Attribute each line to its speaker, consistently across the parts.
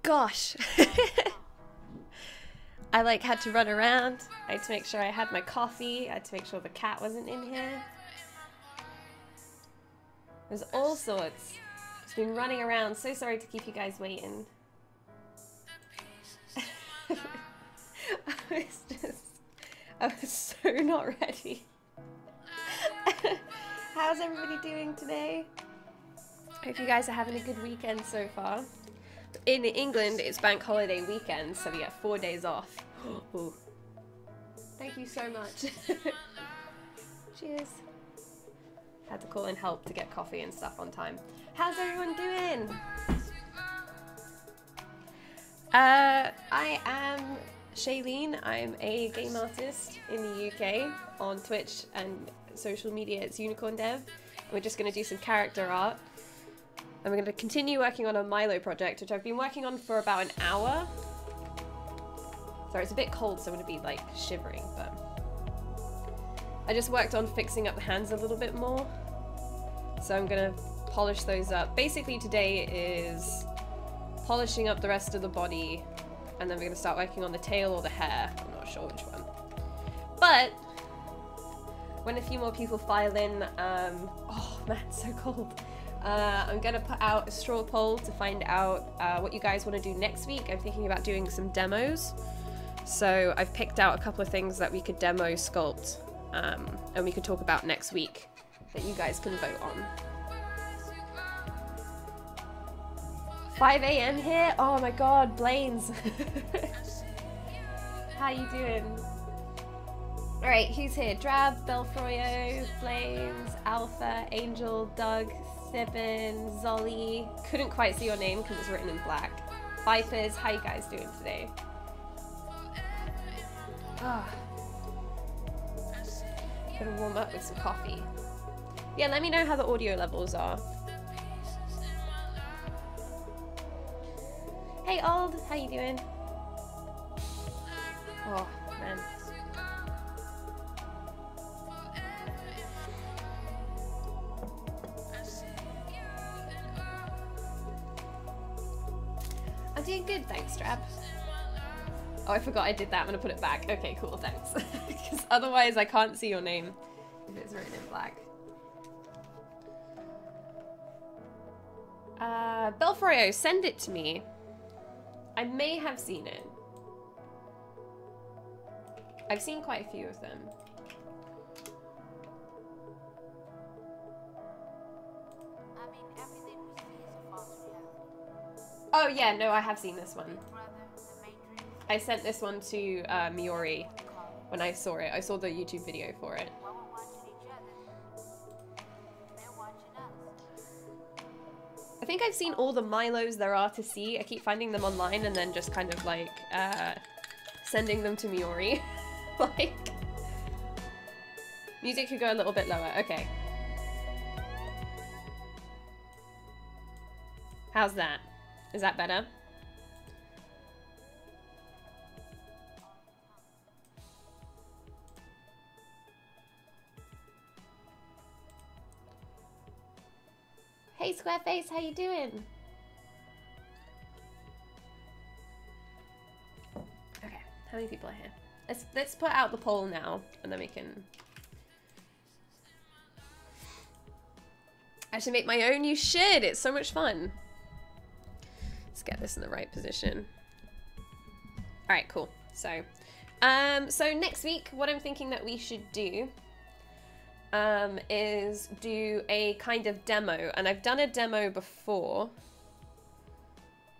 Speaker 1: gosh. I like had to run around. I had to make sure I had my coffee. I had to make sure the cat wasn't in here. There's all sorts. Just been running around. So sorry to keep you guys waiting. I was so not ready. How's everybody doing today? Hope you guys are having a good weekend so far. In England, it's bank holiday weekend, so we get 4 days off. Ooh. Thank you so much. Cheers. Had to call in help to get coffee and stuff on time. How's everyone doing? I am Shayleen. I'm a game artist in the UK on Twitch and social media. It's Unicorn Dev. We're just going to do some character art. And we're going to continue working on a Milo project, which I've been working on for about an hour. Sorry, it's a bit cold, so I'm going to be like shivering, but I just worked on fixing up the hands a little bit more. So I'm going to polish those up. Basically today is polishing up the rest of the body, and then we're going to start working on the tail or the hair. I'm not sure which one. But when a few more people file in, oh man, it's so cold. I'm going to put out a straw poll to find out what you guys want to do next week. I'm thinking about doing some demos. So I've picked out a couple of things that we could demo sculpt and we could talk about next week that you guys can vote on. 5 AM here? Oh my god, Blaine's. How you doing? Alright, who's here? Drab, Belfroyo, Flames, Alpha, Angel, Doug, Sippin, Zolly. Couldn't quite see your name because it's written in black. Vipers, how you guys doing today? Ah. Gonna warm up with some coffee. Yeah, let me know how the audio levels are. Hey Ald, how you doing? Oh, man. I'm doing good, thanks, Strap. Oh, I forgot I did that. I'm gonna put it back. Okay, cool, thanks. Because otherwise I can't see your name if it's written in black. Belfroyo, send it to me. I may have seen it. I've seen quite a few of them. Oh yeah, no, I have seen this one. I sent this one to Miori when I saw it. I saw the YouTube video for it. I think I've seen all the Milos there are to see. I keep finding them online and then just kind of like sending them to Miori. Like, music could go a little bit lower. Okay. How's that? Is that better? Hey Squareface, how you doing? Okay, how many people are here? Let's put out the poll now, and then we can. I should make my own. You should. It's so much fun. Let's get this in the right position. All right, cool. So, so next week, what I'm thinking that we should do is do a kind of demo, and I've done a demo before.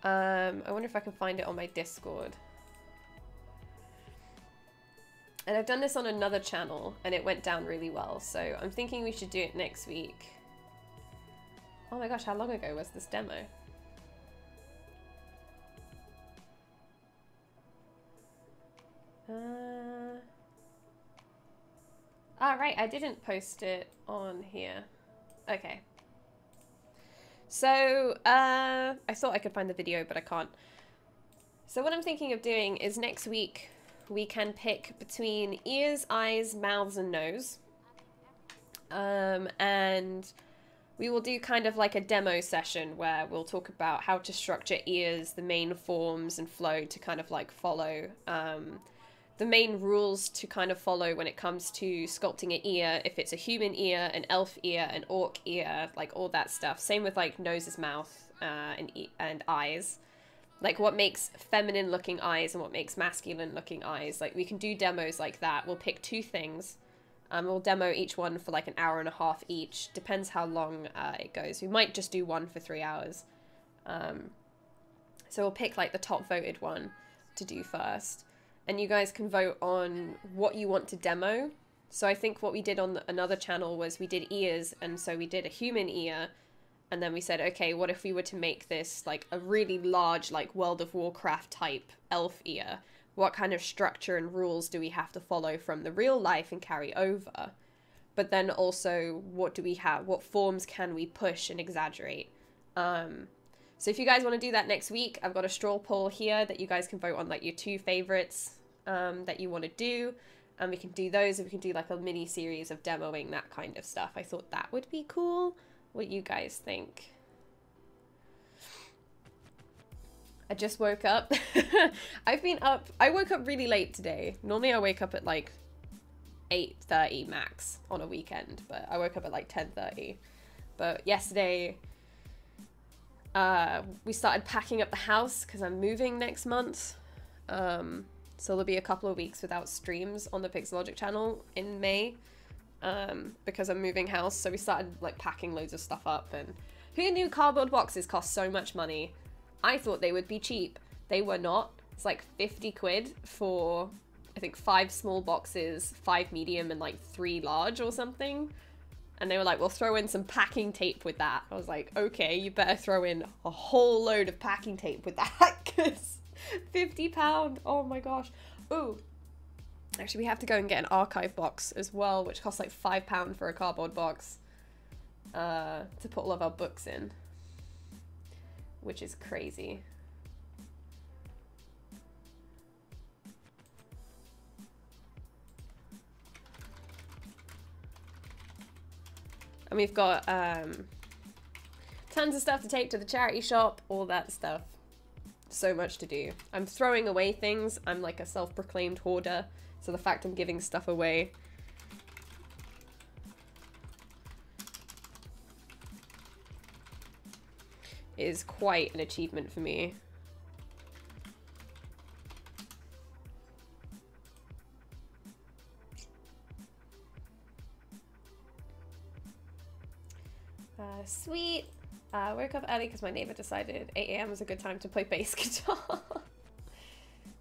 Speaker 1: I wonder if I can find it on my Discord. And I've done this on another channel, and it went down really well, so I'm thinking we should do it next week. Oh my gosh, how long ago was this demo? Right, I didn't post it on here. Okay. So, I thought I could find the video, but I can't. So what I'm thinking of doing is next week we can pick between ears, eyes, mouths, and nose. And we will do kind of like a demo session where we'll talk about how to structure ears, the main forms and flow to kind of like follow, the main rules to kind of follow when it comes to sculpting an ear, if it's a human ear, an elf ear, an orc ear, like all that stuff. Same with like noses, mouth, and eyes. Like what makes feminine looking eyes and what makes masculine looking eyes. Like we can do demos like that. We'll pick 2 things. We'll demo each one for like an hour and a half each. Depends how long it goes. We might just do one for 3 hours. So we'll pick like the top voted one to do first. And you guys can vote on what you want to demo. So I think what we did on another channel was we did ears. And so we did a human ear. And then we said, okay, what if we were to make this like a really large, like World of Warcraft type elf ear? What kind of structure and rules do we have to follow from the real life and carry over? But then also, what do we have? What forms can we push and exaggerate? So if you guys want to do that next week, I've got a straw poll here that you guys can vote on like your 2 favorites that you want to do. And we can do those, and we can do like a mini series of demoing that kind of stuff. I thought that would be cool. What do you guys think? I just woke up. I've been up. I woke up really late today. Normally I wake up at like 8:30 max on a weekend, but I woke up at like 10:30. But yesterday, we started packing up the house because I'm moving next month. So there'll be a couple of weeks without streams on the Pixelogic channel in May, because I'm moving house. So we started like packing loads of stuff up, and who knew cardboard boxes cost so much money? I thought they would be cheap. They were not. It's like 50 quid for, I think, 5 small boxes, 5 medium, and like 3 large or something. And they were like, we'll throw in some packing tape with that. I was like, okay, you better throw in a whole load of packing tape with that, because £50, oh my gosh. Ooh, actually we have to go and get an archive box as well, which costs like £5 for a cardboard box, to put all of our books in. Which is crazy. And we've got tons of stuff to take to the charity shop, all that stuff. So much to do. I'm throwing away things. I'm like a self-proclaimed hoarder, so the fact I'm giving stuff away is quite an achievement for me. Sweet. Woke up early because my neighbor decided 8 AM was a good time to play bass guitar.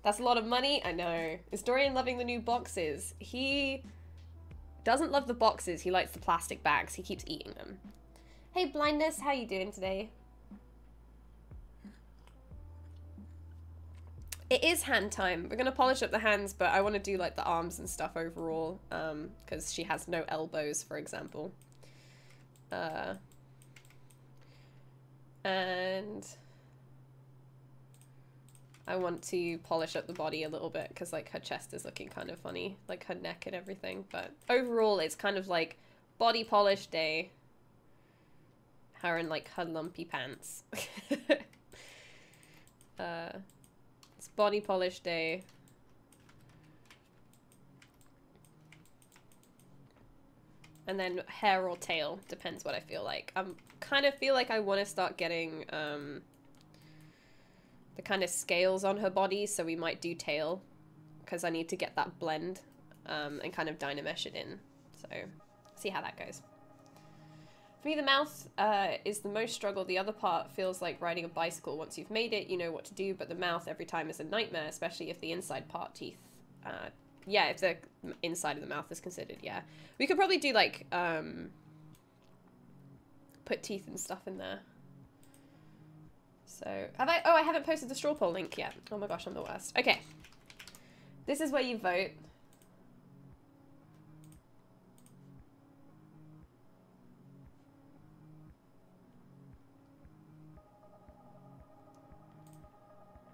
Speaker 1: That's a lot of money, I know. Is Dorian loving the new boxes? He doesn't love the boxes, he likes the plastic bags. He keeps eating them. Hey Blindness, how you doing today? It is hand time. We're gonna polish up the hands, but I want to do like the arms and stuff overall, because she has no elbows, for example. And I want to polish up the body a little bit because like her chest is looking kind of funny, like her neck and everything. But overall, it's kind of like body polish day. Her in like her lumpy pants. It's body polish day. And then hair or tail, depends what I feel like. Kind of feel like I want to start getting the kind of scales on her body, so we might do tail, because I need to get that blend and kind of dynamesh it in. So, see how that goes. For me, the mouth is the most struggle. The other part feels like riding a bicycle. Once you've made it, you know what to do, but the mouth every time is a nightmare, especially if the inside part teeth... yeah, if the inside of the mouth is considered, yeah. We could probably do, like, put teeth and stuff in there. So, have I... Oh, I haven't posted the straw poll link yet. Oh my gosh, I'm the worst. Okay. This is where you vote.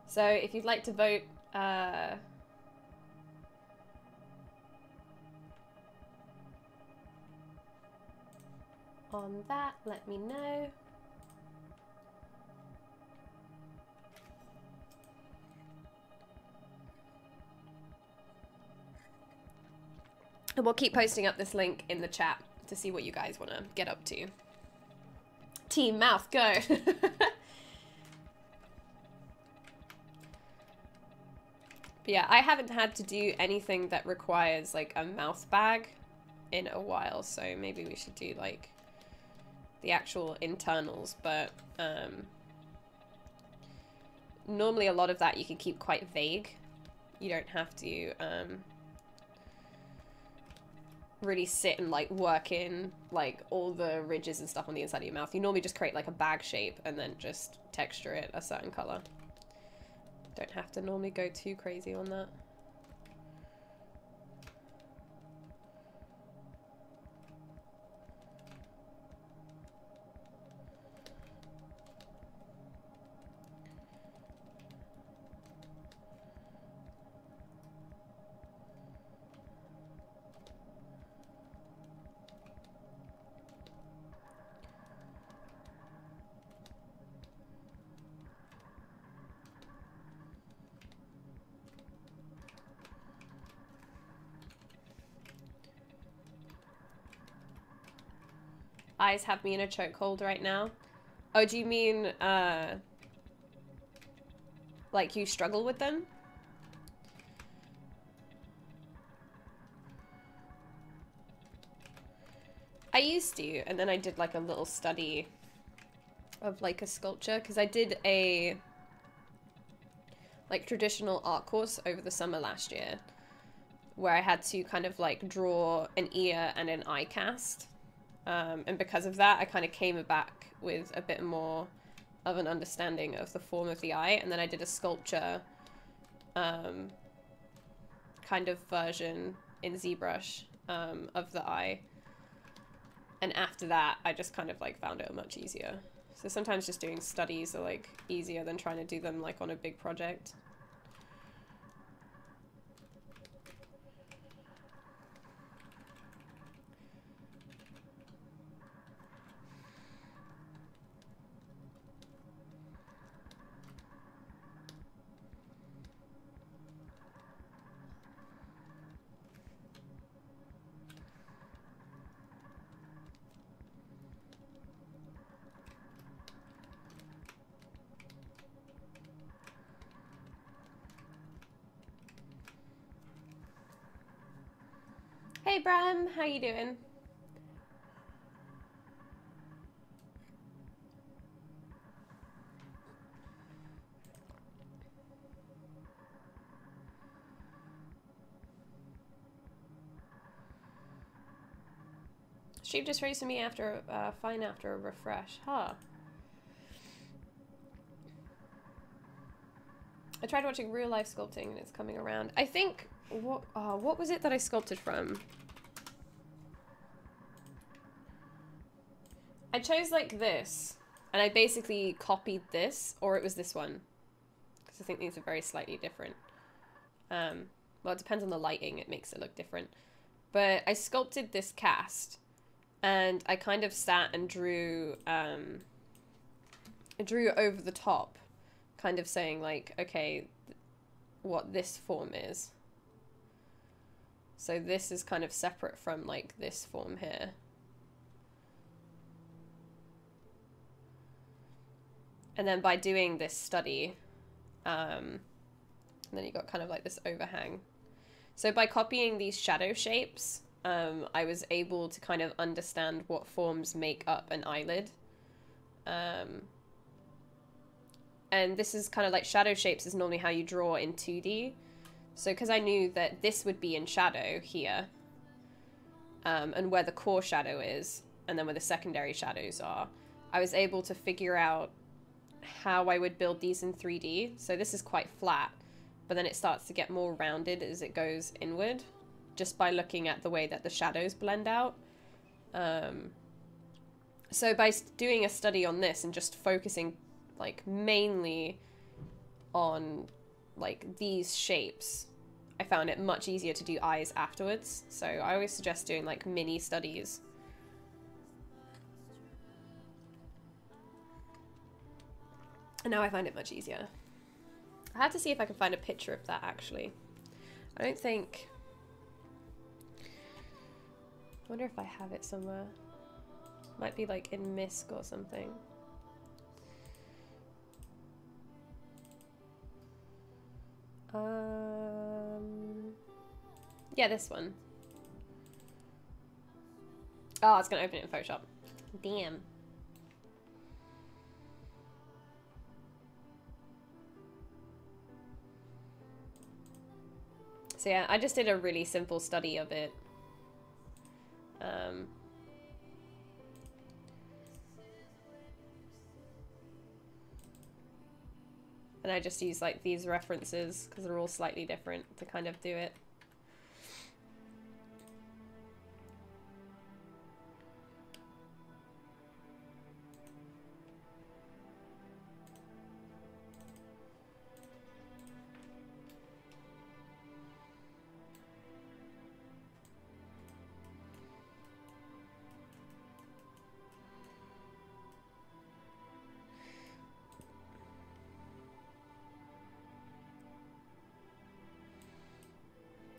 Speaker 1: So, if you'd like to vote, on that, let me know. And we'll keep posting up this link in the chat to see what you guys want to get up to. Team Mouth, go! But yeah, I haven't had to do anything that requires like a mouth bag in a while, so maybe we should do like the actual internals, but normally a lot of that you can keep quite vague. You don't have to really sit and like work in like all the ridges and stuff on the inside of your mouth. You normally just create like a bag shape and then just texture it a certain color. Don't have to normally go too crazy on that. Eyes have me in a chokehold right now. Oh, do you mean, like you struggle with them? I used to, and then I did like a little study of like a sculpture, because I did a like traditional art course over the summer last year, where I had to kind of like draw an ear and an eye cast. And because of that, I kind of came back with a bit more of an understanding of the form of the eye. And then I did a sculpture kind of version in ZBrush of the eye. And after that, I just kind of like found it much easier. So sometimes just doing studies are like easier than trying to do them like on a big project. Hey Bram, how you doing? Stream just raised me after fine after a refresh, huh? I tried watching real life sculpting and it's coming around. I think what was it that I sculpted from? I chose like this, and I basically copied this, or it was this one, because I think these are very slightly different. Well, it depends on the lighting, it makes it look different. But I sculpted this cast, and I kind of sat and drew over the top, kind of saying like, okay, what this form is. So this is kind of separate from like this form here. And then by doing this study, and then you got kind of like this overhang. So by copying these shadow shapes, I was able to kind of understand what forms make up an eyelid. And this is kind of like shadow shapes is normally how you draw in 2D. So because I knew that this would be in shadow here, and where the core shadow is, and then where the secondary shadows are, I was able to figure out how I would build these in 3D. So this is quite flat, but then it starts to get more rounded as it goes inward, just by looking at the way that the shadows blend out. So by doing a study on this and just focusing like mainly on like these shapes, I found it much easier to do eyes afterwards. So I always suggest doing like mini studies And now I find it much easier. I have to see if I can find a picture of that actually. I don't think... I wonder if I have it somewhere. Might be like in MISC or something. Yeah, this one. Oh, it's gonna open it in Photoshop. Damn. So yeah, I just did a really simple study of it. And I just use like these references because they're all slightly different to kind of do it.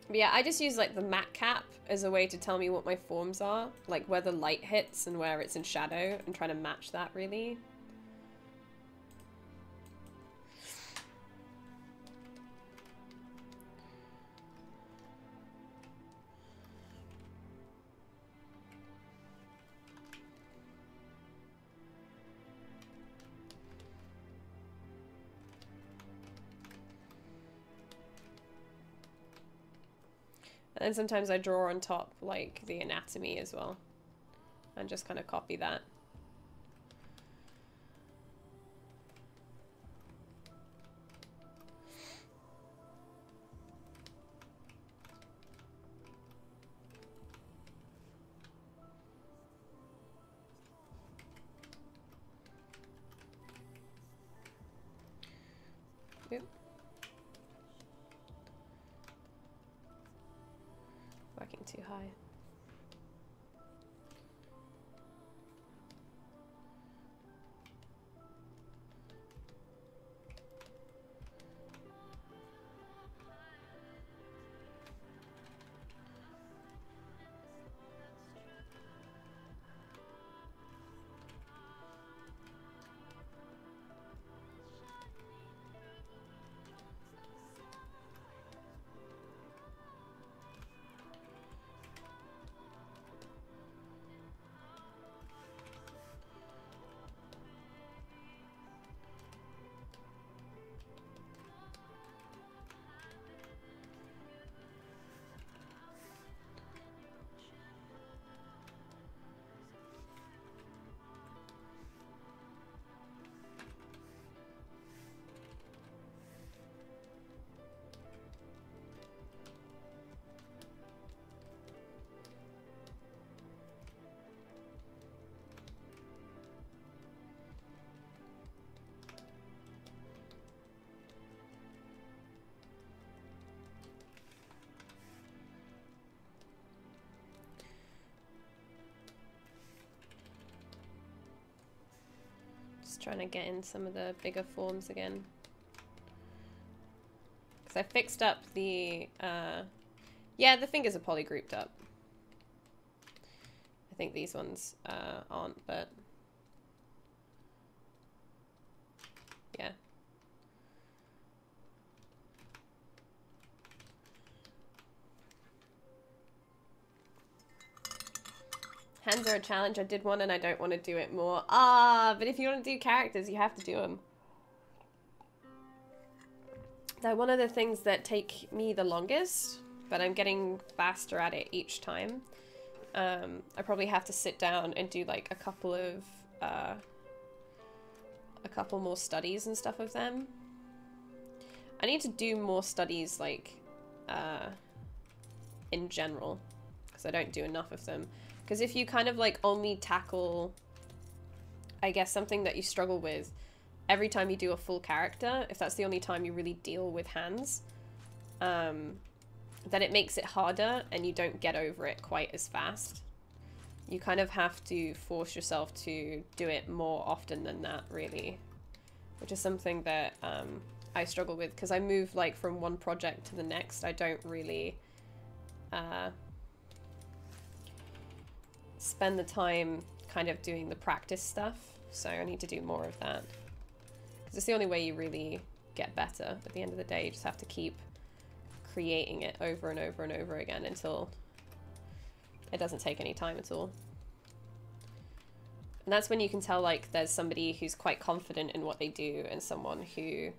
Speaker 1: But yeah, I just use like the matte cap as a way to tell me what my forms are, like where the light hits and where it's in shadow, and trying to match that really. And sometimes I draw on top like the anatomy as well and just kind of copy that. Yep. Working too high. Just trying to get in some of the bigger forms again. Because I fixed up the, yeah, the fingers are polygrouped up. I think these ones aren't, but yeah. Hands are a challenge. I did one and I don't want to do it more. Ah, but if you want to do characters, you have to do them. They're one of the things that take me the longest, but I'm getting faster at it each time. I probably have to sit down and do like a couple more studies and stuff of them. I need to do more studies like in general, because I don't do enough of them. Because if you kind of like only tackle, I guess, something that you struggle with every time you do a full character, if that's the only time you really deal with hands, then it makes it harder and you don't get over it quite as fast. You kind of have to force yourself to do it more often than that, really. which is something that I struggle with because I move like from one project to the next. I don't really spend the time kind of doing the practice stuff, so I need to do more of that because it's the only way you really get better. At the end of the day, you just have to keep creating it over and over and over again until it doesn't take any time at all. And that's when you can tell like there's somebody who's quite confident in what they do and someone who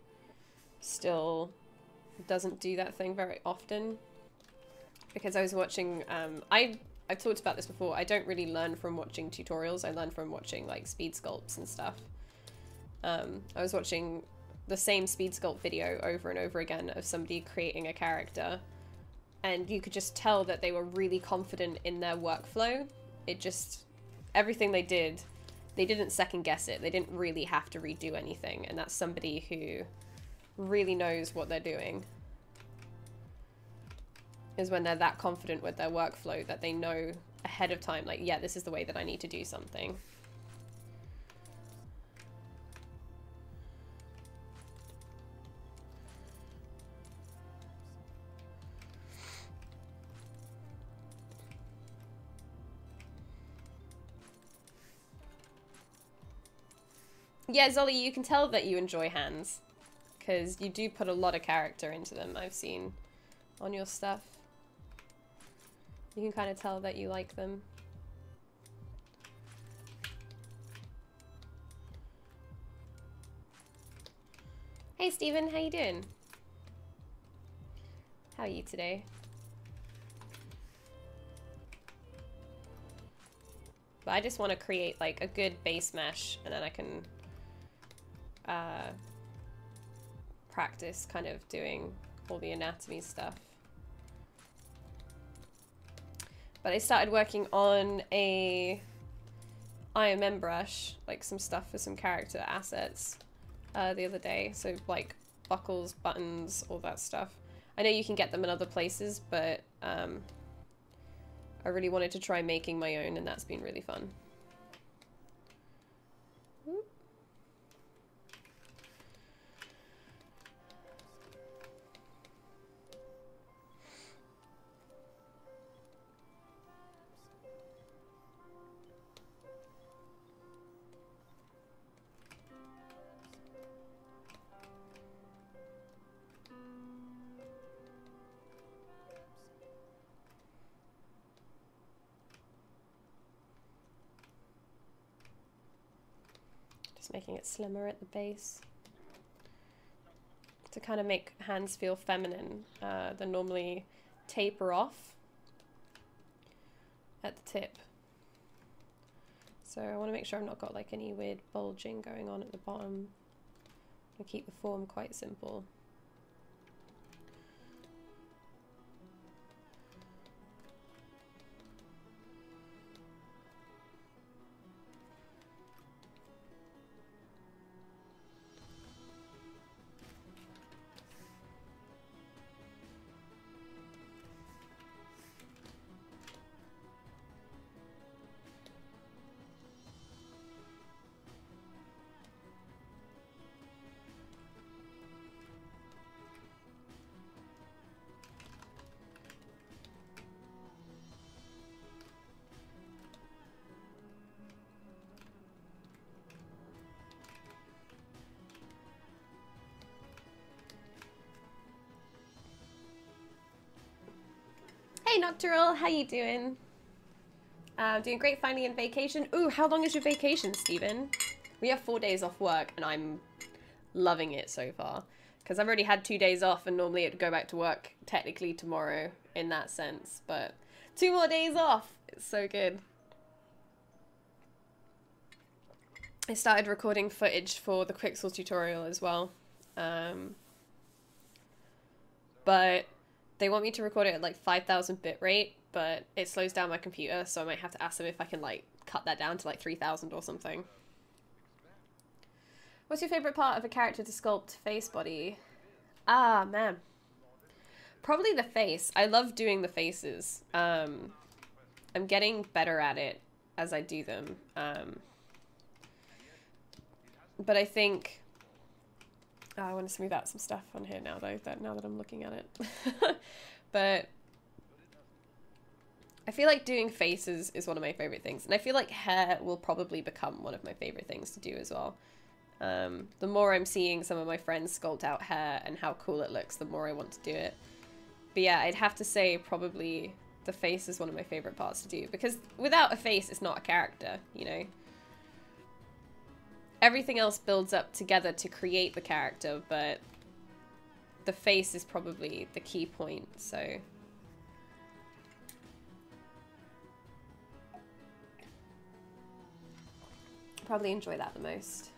Speaker 1: still doesn't do that thing very often. Because I was watching, I've talked about this before, I don't really learn from watching tutorials, I learn from watching like speed sculpts and stuff. I was watching the same speed sculpt video over and over again of somebody creating a character, and you could just tell that they were really confident in their workflow. It just, everything they did, they didn't second guess it. They didn't really have to redo anything, and that's somebody who really knows what they're doing. Is when they're that confident with their workflow that they know ahead of time, like, yeah, this is the way that I need to do something. Yeah, Zolly, you can tell that you enjoy hands, because you do put a lot of character into them, I've seen on your stuff. You can kind of tell that you like them. Hey Steven, how you doing? How are you today? But I just want to create like a good base mesh, and then I can practice kind of doing all the anatomy stuff. But I started working on a IMM brush, like some stuff for some character assets the other day. So like buckles, buttons, all that stuff. I know you can get them in other places, but I really wanted to try making my own, and that's been really fun. Making it slimmer at the base to kind of make hands feel feminine. They normally taper off at the tip, so I want to make sure I've not got like any weird bulging going on at the bottom. I keep the form quite simple. Hey Nocturnal, how you doing? Doing great, finally in vacation. Ooh, how long is your vacation, Steven? We have 4 days off work, and I'm loving it so far. Because I've already had 2 days off, and normally it'd go back to work technically tomorrow in that sense. But 2 more days off. It's so good. I started recording footage for the Quixel tutorial as well. But they want me to record it at like 5,000 bit rate, but it slows down my computer, so I might have to ask them if I can like cut that down to like 3,000 or something. What's your favorite part of a character to sculpt? Face, body? Ah, man. Probably the face. I love doing the faces. I'm getting better at it as I do them. But I think Oh, I want to smooth out some stuff on here now, though, now that I'm looking at it. But I feel like doing faces is one of my favorite things. And I feel like hair will probably become one of my favorite things to do as well. The more I'm seeing some of my friends sculpt out hair and how cool it looks, the more I want to do it. But yeah, I'd have to say probably the face is one of my favorite parts to do. Because without a face, it's not a character, you know? Everything else builds up together to create the character, but the face is probably the key point, so... Probably enjoy that the most.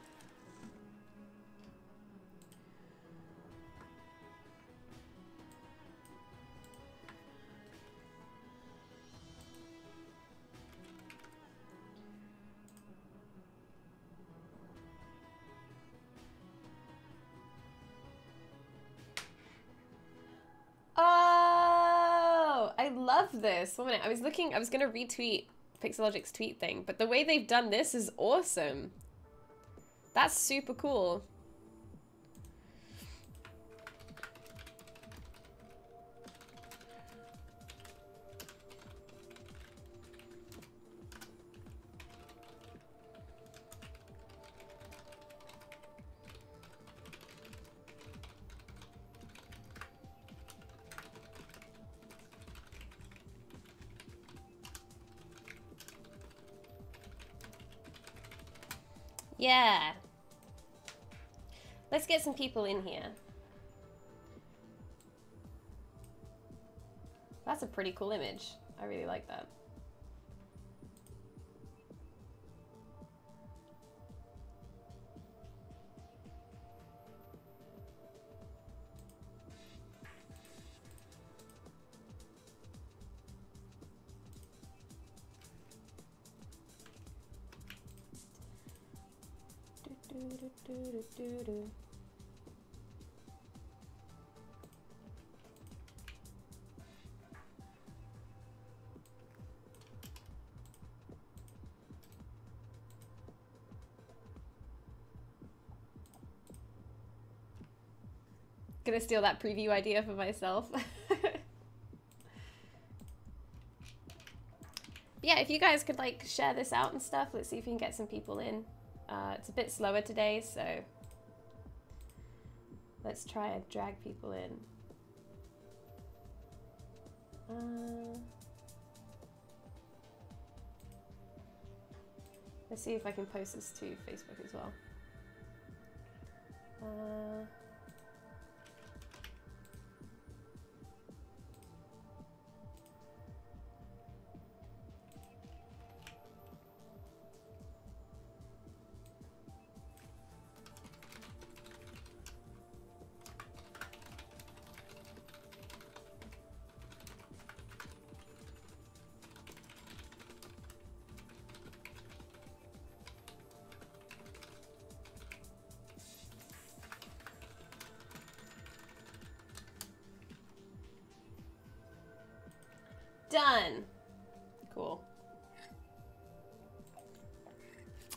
Speaker 1: Oh, I love this. 1 minute, I was gonna retweet Pixelogic's tweet thing, but the way they've done this is awesome. That's super cool. Yeah. Let's get some people in here. That's a pretty cool image. I really like that. Gonna steal that preview idea for myself. Yeah, if you guys could like share this out and stuff, let's see if we can get some people in. It's a bit slower today, so let's try and drag people in. Let's see if I can post this to Facebook as well. Done. Cool.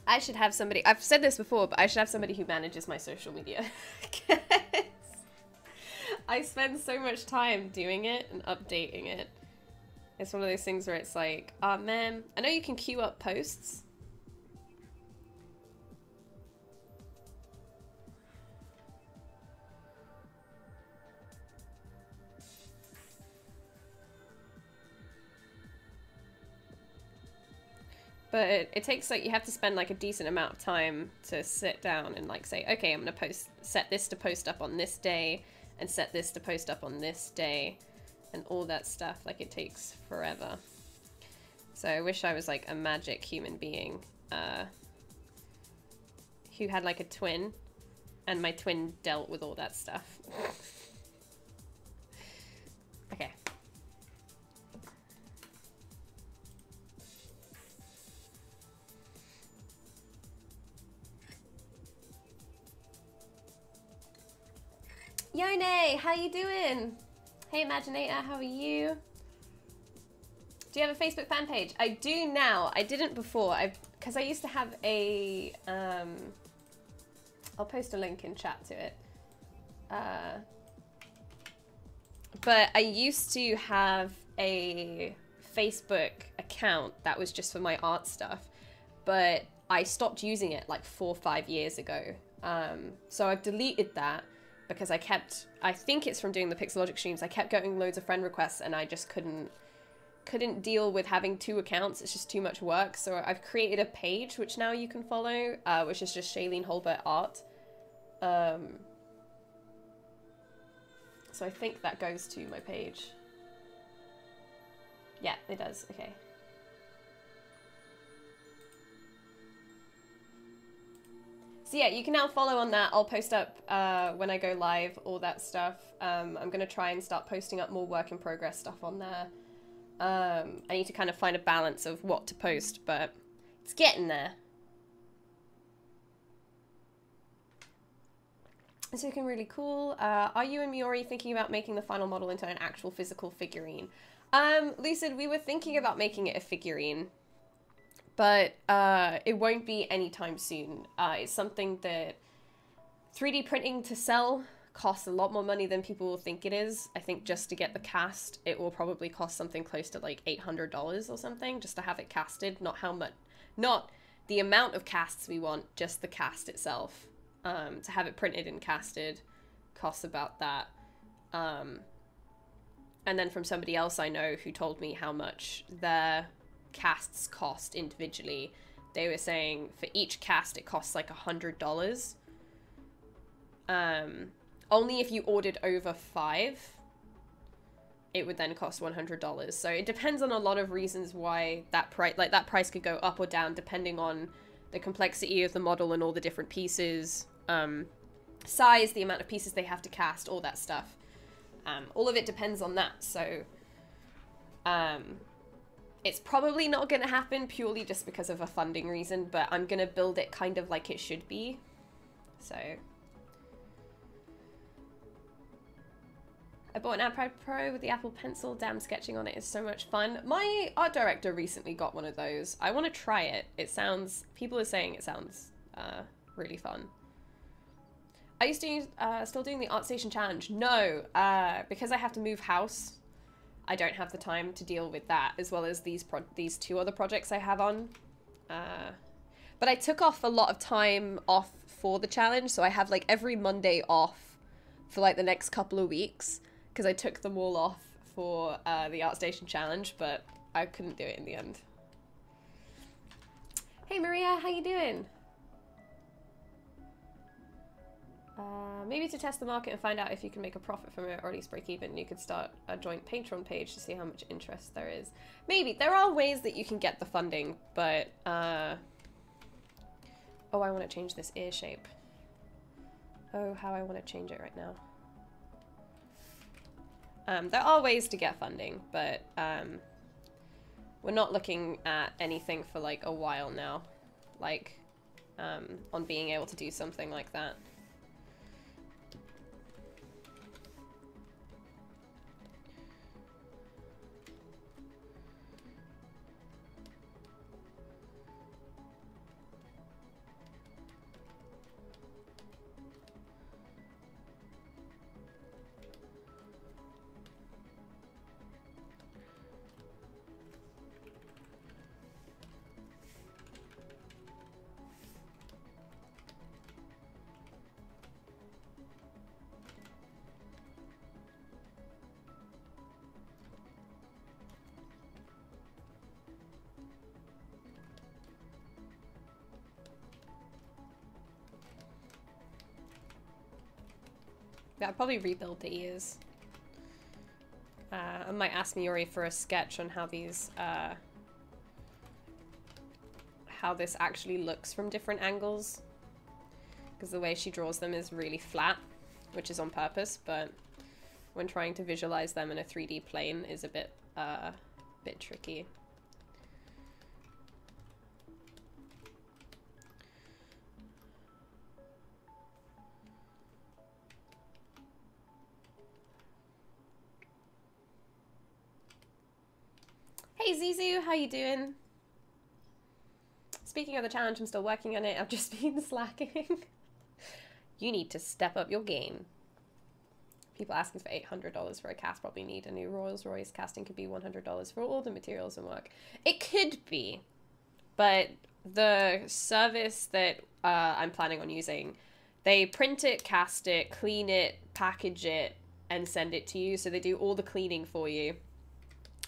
Speaker 1: I should have somebody, I've said this before, but I should have somebody who manages my social media. I spend so much time doing it and updating it. It's one of those things where it's like, oh man, I know you can queue up posts. But it takes like, you have to spend like a decent amount of time to sit down and like say, okay, I'm gonna set this to post up on this day and set this to post up on this day and all that stuff. Like it takes forever. So I wish I was like a magic human being who had like a twin and my twin dealt with all that stuff. Okay. Yone, how you doing? Hey Imaginator, how are you? Do you have a Facebook fan page? I do now. I didn't before. Because I used to have a I'll post a link in chat to it. But I used to have a Facebook account that was just for my art stuff, but I stopped using it like 4 or 5 years ago. So I've deleted that because I think it's from doing the Pixelogic streams, I kept getting loads of friend requests and I just couldn't deal with having 2 accounts. It's just too much work. So I've created a page which now you can follow, which is just Shayleen Hulbert Art. So I think that goes to my page. Yeah, it does. Okay. So yeah, you can now follow on that. I'll post up when I go live, all that stuff. I'm going to try and start posting up more work in progress stuff on there. I need to kind of find a balance of what to post, but it's getting there. It's looking really cool. Are you and Miori thinking about making the final model into an actual physical figurine? Lucid, we were thinking about making it a figurine, but it won't be anytime soon. It's something that 3D printing to sell costs a lot more money than people will think it is. I think just to get the cast, it will probably cost something close to like $800 or something just to have it casted. Not how much, not the amount of casts we want, just the cast itself. To have it printed and casted costs about that. And then from somebody else I know who told me how much their casts cost individually, they were saying for each cast it costs like $100. Only if you ordered over 5, it would then cost $100. So it depends on a lot of reasons why that price could go up or down depending on the complexity of the model and all the different pieces, size, the amount of pieces they have to cast, all that stuff. All of it depends on that. So it's probably not going to happen purely just because of a funding reason, but I'm going to build it kind of like it should be. So I bought an iPad Pro with the Apple Pencil. Damn, sketching on it is so much fun. My art director recently got one of those. I want to try it. People are saying it sounds really fun. Are you still doing the ArtStation challenge? No, because I have to move house. I don't have the time to deal with that, as well as these 2 other projects I have on. But I took off a lot of time off for the challenge, so I have like every Monday off for like the next couple of weeks, because I took them all off for the ArtStation challenge, but I couldn't do it in the end. Hey Maria, how you doing? Maybe to test the market and find out if you can make a profit from it, or at least break even, you could start a joint Patreon page to see how much interest there is. Maybe. There are ways that you can get the funding, but oh, I want to change this ear shape. Oh, how I want to change it right now. There are ways to get funding, but we're not looking at anything for like a while now, like on being able to do something like that. Yeah, I'll probably rebuild the ears. I might ask Miori for a sketch on how these, how this actually looks from different angles. Because the way she draws them is really flat, which is on purpose, but when trying to visualize them in a 3D plane is a bit tricky. Hey Zizu, how you doing? Speaking of the challenge, I'm still working on it. I've just been slacking. You need to step up your game. people asking for $800 for a cast probably need a new Rolls Royce. Casting could be $100 for all the materials and work. It could be, but the service that I'm planning on using, they print it, cast it, clean it, package it, and send it to you. So they do all the cleaning for you.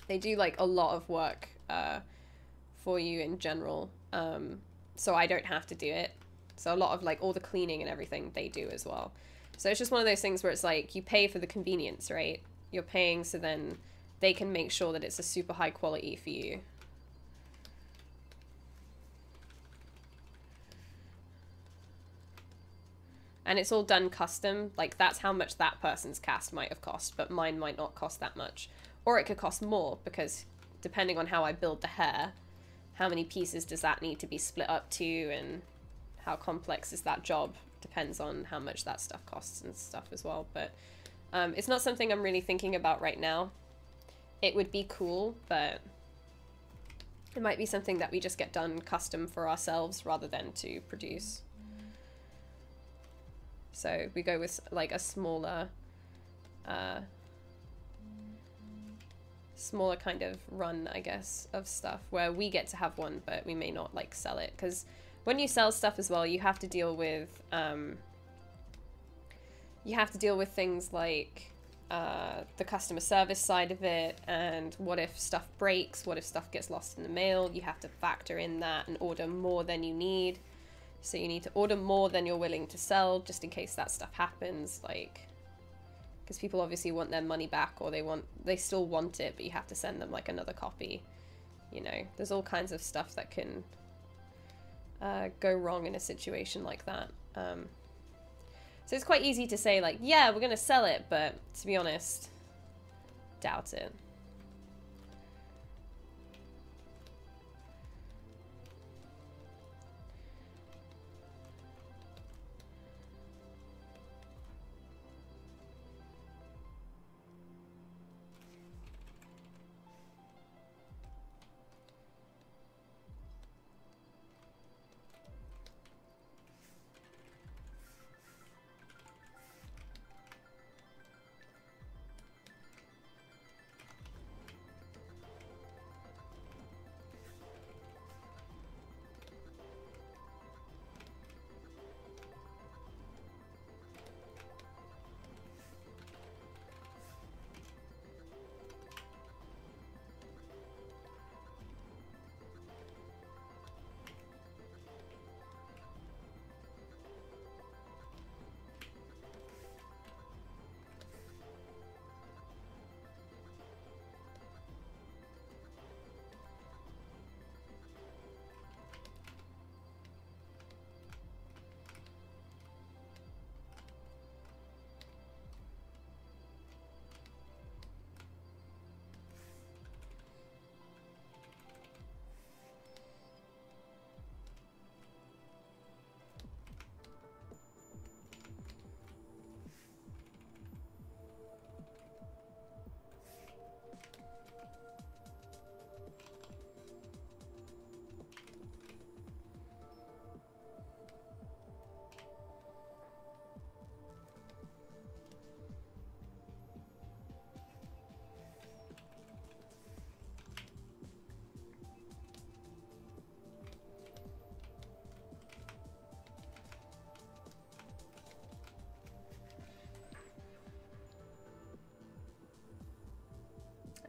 Speaker 1: They do like a lot of work for you in general. So I don't have to do it. So a lot of like all the cleaning and everything they do as well. So it's just one of those things where it's like you pay for the convenience, right? You're paying so then they can make sure that it's a super high quality for you. And it's all done custom. Like that's how much that person's cast might have cost, but mine might not cost that much. Or it could cost more because depending on how I build the hair, how many pieces does that need to be split up to and how complex is that job depends on how much that stuff costs and stuff as well. But it's not something I'm really thinking about right now. It would be cool, but it might be something that we just get done custom for ourselves rather than to produce. So we go with like a smaller kind of run, I guess, of stuff where we get to have one, but we may not like sell it. Because when you sell stuff as well, you have to deal with things like the customer service side of it, and what if stuff breaks, what if stuff gets lost in the mail. You have to factor in that and order more than you need. So you need to order more than you're willing to sell just in case that stuff happens, like, because people obviously want their money back, or they still want it, but you have to send them like another copy. You know, there's all kinds of stuff that can go wrong in a situation like that. So it's quite easy to say like, yeah, we're gonna sell it, but to be honest, doubt it.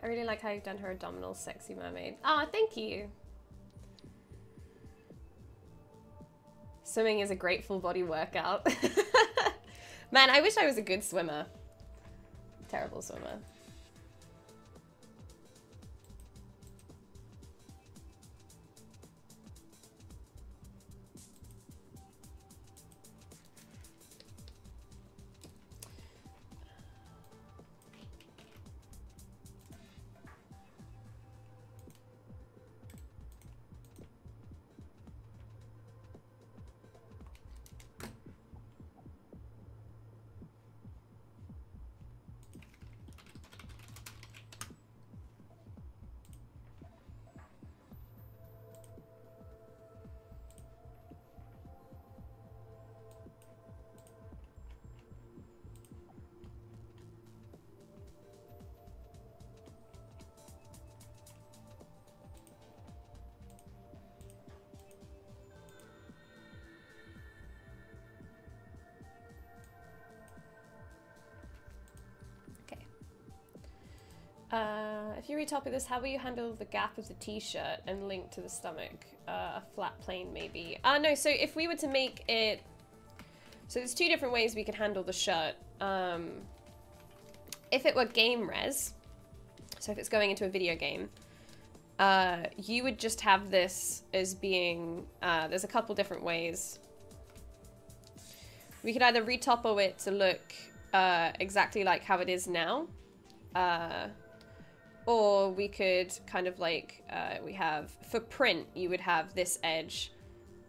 Speaker 1: I really like how you've done her abdominals, sexy mermaid. Ah, thank you. Swimming is a great full body workout. Man, I wish I was a good swimmer. Terrible swimmer. If you retopper this, how will you handle the gap of the t-shirt and link to the stomach? A flat plane, maybe. No, so if we were to make it... So there's two different ways we could handle the shirt. If it were game res, so if it's going into a video game, you would just have this as being... there's a couple different ways. We could either retopper it to look exactly like how it is now. Or we could kind of like, we have, for print, you would have this edge,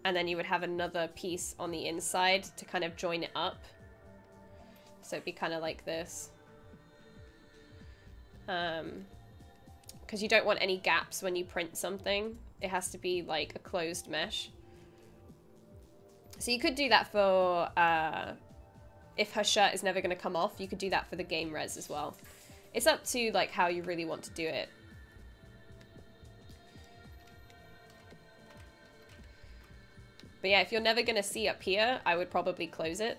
Speaker 1: and then you would have another piece on the inside to kind of join it up. So it'd be kind of like this. Because you don't want any gaps when you print something. It has to be like a closed mesh. So you could do that for, if her shirt is never going to come off, you could do that for the game res as well. It's up to like how you really want to do it. But yeah, if you're never gonna see up here, I would probably close it.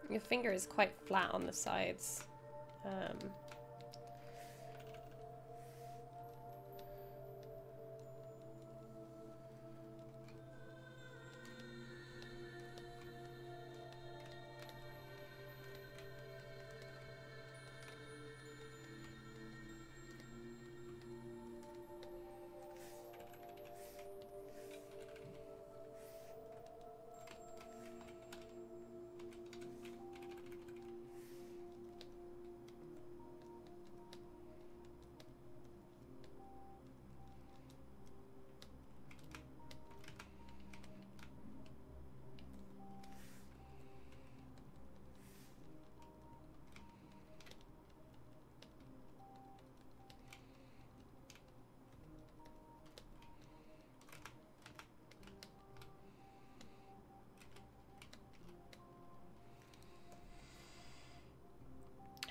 Speaker 1: Your finger is quite flat on the sides.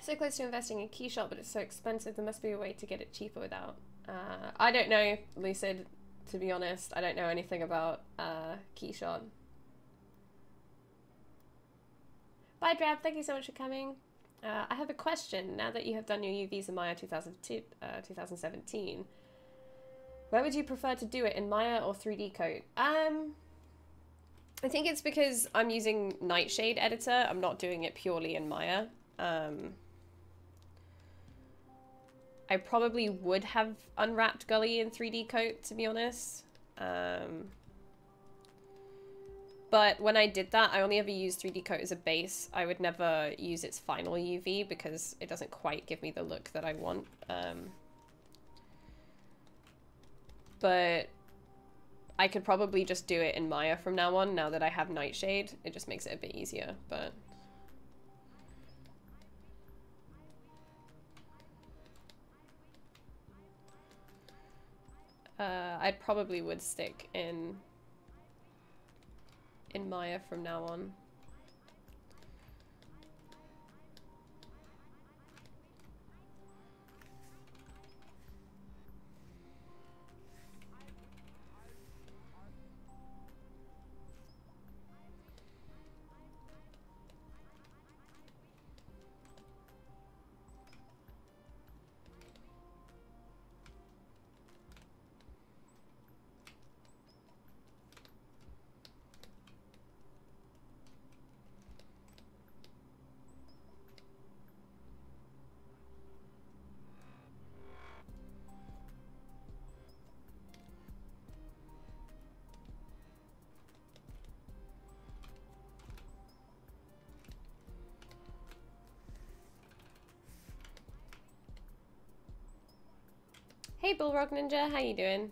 Speaker 1: So close to investing in Keyshot, but it's so expensive. There must be a way to get it cheaper without. I don't know, Lucid, to be honest. I don't know anything about Keyshot. Bye, Drab. Thank you so much for coming. I have a question. Now that you have done your UVs in Maya 2017, where would you prefer to do it, in Maya or 3D Coat? I think it's because I'm using Nightshade Editor. I'm not doing it purely in Maya. I probably would have unwrapped Gully in 3D Coat, to be honest. But when I did that, I only ever used 3D Coat as a base. I would never use its final UV because it doesn't quite give me the look that I want. But I could probably just do it in Maya from now on, now that I have Nightshade. It just makes it a bit easier, but... I probably would stick in Maya from now on. Hey Bullrock Ninja, how you doing?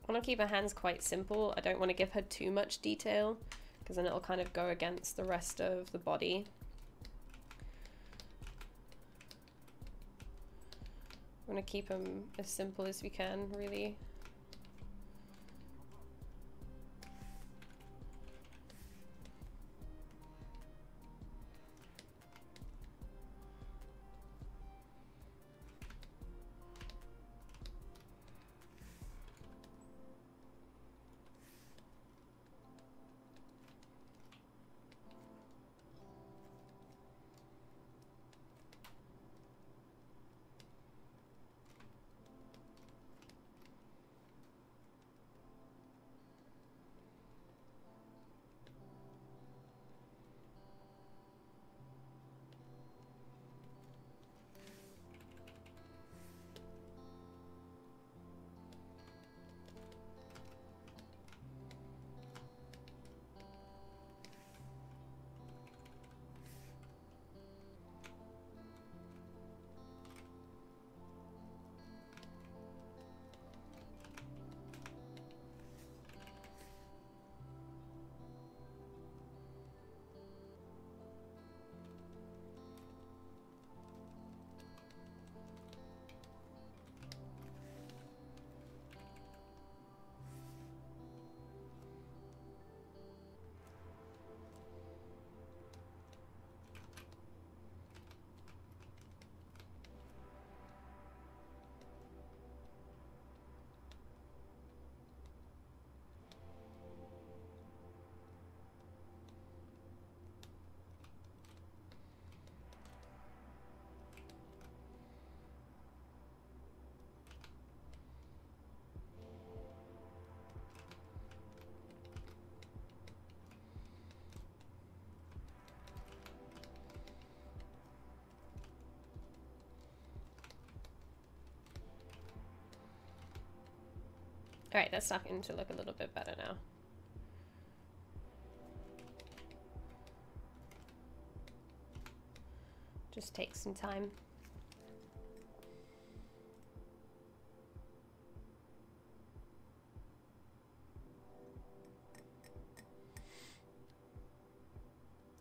Speaker 1: I want to keep her hands quite simple. I don't want to give her too much detail because then it'll kind of go against the rest of the body. I want to keep them as simple as we can, really. Alright, that's starting to look a little bit better now. Just take some time.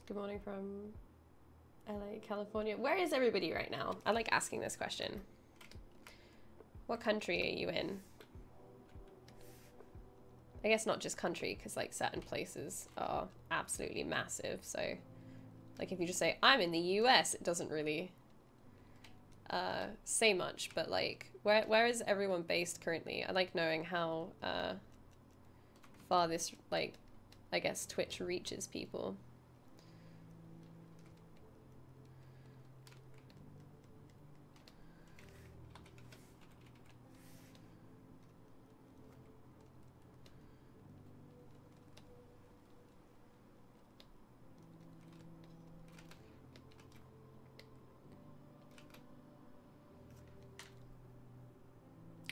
Speaker 1: Good morning from LA, California. Where is everybody right now? I like asking this question. What country are you in? I guess not just country, because like certain places are absolutely massive. So like if you just say I'm in the US, it doesn't really say much. But like where is everyone based currently? I like knowing how far this, like, I guess Twitch reaches people.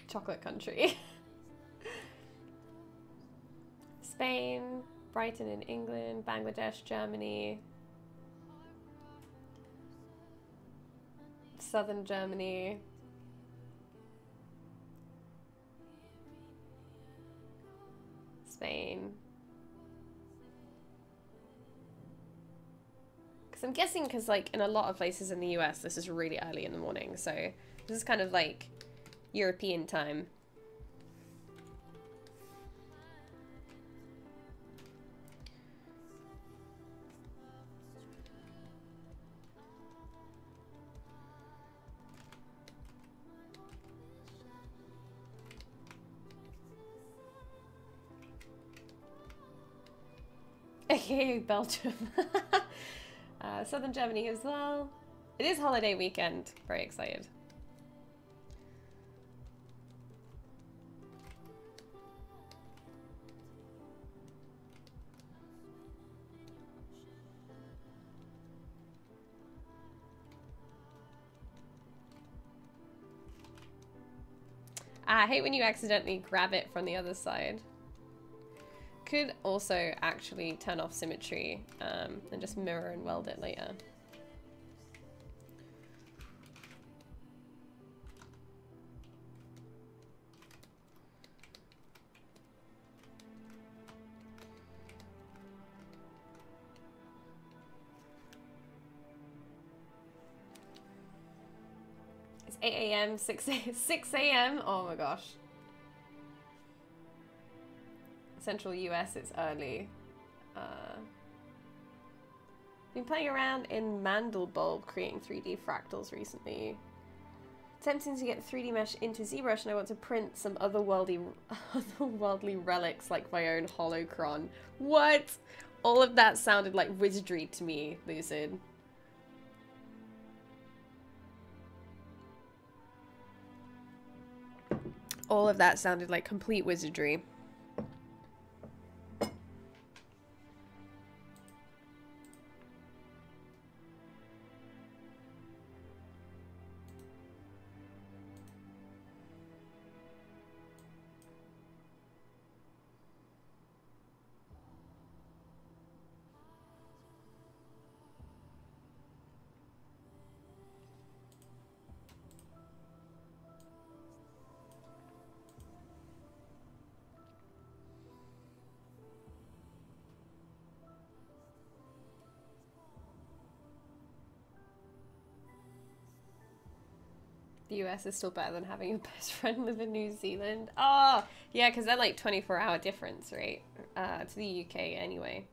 Speaker 1: Chocolate country. Spain, Brighton in England, Bangladesh, Germany, southern Germany, Spain. Because I'm guessing, because like in a lot of places in the US, this is really early in the morning, so this is kind of like European time. Okay, Belgium. Southern Germany as well. It is holiday weekend. Very excited. I hate when you accidentally grab it from the other side. Could also actually turn off symmetry and just mirror and weld it later. It's 8 a.m., 6 a.m. Oh my gosh. Central US, it's early. Been playing around in Mandelbulb creating 3D fractals recently. Attempting to get 3D mesh into ZBrush, and I want to print some otherworldly relics like my own holocron. What? All of that sounded like wizardry to me, Lucid. All of that sounded like complete wizardry. The US is still better than having your best friend live in New Zealand. Oh, yeah, because they're like 24-hour difference, right? To the UK anyway.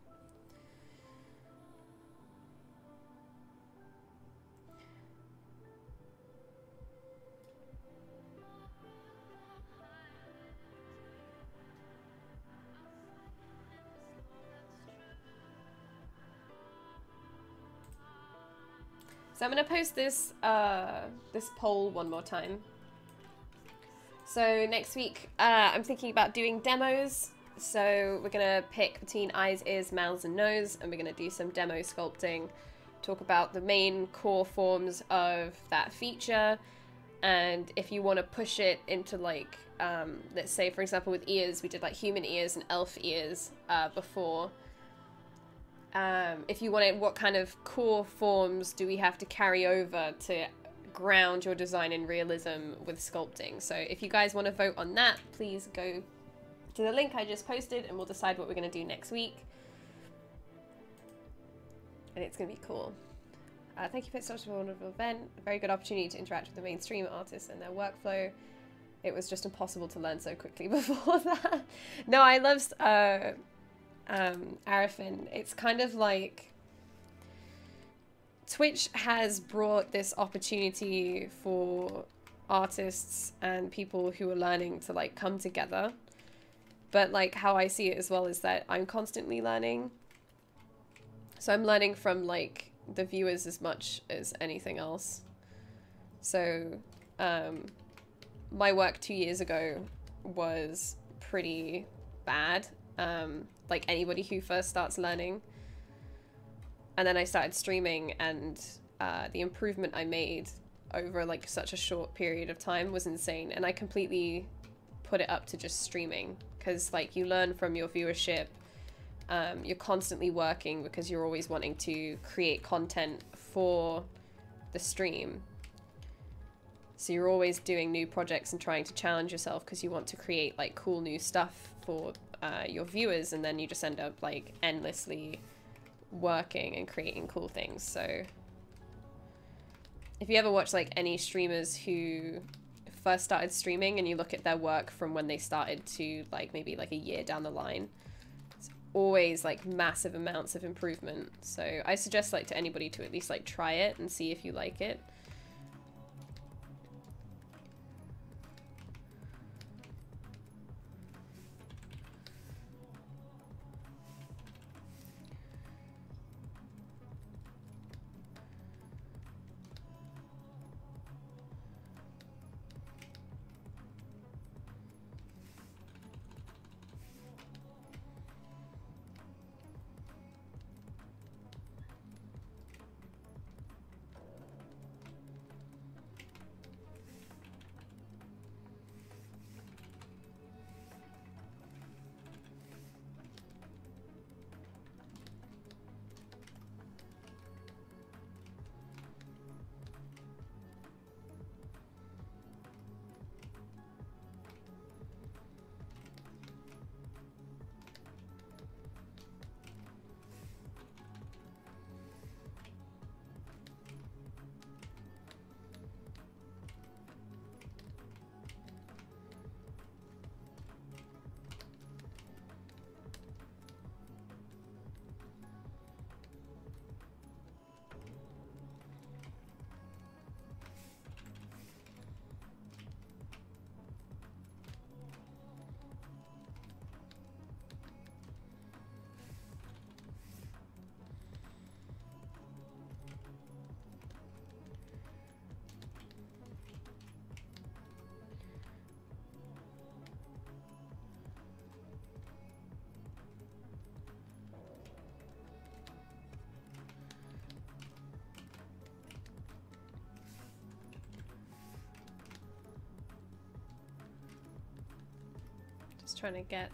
Speaker 1: So I'm gonna post this this poll one more time. So next week, I'm thinking about doing demos. So we're gonna pick between eyes, ears, mouths, and nose, and we're gonna do some demo sculpting. Talk about the main core forms of that feature, and if you want to push it into like, let's say for example with ears, we did like human ears and elf ears before. If you wanted, what kind of core forms do we have to carry over to ground your design in realism with sculpting? So if you guys want to vote on that, please go to the link I just posted and we'll decide what we're going to do next week. And it's going to be cool. Thank you for such a wonderful event. A very good opportunity to interact with the mainstream artists and their workflow. It was just impossible to learn so quickly before that. No, I love Arifin. It's kind of like Twitch has brought this opportunity for artists and people who are learning to like come together, but like how I see it as well is that I'm constantly learning, so I'm learning from like the viewers as much as anything else. So my work 2 years ago was pretty bad, like anybody who first starts learning. And then I started streaming, and the improvement I made over like such a short period of time was insane. And I completely put it up to just streaming, because like you learn from your viewership. You're constantly working because you're always wanting to create content for the stream. So you're always doing new projects and trying to challenge yourself because you want to create like cool new stuff for your viewers, and then you just end up like endlessly working and creating cool things. So if you ever watch like any streamers who first started streaming and you look at their work from when they started to like maybe like a year down the line, it's always like massive amounts of improvement. So I suggest like to anybody to at least like try it and see if you like it. trying to get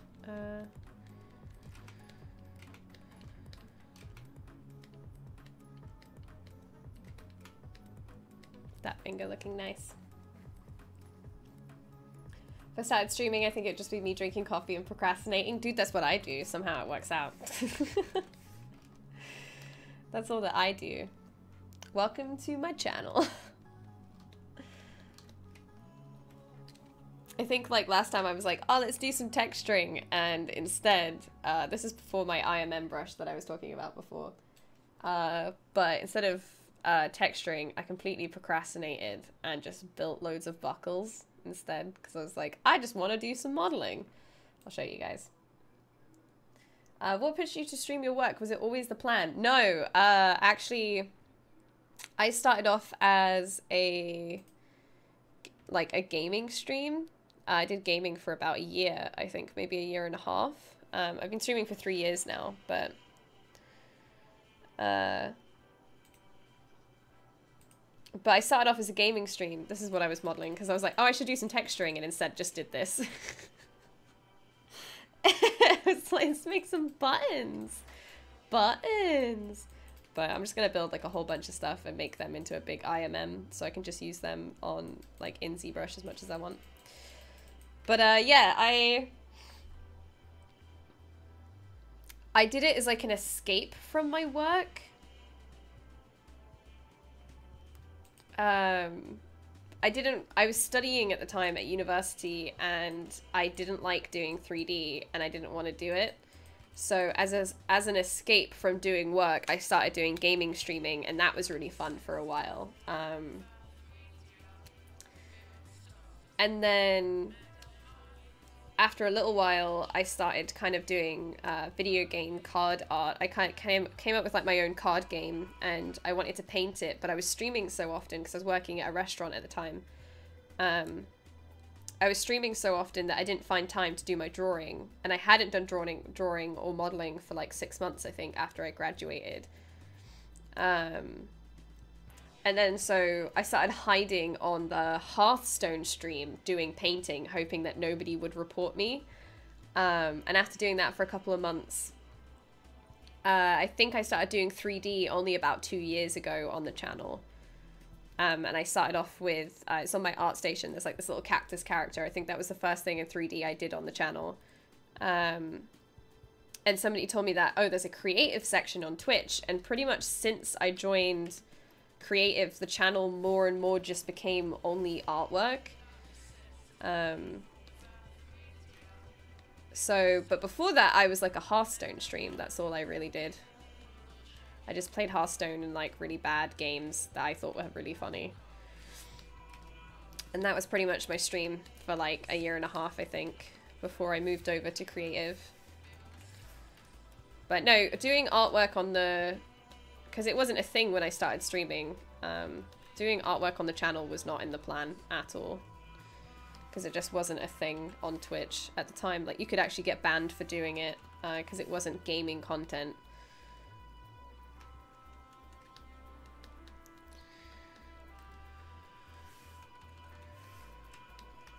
Speaker 1: that finger looking nice. If I started streaming, I think it'd just be me drinking coffee and procrastinating. Dude, that's what I do. Somehow it works out. That's all that I do. Welcome to my channel. I think like last time I was like, oh, let's do some texturing. And instead, this is before my IMM brush that I was talking about before. But instead of texturing, I completely procrastinated and just built loads of buckles instead, because I was like, I just want to do some modeling. I'll show you guys. What pushed you to stream your work? Was it always the plan? No, actually, I started off as a gaming stream. I did gaming for about a year, I think, maybe a year and a half. I've been streaming for 3 years now, but I started off as a gaming stream. This is what I was modeling, because I was like, oh, I should do some texturing, and instead just did this. It's like, let's make some buttons. Buttons. But I'm just going to build like a whole bunch of stuff and make them into a big IMM, so I can just use them on like in ZBrush as much as I want. But yeah, I did it as like an escape from my work. I was studying at the time at university, and I didn't like doing 3D, and I didn't want to do it. So as an escape from doing work, I started doing gaming streaming, and that was really fun for a while. And then after a little while, I started kind of doing video game card art. I kind of came up with like my own card game, and I wanted to paint it, but I was streaming so often because I was working at a restaurant at the time. I was streaming so often that I didn't find time to do my drawing, and I hadn't done drawing or modeling for like 6 months, I think, after I graduated. And then so I started hiding on the Hearthstone stream doing painting, hoping that nobody would report me. And after doing that for a couple of months, I think I started doing 3D only about 2 years ago on the channel. And I started off with, it's on my art station, there's like this little cactus character. I think that was the first thing in 3D I did on the channel. And somebody told me that, oh, there's a creative section on Twitch. And pretty much since I joined creative, the channel more and more just became only artwork. But before that, I was like a Hearthstone stream. That's all I really did. I just played Hearthstone and like really bad games that I thought were really funny. And that was pretty much my stream for like a year and a half, I think, before I moved over to creative. But no, doing artwork on the... because it wasn't a thing when I started streaming. Doing artwork on the channel was not in the plan at all. Because it just wasn't a thing on Twitch at the time. Like, you could actually get banned for doing it, because it wasn't gaming content.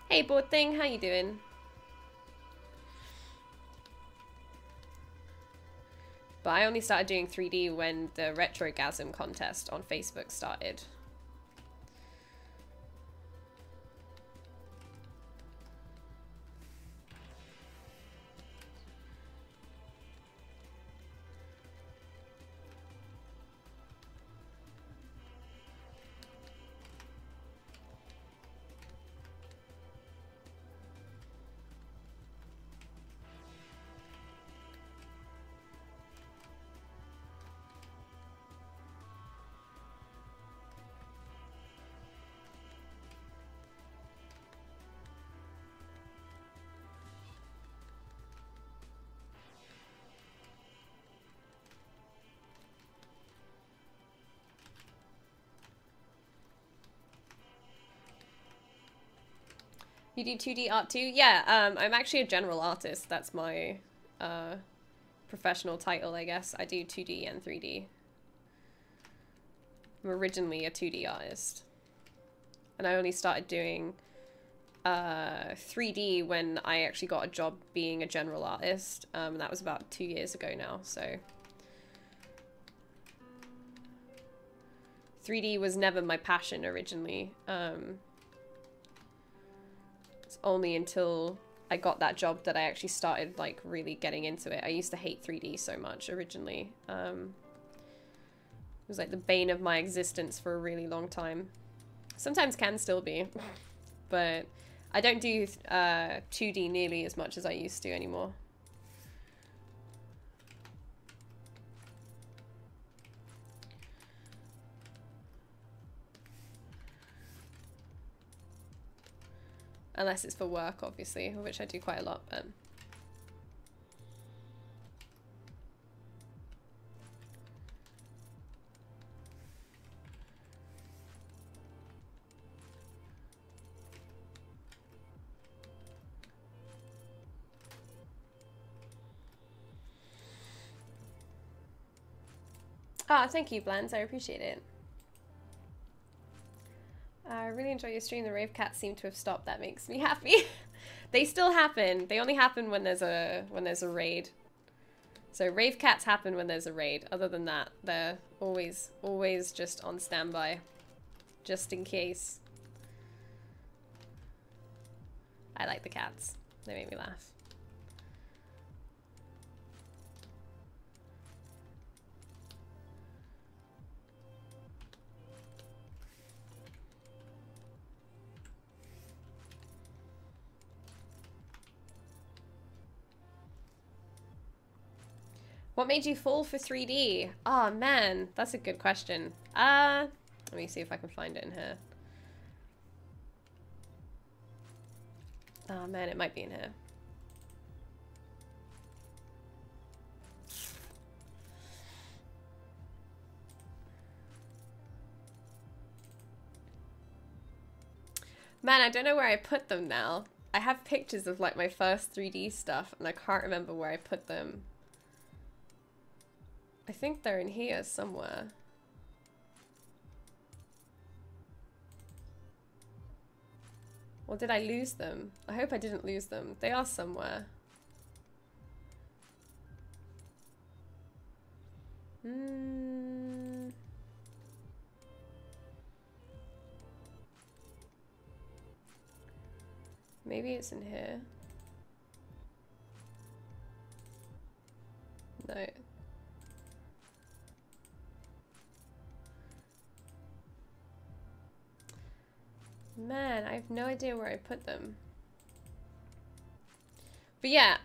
Speaker 1: Hey, board thing, how you doing? But I only started doing 3D when the Retrogasm contest on Facebook started. You do 2D art too? Yeah, I'm actually a general artist. That's my professional title, I guess. I do 2D and 3D. I'm originally a 2D artist. And I only started doing 3D when I actually got a job being a general artist. And that was about 2 years ago now, so 3D was never my passion originally. It's only until I got that job that I actually started like really getting into it. I used to hate 3D so much originally. It was like the bane of my existence for a really long time. Sometimes can still be, but I don't do 2D nearly as much as I used to anymore. Unless it's for work, obviously, which I do quite a lot, but... Ah, thank you, Blends. I appreciate it. I really enjoy your stream. The rave cats seem to have stopped. That makes me happy. They still happen. They only happen when there's a raid. So rave cats happen when there's a raid. Other than that, they're always just on standby, just in case. I like the cats. They make me laugh. What made you fall for 3D? Oh man, that's a good question. Let me see if I can find it in here. Oh man, it might be in here. Man, I don't know where I put them now. I have pictures of like my first 3D stuff and I can't remember where I put them. I think they're in here somewhere. Or did I lose them? I hope I didn't lose them. They are somewhere. Maybe it's in here. No. Man, I have no idea where I put them. But yeah,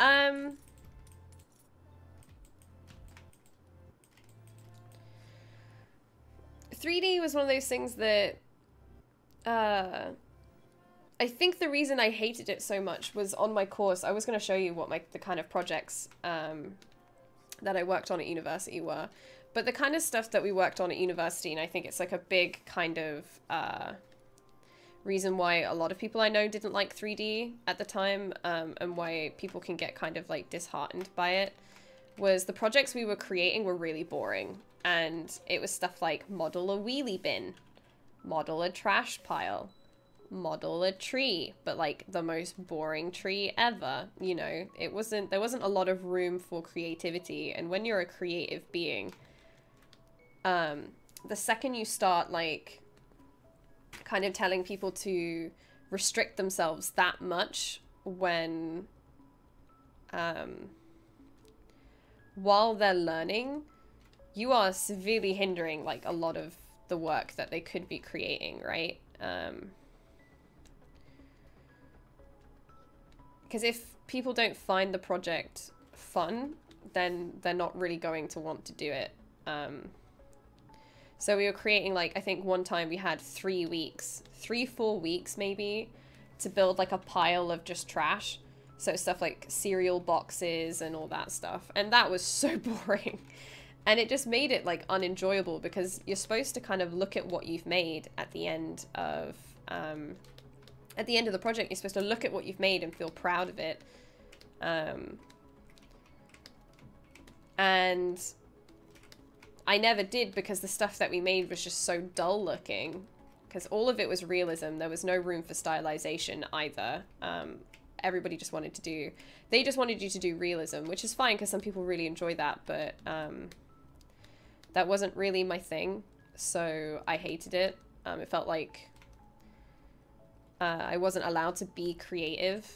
Speaker 1: 3D was one of those things that I think the reason I hated it so much was on my course. I was going to show you what the kind of projects that I worked on at university were. But the kind of stuff that we worked on at university, and I think it's like a big kind of reason why a lot of people I know didn't like 3D at the time, and why people can get kind of like disheartened by it, was the projects we were creating were really boring. And it was stuff like model a wheelie bin, model a trash pile, model a tree, but like the most boring tree ever. You know, there wasn't a lot of room for creativity. And when you're a creative being, the second you start like kind of telling people to restrict themselves that much when while they're learning, you are severely hindering like a lot of the work that they could be creating, right? Because if people don't find the project fun, then they're not really going to want to do it. So we were creating, like, I think one time we had 3 weeks, 4 weeks maybe, to build like a pile of just trash. So stuff like cereal boxes and all that stuff. And that was so boring. And it just made it like unenjoyable, because you're supposed to kind of look at what you've made at the end of the project. You're supposed to look at what you've made and feel proud of it. And I never did, because the stuff that we made was just so dull looking because all of it was realism. There was no room for stylization either. Everybody just wanted to do, they just wanted you to do realism, which is fine because some people really enjoy that, but that wasn't really my thing, so I hated it. It felt like I wasn't allowed to be creative.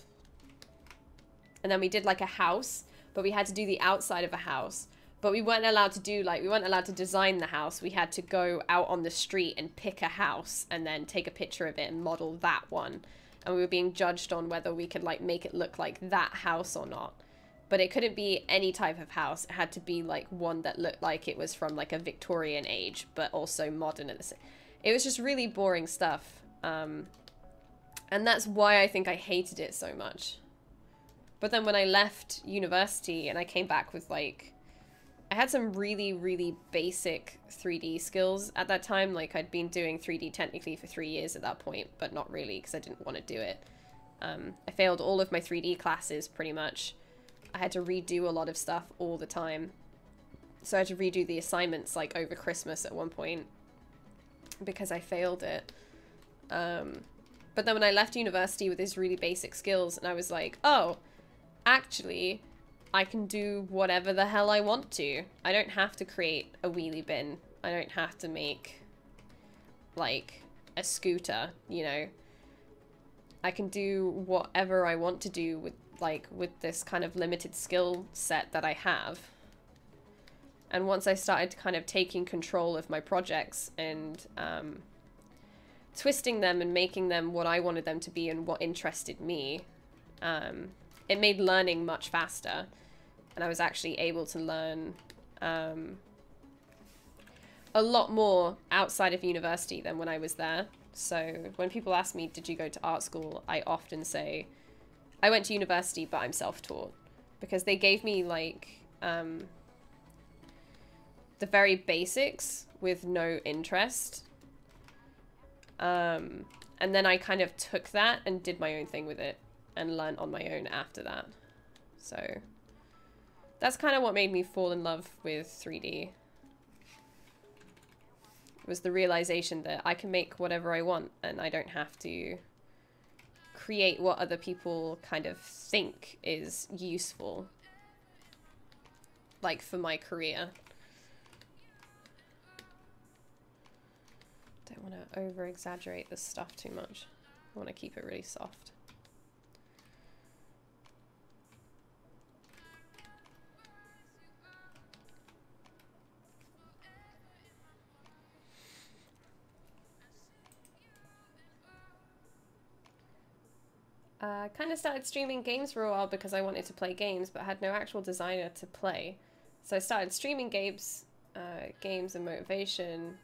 Speaker 1: And then we did like a house, but we had to do the outside of a house. But we weren't allowed to do, like, we weren't allowed to design the house. We had to go out on the street and pick a house and then take a picture of it and model that one. And we were being judged on whether we could, like, make it look like that house or not. But it couldn't be any type of house. It had to be, like, one that looked like it was from, like, a Victorian age, but also modern at the same. It was just really boring stuff. And that's why I think I hated it so much. But then when I left university and I came back with, like, I had some really, really basic 3D skills at that time. Like, I'd been doing 3D technically for 3 years at that point, but not really because I didn't want to do it. I failed all of my 3D classes pretty much. I had to redo a lot of stuff all the time. So I had to redo the assignments, like, over Christmas at one point because I failed it. But then when I left university with these really basic skills and I was like, oh, actually, I can do whatever the hell I want to. I don't have to create a wheelie bin. I don't have to make, like, a scooter, you know. I can do whatever I want to do with, like, with this kind of limited skill set that I have. And once I started kind of taking control of my projects and twisting them and making them what I wanted them to be and what interested me, it made learning much faster. And I was actually able to learn a lot more outside of university than when I was there. So when people ask me, did you go to art school? I often say, I went to university, but I'm self-taught. Because they gave me, like, the very basics with no interest. And then I kind of took that and did my own thing with it and learned on my own after that. So that's kind of what made me fall in love with 3D. Was the realization that I can make whatever I want and I don't have to create what other people kind of think is useful. Like for my career. Don't want to over-exaggerate this stuff too much. I want to keep it really soft. I kind of started streaming games for a while because I wanted to play games, but had no actual designer to play. So I started streaming games and motivation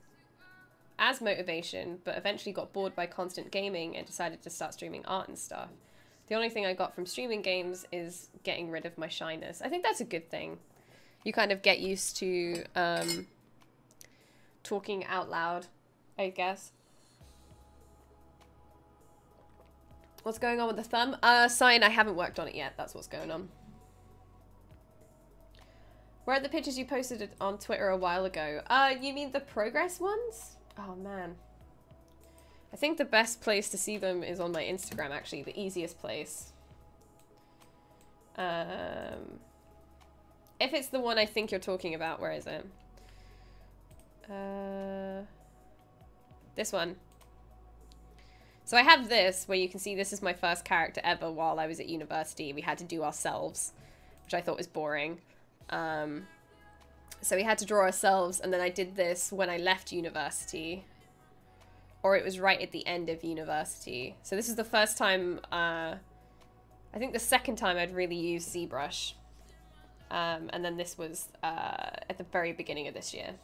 Speaker 1: as motivation, but eventually got bored by constant gaming and decided to start streaming art and stuff. The only thing I got from streaming games is getting rid of my shyness. I think that's a good thing. You kind of get used to talking out loud, I guess. What's going on with the thumb? Sign, I haven't worked on it yet. That's what's going on. Where are the pictures you posted on Twitter a while ago? You mean the progress ones? Oh, man. I think the best place to see them is on my Instagram, actually. The easiest place. If it's the one I think you're talking about, where is it? This one. So I have this, where you can see this is my first character ever while I was at university. We had to do ourselves, which I thought was boring. So we had to draw ourselves, and then I did this when I left university. Or it was right at the end of university. So this is the first time, I think the second time I'd really used ZBrush. And then this was at the very beginning of this year.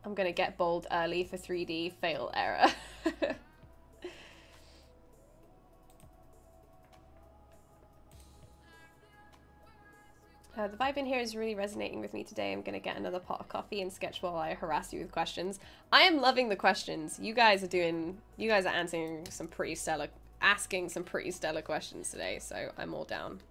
Speaker 1: I'm gonna get bold early for 3D, fail error. The vibe in here is really resonating with me today. I'm gonna get another pot of coffee and sketch while I harass you with questions. I am loving the questions. You guys are answering some pretty stellar asking some pretty stellar questions today, so I'm all down.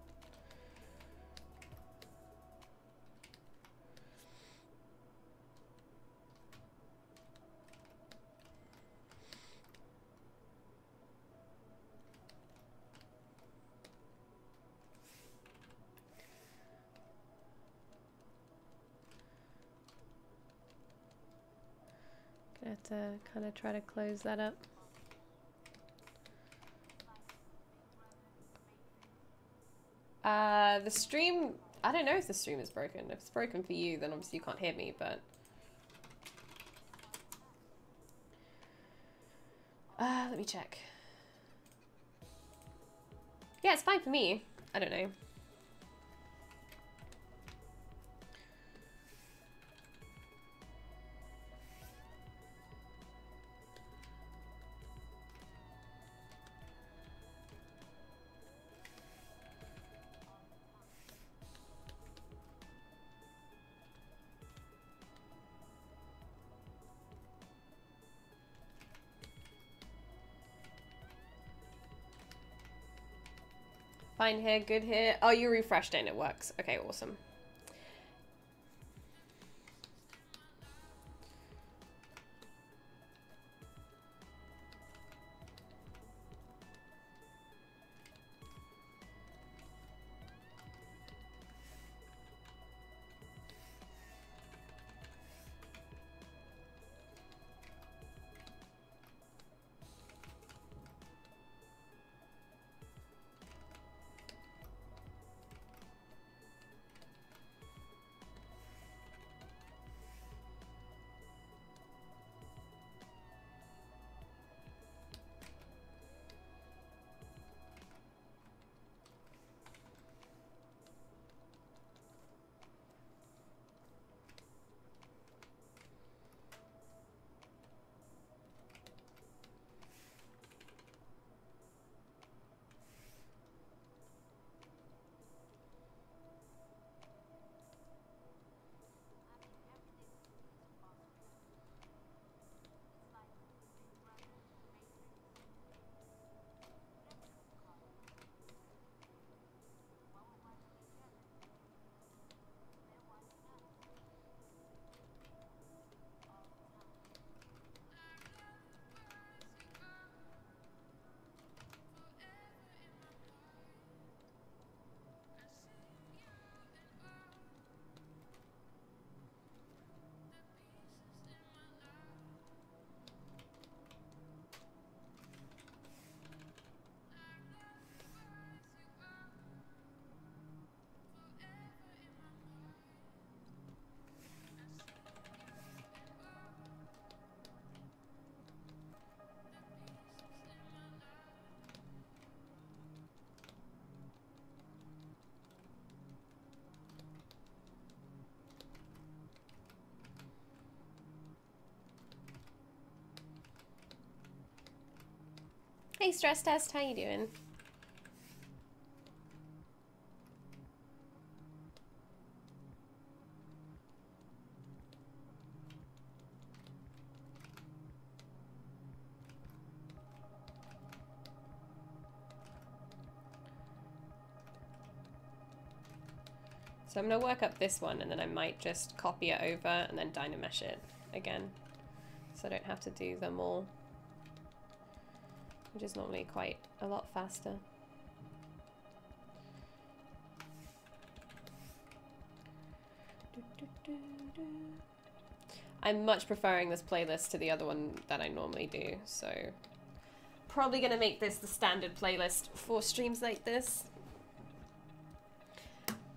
Speaker 1: Gonna have to kind of try to close that up. The stream, I don't know if the stream is broken. If it's broken for you, then obviously you can't hear me, but... let me check. Yeah, it's fine for me. I don't know. Fine here, good here. Oh, you refreshed it and it works. Okay, awesome. Hey, Stress Test, how you doing? So I'm going to work up this one and then I might just copy it over and then Dynamesh it again. So I don't have to do them all. Which is normally quite a lot faster. I'm much preferring this playlist to the other one that I normally do, so probably gonna make this the standard playlist for streams like this.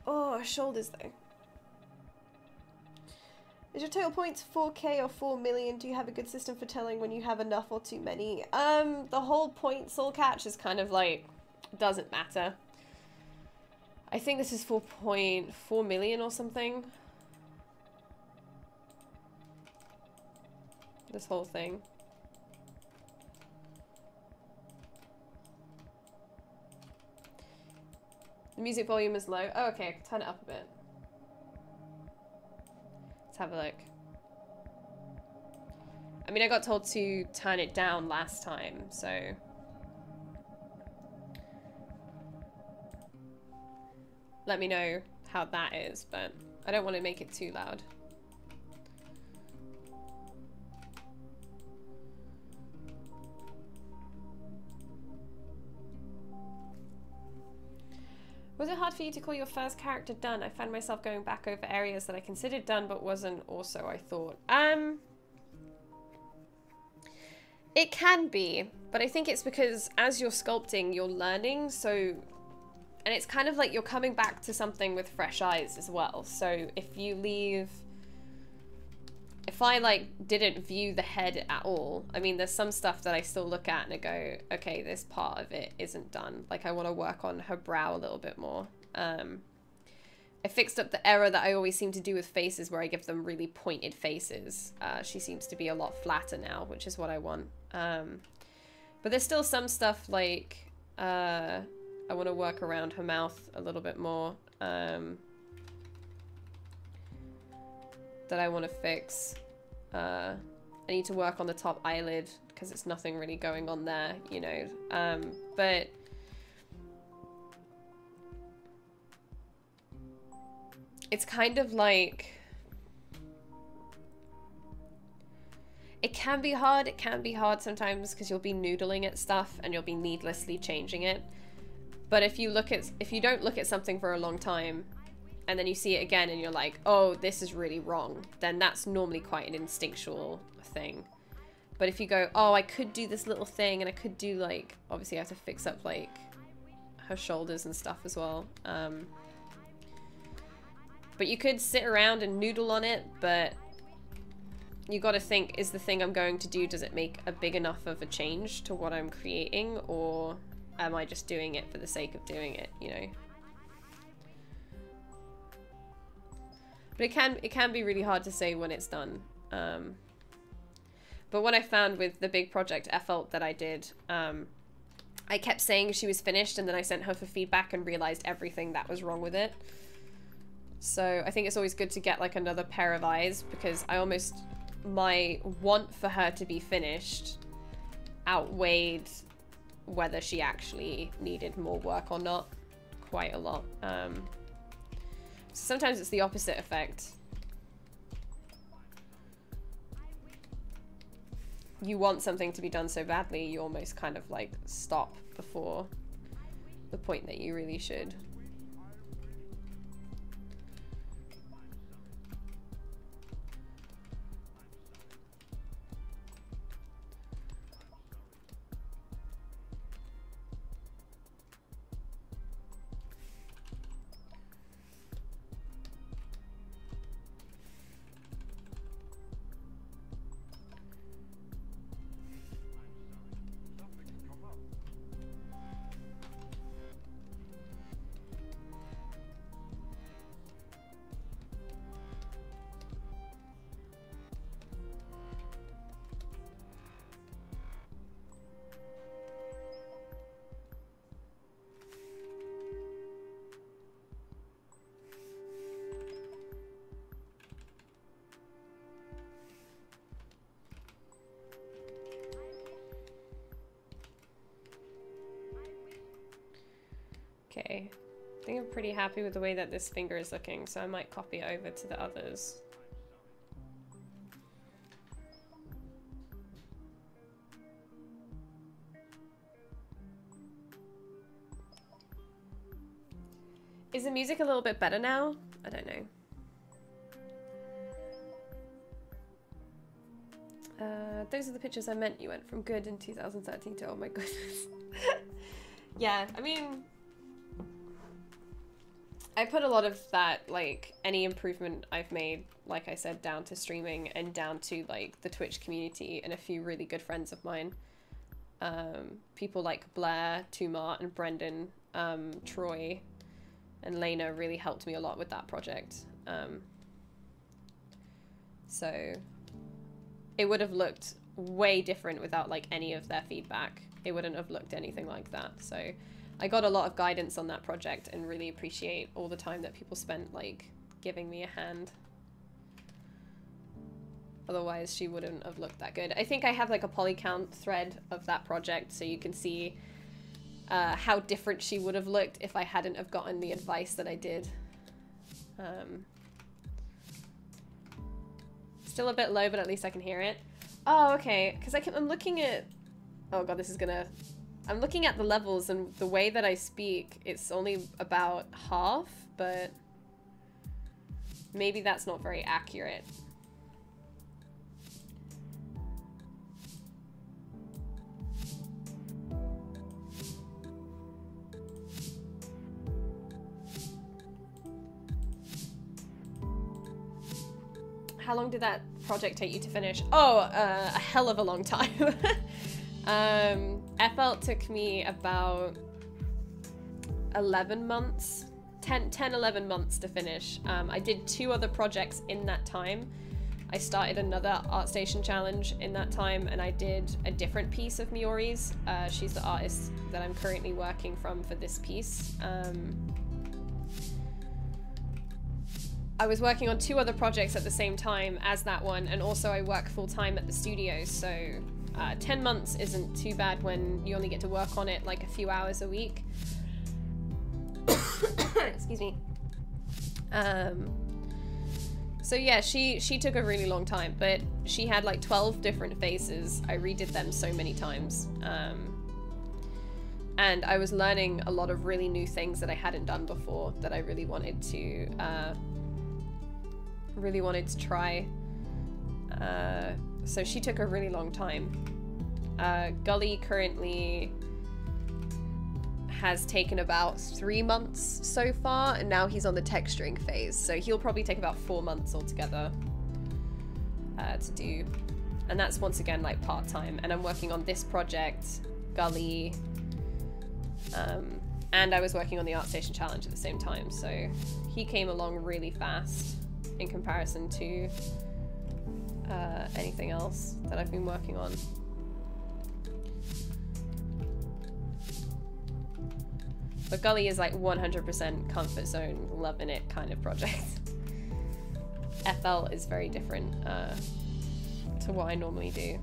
Speaker 1: Oh, shoulders though. Is your total points 4K or 4 million? Do you have a good system for telling when you have enough or too many? The whole point soul catch is kind of like, doesn't matter. I think this is 4.4 million or something. This whole thing. The music volume is low. Oh, okay, I can turn it up a bit. Let's have a look. I mean, I got told to turn it down last time, so... let me know how that is, but I don't want to make it too loud. Was it hard for you to call your first character done? I found myself going back over areas that I considered done but wasn't also, I thought. It can be, but I think it's because as you're sculpting, you're learning, so... And it's kind of like you're coming back to something with fresh eyes as well. So if you leave... If I, like, didn't view the head at all, I mean, there's some stuff that I still look at and I go, okay, this part of it isn't done. Like, I want to work on her brow a little bit more. I fixed up the error that I always seem to do with faces where I give them really pointed faces. She seems to be a lot flatter now, which is what I want. But there's still some stuff like, I want to work around her mouth a little bit more. That I want to fix. I need to work on the top eyelid because it's nothing really going on there, you know. But it's kind of like, it can be hard sometimes because you'll be noodling at stuff and you'll be needlessly changing it. But if you don't look at something for a long time and then you see it again and you're like, oh, this is really wrong, then that's normally quite an instinctual thing. But if you go, oh, I could do this little thing and I could do, like, obviously I have to fix up, like, her shoulders and stuff as well. But you could sit around and noodle on it, but you gotta think, is the thing I'm going to do, does it make a big enough of a change to what I'm creating, or am I just doing it for the sake of doing it, you know? But it can be really hard to say when it's done. But what I found with the big project effort that I did, I kept saying she was finished and then I sent her for feedback and realized everything that was wrong with it. So I think it's always good to get like another pair of eyes because my want for her to be finished outweighed whether she actually needed more work or not quite a lot. Sometimes it's the opposite effect. You want something to be done so badly, you almost kind of like stop before the point that you really should. Okay, I think I'm pretty happy with the way that this finger is looking, so I might copy it over to the others. Is the music a little bit better now? I don't know. Those are the pictures I meant. You went from good in 2013 to, oh my goodness. Yeah, I mean, I put a lot of that, like, any improvement I've made, like I said, down to streaming and down to, like, the Twitch community and a few really good friends of mine. People like Blair, Tumart, and Brendan, Troy, and Lena really helped me a lot with that project. So it would have looked way different without, like, any of their feedback. It wouldn't have looked anything like that. So I got a lot of guidance on that project and really appreciate all the time that people spent, like, giving me a hand. Otherwise, she wouldn't have looked that good. I think I have, like, a poly count thread of that project, so you can see how different she would have looked if I hadn't have gotten the advice that I did. Still a bit low, but at least I can hear it. Oh, okay, because I'm looking at... Oh god, this is gonna... I'm looking at the levels, and the way that I speak, it's only about half, but maybe that's not very accurate. How long did that project take you to finish? Oh, a hell of a long time. FL took me about 11 months, 11 months to finish. I did 2 other projects in that time. I started another ArtStation challenge in that time, and I did a different piece of Miori's. She's the artist that I'm currently working from for this piece. I was working on 2 other projects at the same time as that one, and also I work full-time at the studio, so 10 months isn't too bad when you only get to work on it like a few hours a week. Excuse me. So yeah, she took a really long time, but she had like 12 different faces. I redid them so many times. And I was learning a lot of really new things that I hadn't done before that I really wanted to try. So she took a really long time. Gully currently has taken about 3 months so far, and now he's on the texturing phase, so he'll probably take about 4 months altogether to do, and that's once again like part-time. And I'm working on this project, Gully, and I was working on the ArtStation challenge at the same time, so he came along really fast in comparison to anything else that I've been working on. But Gully is like 100% comfort zone, loving it kind of project. FL is very different to what I normally do.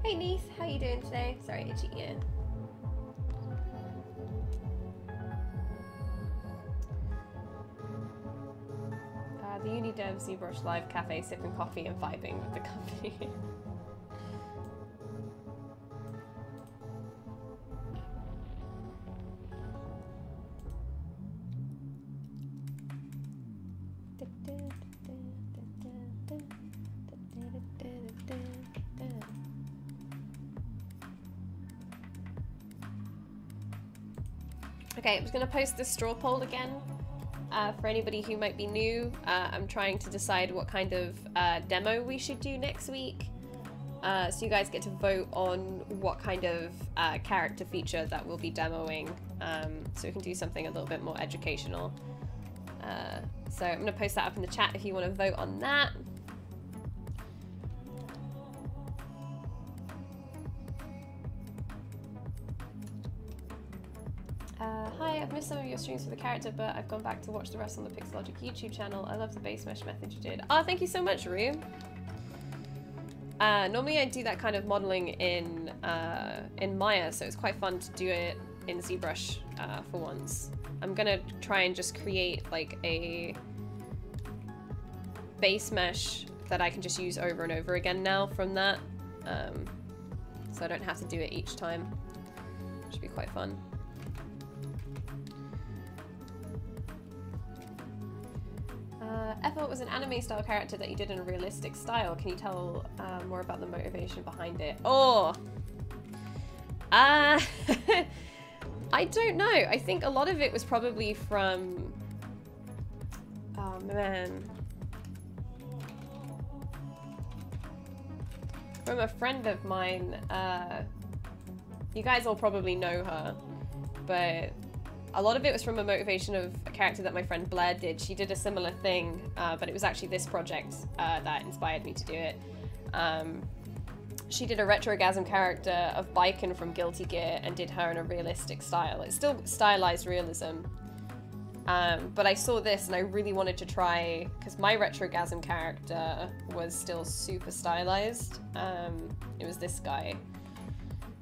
Speaker 1: Hey Neith, how you doing today? Sorry, itchy ear. The Unidev ZBrush Live Cafe, sipping coffee and vibing with the company. Okay, I'm just going to post the straw poll again for anybody who might be new. I'm trying to decide what kind of demo we should do next week. So you guys get to vote on what kind of character feature that we'll be demoing. So we can do something a little bit more educational. So I'm going to post that up in the chat if you want to vote on that. Hi, I've missed some of your streams for the character, but I've gone back to watch the rest on the Pixelogic YouTube channel. I love the base mesh method you did. Oh, thank you so much, Rue. Normally I do that kind of modeling in Maya, so it's quite fun to do it in ZBrush for once. I'm gonna try and just create like a base mesh that I can just use over and over again now from that. So I don't have to do it each time. Should be quite fun. Ethel was an anime style character that you did in a realistic style. Can you tell more about the motivation behind it? Oh! I don't know. I think a lot of it was probably from... Oh man. From a friend of mine. You guys all probably know her, but a lot of it was from a motivation of a character that my friend Blair did. She did a similar thing, but it was actually this project that inspired me to do it. She did a retrogasm character of Baiken from Guilty Gear and did her in a realistic style. It's still stylized realism, but I saw this and I really wanted to try, because my retrogasm character was still super stylized. It was this guy.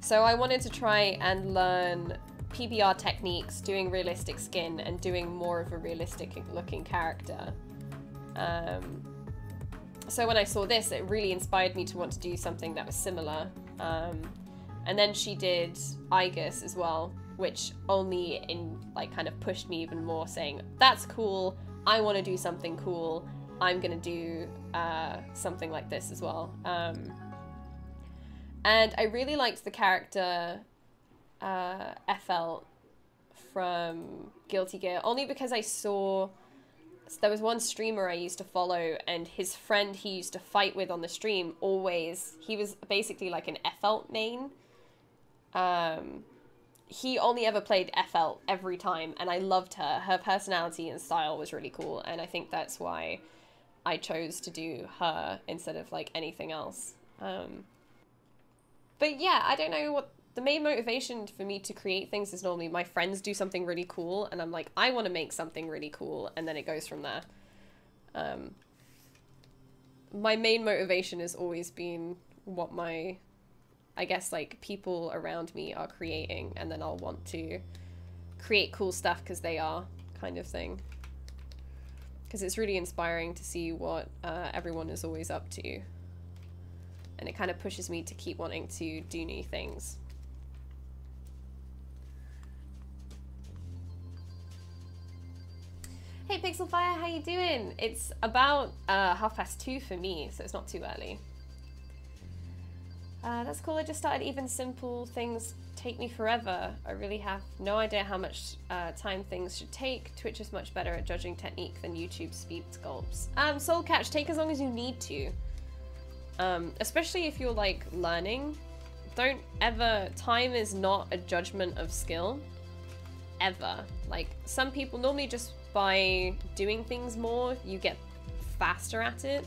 Speaker 1: So I wanted to try and learn PBR techniques, doing realistic skin and doing more of a realistic looking character. So when I saw this, it really inspired me to want to do something that was similar. And then she did Igus as well, which only kind of pushed me even more, saying, that's cool, I want to do something cool, I'm gonna do something like this as well. And I really liked the character Ethel from Guilty Gear, only because I saw there was one streamer I used to follow, and his friend he used to fight with on the stream he was basically like an Ethel main. He only ever played Ethel every time, and I loved her. Her personality and style was really cool, and I think that's why I chose to do her instead of like anything else. But yeah, I don't know what the main motivation for me to create things is. Normally my friends do something really cool and I'm like, I want to make something really cool, and then it goes from there. My main motivation has always been what I guess like people around me are creating, and then I'll want to create cool stuff because they are, kind of thing. Because it's really inspiring to see what everyone is always up to. And it kind of pushes me to keep wanting to do new things. Hey Pixelfire, how you doing? It's about 2:30 for me, so it's not too early. That's cool, I just started. Even simple things take me forever. I really have no idea how much time things should take. Twitch is much better at judging technique than YouTube speed sculpts. Soul Catch, take as long as you need to. Especially if you're like learning. Don't ever, time is not a judgment of skill. Ever. Like some people, normally just by doing things more, you get faster at it.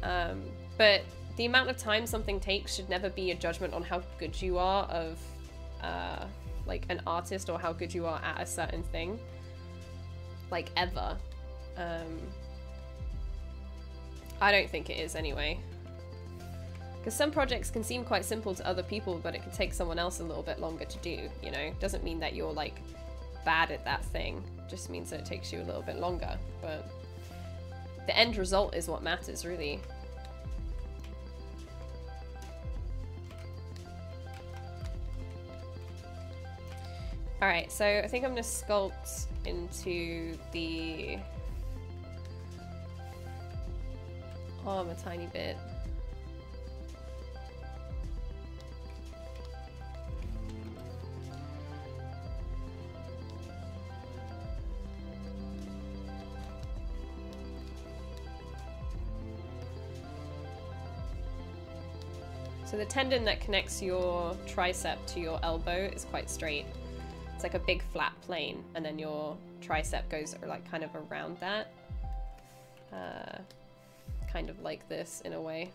Speaker 1: But the amount of time something takes should never be a judgment on how good you are of like an artist, or how good you are at a certain thing. Like ever. I don't think it is anyway. Because some projects can seem quite simple to other people, but it could take someone else a little bit longer to do, you know? Doesn't mean that you're like bad at that thing. Just means that it takes you a little bit longer. But the end result is what matters, really. Alright, so I think I'm going to sculpt into the arm a tiny bit. So the tendon that connects your tricep to your elbow is quite straight. It's like a big flat plane, and then your tricep goes like kind of around that. Kind of like this in a way.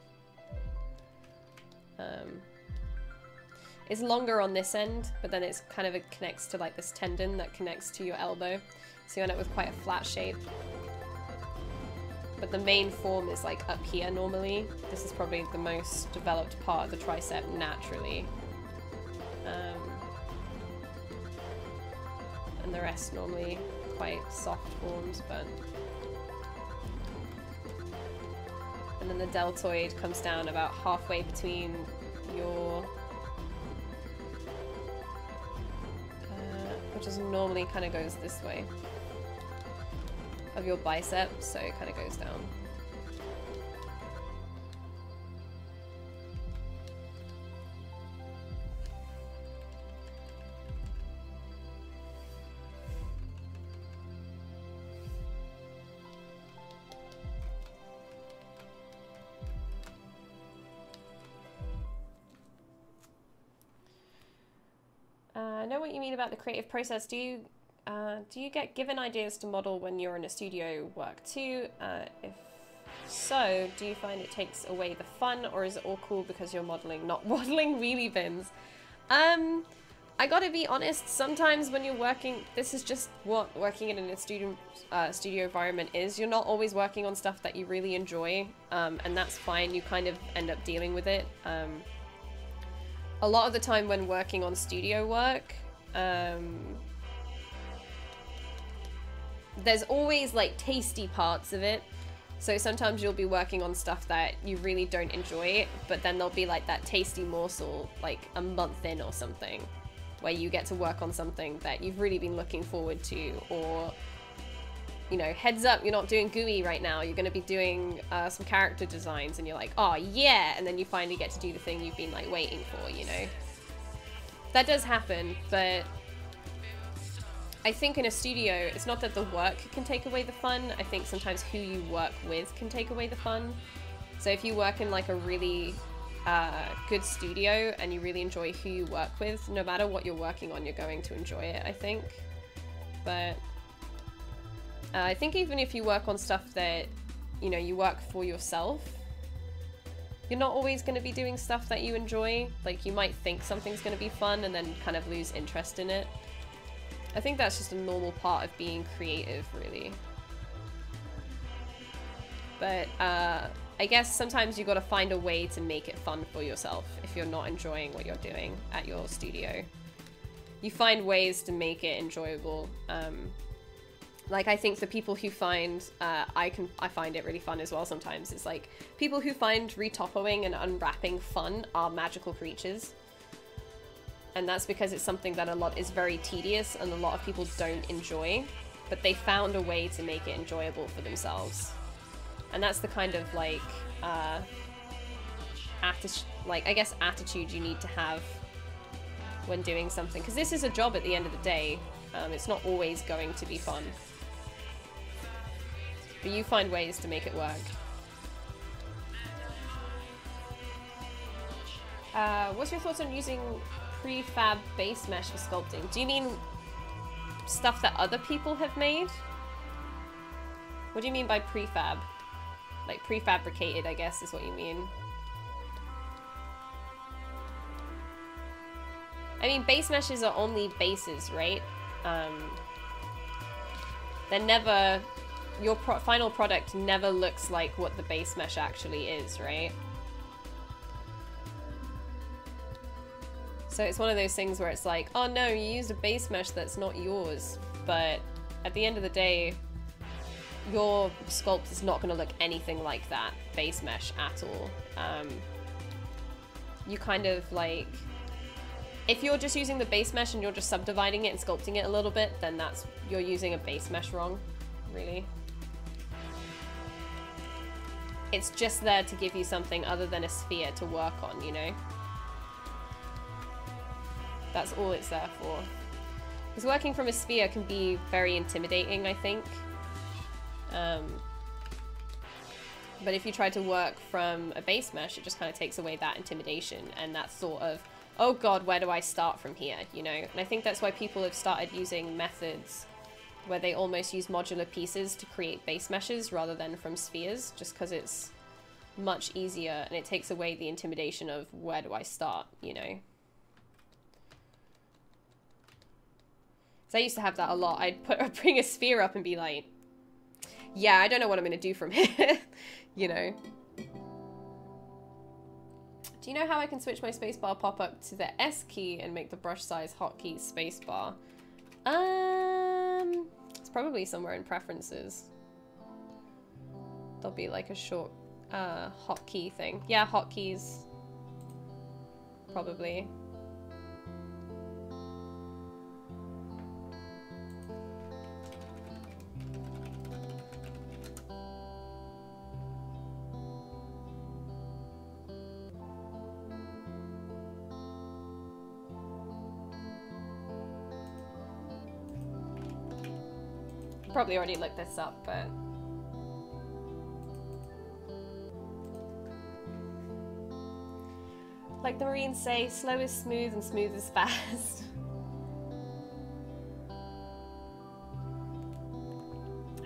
Speaker 1: It's longer on this end, but then it's kind of, it connects to like this tendon that connects to your elbow. So you end up with quite a flat shape. But the main form is like up here normally. This is probably the most developed part of the tricep naturally. And the rest normally quite soft forms, but And then the deltoid comes down about halfway between your... which is normally kind of goes this way. Of your bicep, so it kind of goes down. I know what you mean about the creative process. Do you get given ideas to model when you're in a studio work too? If so, do you find it takes away the fun, or is it all cool because you're modeling, not waddling wheelie bins? I gotta be honest, sometimes when you're working, this is just what working in a studio environment is. You're not always working on stuff that you really enjoy, and that's fine. You kind of end up dealing with it. A lot of the time when working on studio work, there's always like tasty parts of it. So sometimes you'll be working on stuff that you really don't enjoy, but then there'll be like that tasty morsel like a month in or something, where you get to work on something that you've really been looking forward to, or, you know, heads up, you're not doing GUI right now, you're going to be doing some character designs, and you're like, oh yeah, and then you finally get to do the thing you've been like waiting for, you know. That does happen, but I think in a studio, it's not that the work can take away the fun. I think sometimes who you work with can take away the fun. So if you work in like a really good studio and you really enjoy who you work with, no matter what you're working on, you're going to enjoy it, I think. But I think even if you work on stuff that, you know, you work for yourself, you're not always going to be doing stuff that you enjoy. Like, you might think something's going to be fun and then kind of lose interest in it. I think that's just a normal part of being creative, really. But I guess sometimes you got to find a way to make it fun for yourself if you're not enjoying what you're doing at your studio. You find ways to make it enjoyable. Like, I think the people who find, I find it really fun as well sometimes. It's like, people who find retopoing and unwrapping fun are magical creatures. And that's because it's something that is very tedious and a lot of people don't enjoy, but they found a way to make it enjoyable for themselves. And that's the kind of like, I guess attitude you need to have when doing something. Because this is a job at the end of the day. It's not always going to be fun. But you find ways to make it work. What's your thoughts on using prefab base mesh for sculpting? Do you mean stuff that other people have made? What do you mean by prefab? Like prefabricated, I guess is what you mean. I mean, base meshes are only bases, right? They're never... Your final product never looks like what the base mesh actually is, right? So it's one of those things where it's like, oh no, you used a base mesh that's not yours. But at the end of the day, your sculpt is not going to look anything like that base mesh at all. You kind of like... If you're just using the base mesh and you're just subdividing it and sculpting it a little bit, then you're using a base mesh wrong, really. It's just there to give you something other than a sphere to work on, you know? That's all it's there for. Because working from a sphere can be very intimidating, I think. But if you try to work from a base mesh, it just kind of takes away that intimidation and that thought of, oh god, where do I start from here, you know? And I think that's why people have started using methods where they almost use modular pieces to create base meshes rather than from spheres, just because it's much easier and it takes away the intimidation of where do I start, you know? So I used to have that a lot. I'd bring a sphere up and be like, yeah, I don't know what I'm going to do from here, you know? Do you know how I can switch my spacebar pop-up to the S key and make the brush size hotkey spacebar? It's probably somewhere in preferences. There'll be like a hotkey thing. Yeah, hotkeys. Probably. Probably already looked this up, but... Like the Marines say, slow is smooth and smooth is fast.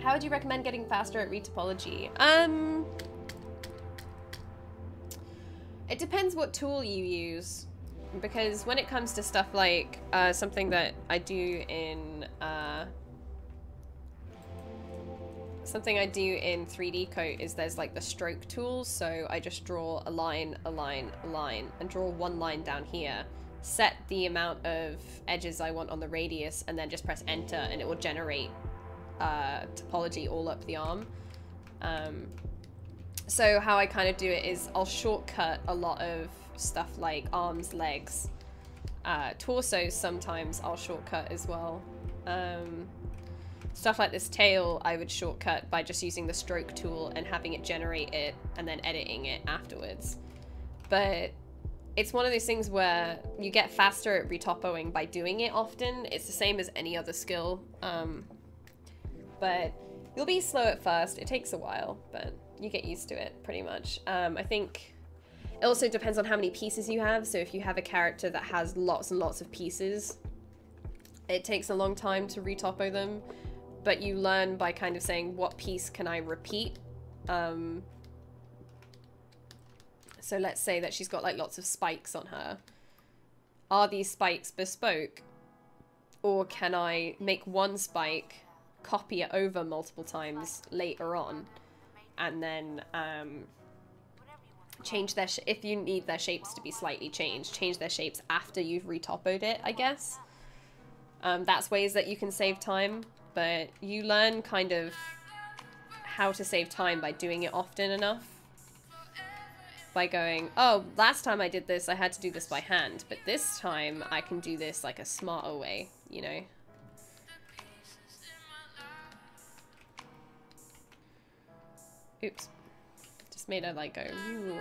Speaker 1: How would you recommend getting faster at retopology? It depends what tool you use. Because when it comes to stuff like something that I do in... Something I do in 3D Coat is there's like the stroke tools, so I just draw a line, a line, a line, and draw one line down here, set the amount of edges I want on the radius, and then just press enter, and it will generate topology all up the arm. So how I kind of do it is I'll shortcut a lot of stuff like arms, legs, torsos sometimes I'll shortcut as well. Stuff like this tail, I would shortcut by just using the stroke tool and having it generate it and then editing it afterwards. But it's one of those things where you get faster at retopoing by doing it often. It's the same as any other skill. But you'll be slow at first. It takes a while, but you get used to it pretty much. I think it also depends on how many pieces you have. So if you have a character that has lots and lots of pieces, it takes a long time to retopo them. But you learn by kind of saying, what piece can I repeat? So let's say that she's got like lots of spikes on her. Are these spikes bespoke? Or can I make one spike, copy it over multiple times later on, and then change their if you need their shapes to be slightly changed, change their shapes after you've retopoed it, I guess. That's ways that you can save time. But you learn kind of how to save time by doing it often enough. By going, oh, last time I did this, I had to do this by hand. But this time, I can do this like a smarter way, you know? Oops. Just made her like go, ooh.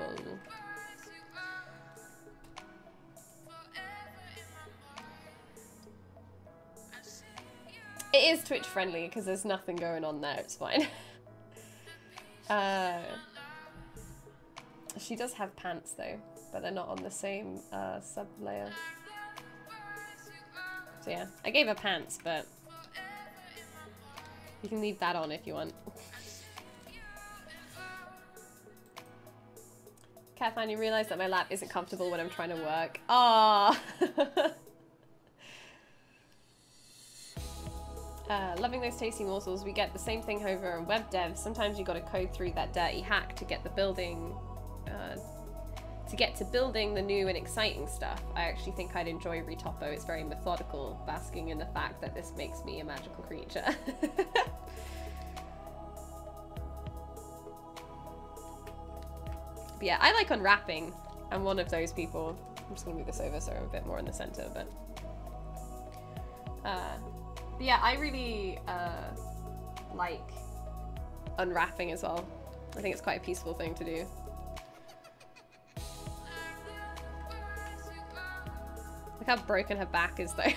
Speaker 1: It is Twitch friendly because there's nothing going on there, it's fine. She does have pants though, but they're not on the same sub layer. So yeah, I gave her pants, but you can leave that on if you want. Cat finally realised that my lap isn't comfortable when I'm trying to work. Aww. Loving those tasty morsels. We get the same thing over in web dev. Sometimes you got to code through that dirty hack to get the building, to building the new and exciting stuff. I actually think I'd enjoy Retopo. It's very methodical, basking in the fact that this makes me a magical creature. But yeah, I like unwrapping. I'm one of those people. I'm just gonna move this over so I'm a bit more in the center, but yeah, I really like unwrapping as well. I think it's quite a peaceful thing to do. Look how broken her back is though.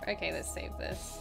Speaker 1: Okay, let's save this.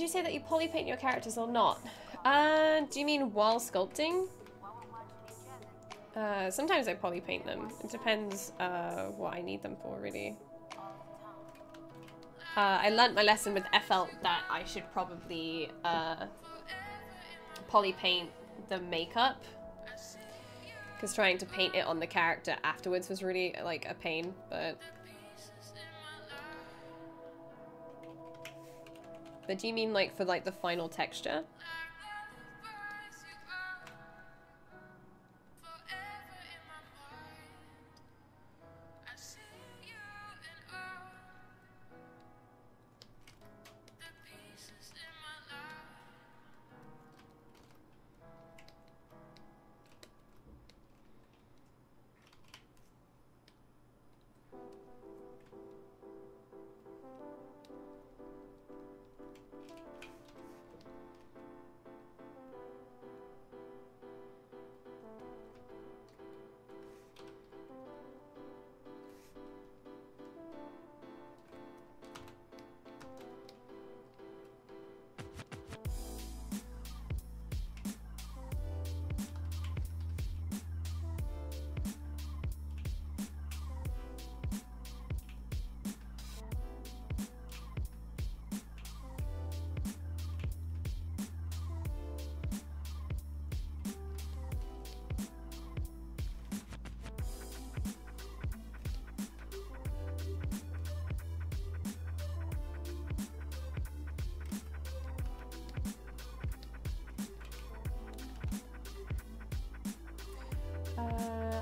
Speaker 1: you say that you poly paint your characters or not? Do you mean while sculpting? Sometimes I poly paint them. It depends what I need them for, really. I learnt my lesson with FL that I should probably poly paint the makeup, because trying to paint it on the character afterwards was really like a pain, but do you mean like for like the final texture?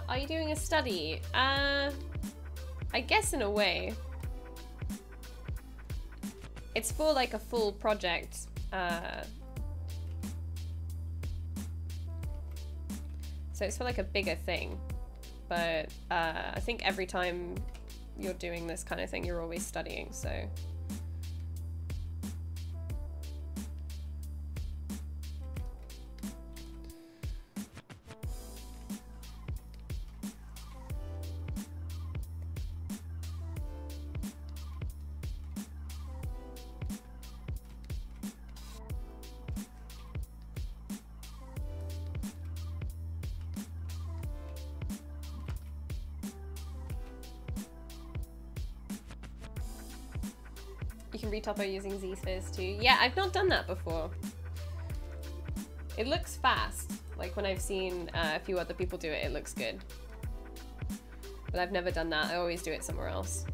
Speaker 1: Are you doing a study? I guess in a way. It's for like a full project. So it's for like a bigger thing. But I think every time you're doing this kind of thing, you're always studying, so. You can retopper using ZSpheres too. Yeah, I've not done that before. It looks fast. Like when I've seen a few other people do it, it looks good. But I've never done that. I always do it somewhere else.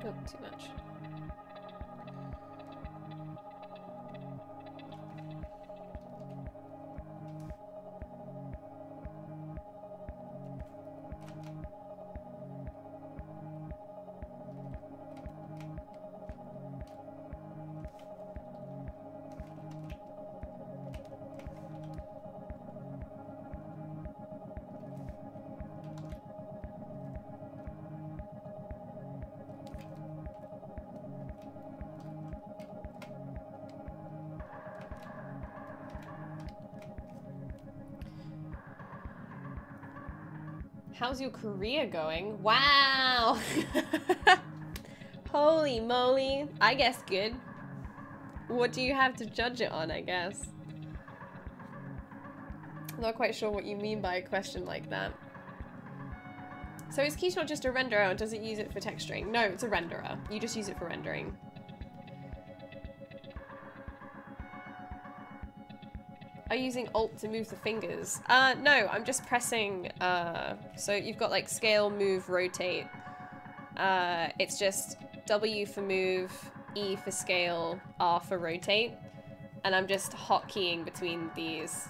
Speaker 1: Oh, too much. How's your career going? Wow! Holy moly. I guess good. What do you have to judge it on, I guess? I'm not quite sure what you mean by a question like that. So is Quiche not just a renderer, or does it use it for texturing? No, it's a renderer. You just use it for rendering. Are you using Alt to move the fingers? No, I'm just pressing, so you've got like scale, move, rotate. It's just W for move, E for scale, R for rotate. And I'm just hotkeying between these.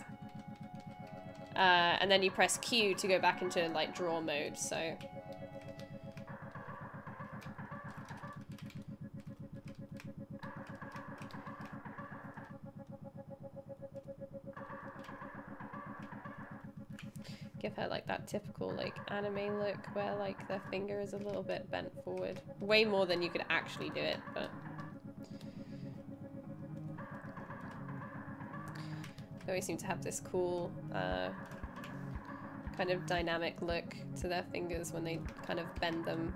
Speaker 1: And then you press Q to go back into like draw mode, so. Give her like that typical like anime look where like their finger is a little bit bent forward. Way more than you could actually do it, but. They always seem to have this cool kind of dynamic look to their fingers when they kind of bend them.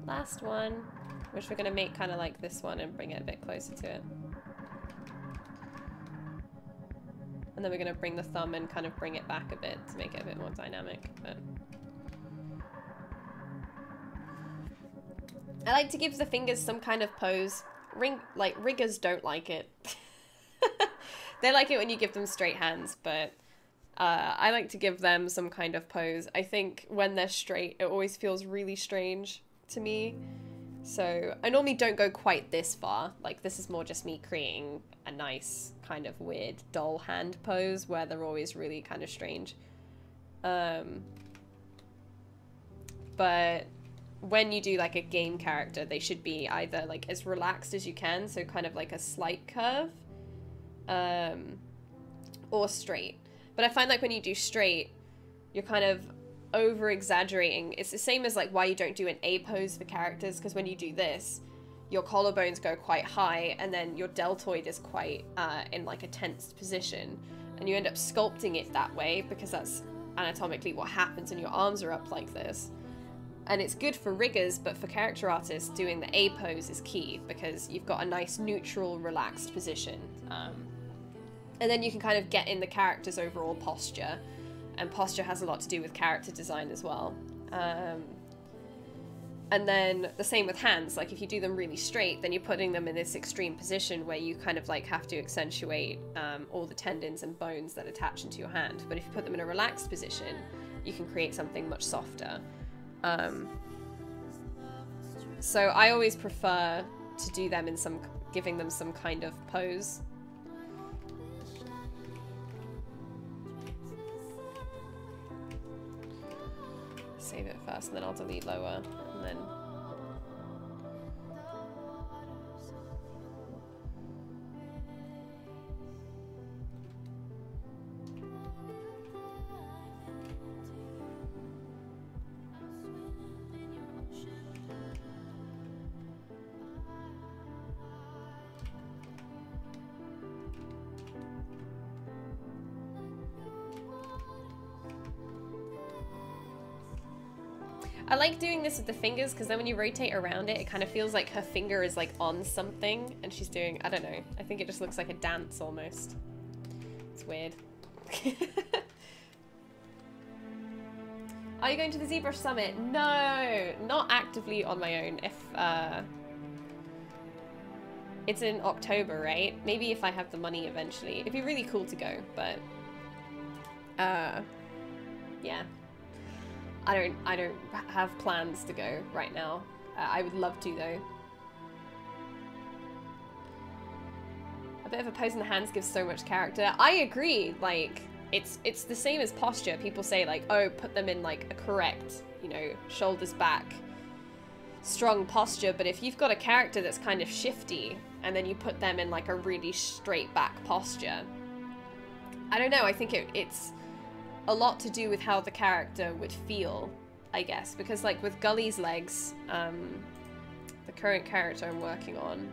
Speaker 1: Last one, which we're going to make kind of like this one and bring it a bit closer to it. And then we're going to bring the thumb and kind of bring it back a bit to make it a bit more dynamic. But I like to give the fingers some kind of pose. Riggers don't like it. They like it when you give them straight hands, but I like to give them some kind of pose. I think when they're straight, it always feels really strange to me. So I normally don't go quite this far. Like, this is more just me creating a nice kind of weird doll hand pose where they're always really kind of strange. But when you do like a game character, they should be either like as relaxed as you can, so kind of like a slight curve, or straight. But I find like when you do straight, you're kind of over exaggerating. It's the same as like why you don't do an A pose for characters, because when you do this, your collarbones go quite high and then your deltoid is quite in like a tensed position, and you end up sculpting it that way because that's anatomically what happens and your arms are up like this. And it's good for riggers, but for character artists, doing the A pose is key because you've got a nice neutral relaxed position, and then you can kind of get in the character's overall posture. And posture has a lot to do with character design as well. And then the same with hands. Like if you do them really straight, then you're putting them in this extreme position where you kind of like have to accentuate all the tendons and bones that attach into your hand. But if you put them in a relaxed position, you can create something much softer. So I always prefer to do them in giving them some kind of pose. Save it first, and then I'll delete lower, and then... I like doing this with the fingers because then when you rotate around it, it kind of feels like her finger is like on something and she's doing, I don't know. I think it just looks like a dance almost. It's weird. Are you going to the ZBrush Summit? No, not actively on my own. If it's in October, right? Maybe if I have the money eventually. It'd be really cool to go, but yeah. I don't have plans to go right now. I would love to though. A bit of a pose in the hands gives so much character. I agree. Like it's the same as posture. People say like, oh, put them in like a correct, you know, shoulders back, strong posture. But if you've got a character that's kind of shifty and then you put them in like a really straight back posture, I don't know. I think it's a lot to do with how the character would feel, I guess, because like with Gully's legs, the current character I'm working on,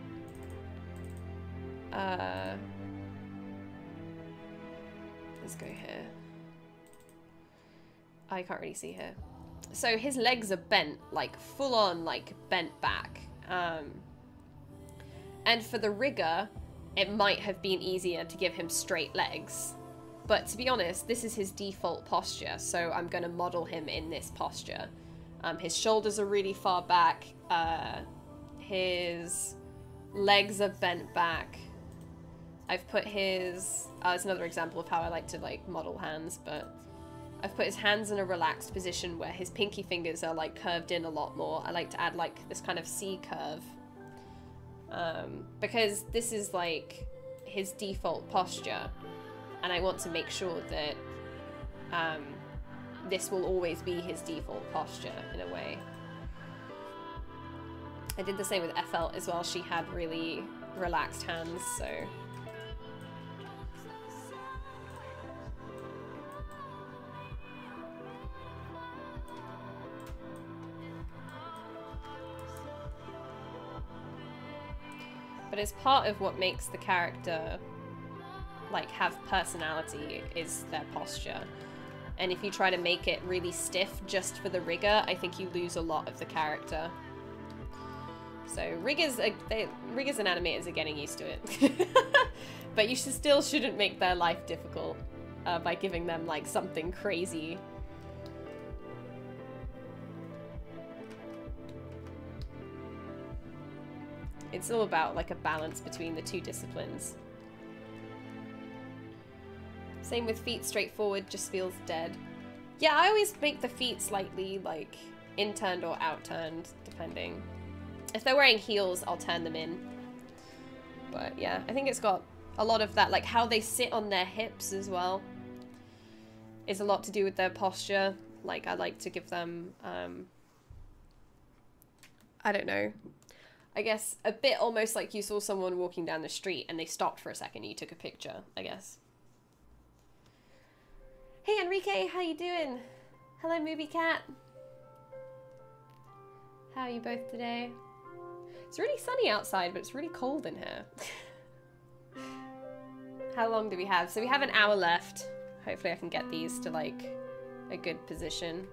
Speaker 1: let's go here. I can't really see here. So his legs are bent, like full on, like bent back. And for the rigger, it might have been easier to give him straight legs. But to be honest, this is his default posture, so I'm going to model him in this posture. His shoulders are really far back. His legs are bent back. I've put his... it's another example of how I like to like model hands, but I've put his hands in a relaxed position where his pinky fingers are like curved in a lot more. I like to add like this kind of C curve. Because this is like his default posture. And I want to make sure that this will always be his default posture, in a way. I did the same with FL as well. She had really relaxed hands, so... But it's part of what makes the character... like have personality is their posture, and if you try to make it really stiff just for the rigger, I think you lose a lot of the character. So riggers and animators are getting used to it. But you still shouldn't make their life difficult by giving them like something crazy. It's all about like a balance between the two disciplines. Same with feet, straightforward, just feels dead. Yeah, I always make the feet slightly, like, in-turned or out-turned, depending. If they're wearing heels, I'll turn them in. But, yeah, I think it's got a lot of that, like, how they sit on their hips as well is a lot to do with their posture. Like, I like to give them, I don't know, I guess a bit almost like you saw someone walking down the street and they stopped for a second and you took a picture, I guess. Hey Enrique, how you doing? Hello Movie Cat. How are you both today? It's really sunny outside, but it's really cold in here. How long do we have? So we have an hour left. Hopefully I can get these to like a good position.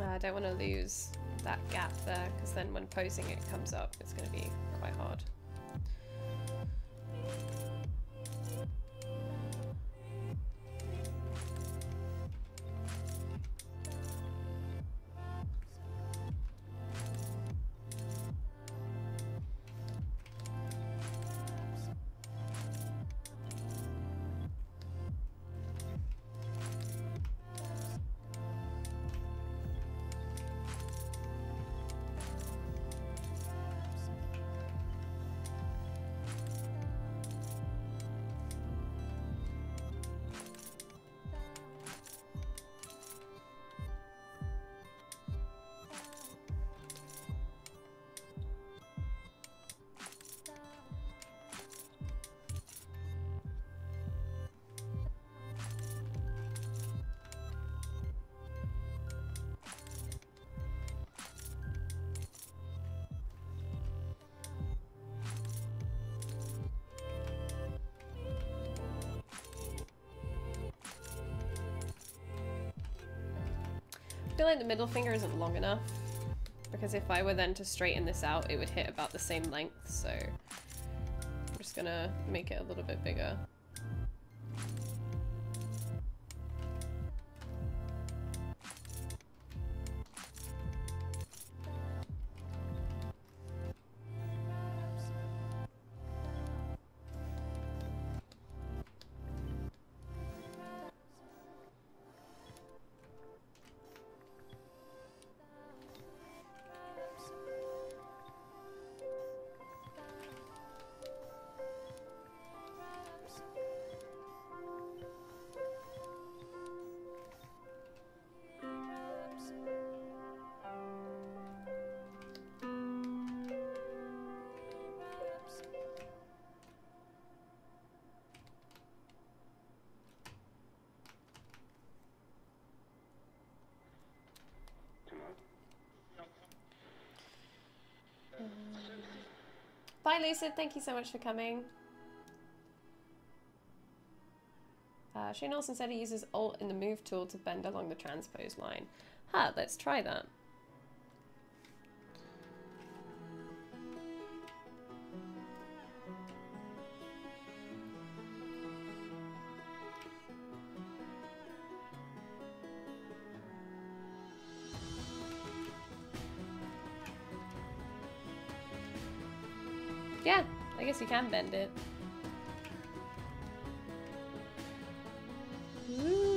Speaker 1: I don't want to lose that gap there, because then when posing it comes up, it's going to be quite hard. I feel like the middle finger isn't long enough, because if I were then to straighten this out, it would hit about the same length, so I'm just gonna make it a little bit bigger. Bye, Lucid. Thank you so much for coming. Shane Olsen said he uses Alt in the Move tool to bend along the transpose line. Huh, let's try that. Yeah, I guess you can bend it. Ooh.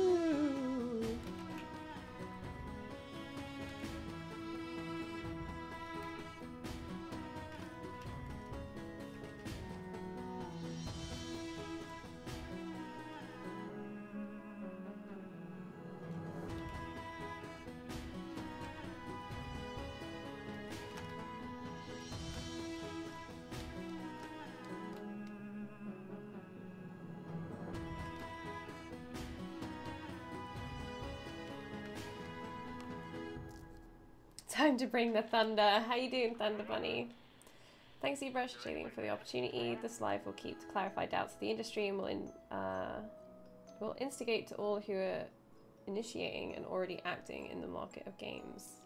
Speaker 1: Time to bring the thunder. How you doing, Thunder Bunny? Thanks, ZBrush, Shayleen, for the opportunity. This live will keep to clarify doubts of the industry and will instigate to all who are initiating and already acting in the market of games.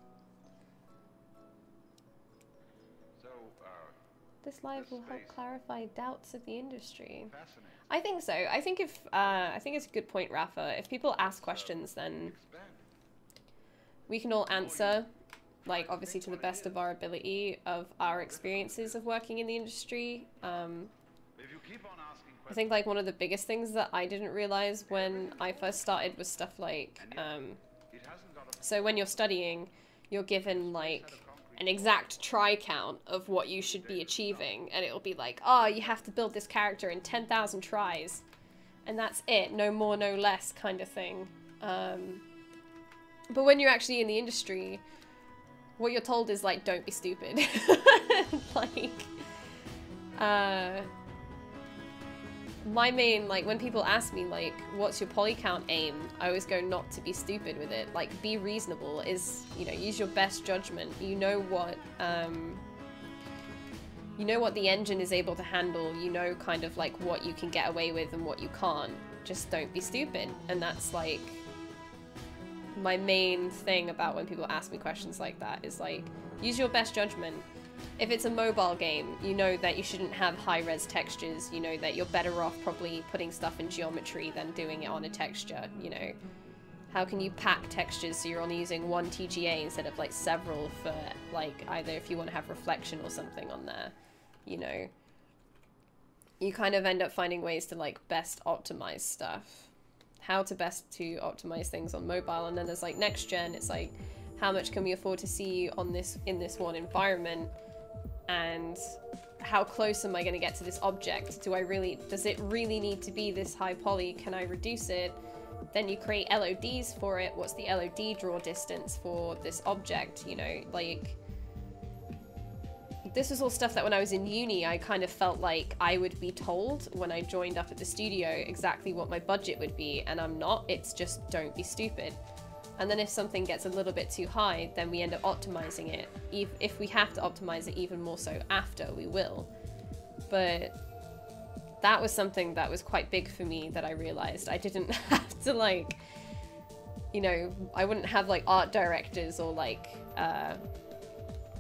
Speaker 1: This live will help clarify doubts of the industry. I think so. I think if I think it's a good point, Rafa. If people ask questions, then we can all answer, like, obviously to the best of our ability of our experiences of working in the industry. I think, like, one of the biggest things that I didn't realize when I first started was stuff like, so when you're studying, you're given, like, an exact try count of what you should be achieving, and it'll be like, oh, you have to build this character in 10,000 tries, and that's it, no more, no less kind of thing. But when you're actually in the industry, what you're told is, like, don't be stupid. Like, my main, like, when people ask me, like, what's your poly count aim, I always go not to be stupid with it. Like, be reasonable is, you know, use your best judgment. You know what the engine is able to handle. You know kind of, like, what you can get away with and what you can't. Just don't be stupid. And that's, like, my main thing about when people ask me questions like that is like, use your best judgment. If it's a mobile game, you know that you shouldn't have high-res textures. You know that you're better off probably putting stuff in geometry than doing it on a texture, you know. How can you pack textures so you're only using one TGA instead of like several for like either if you want to have reflection or something on there, you know. You kind of end up finding ways to like best optimize stuff. How to best to optimize things on mobile, and then there's like next gen, it's like how much can we afford to see on this in this one environment, and how close am I going to get to this object? Does it really need to be this high poly? Can I reduce it? Then you create LODs for it. What's the LOD draw distance for this object? You know, like, this was all stuff that when I was in uni, I kind of felt like I would be told when I joined up at the studio exactly what my budget would be, and I'm not. It's just, don't be stupid. And then if something gets a little bit too high, then we end up optimizing it. If we have to optimize it even more so after, we will. But that was something that was quite big for me that I realized. I didn't have to like, you know, I wouldn't have like art directors or like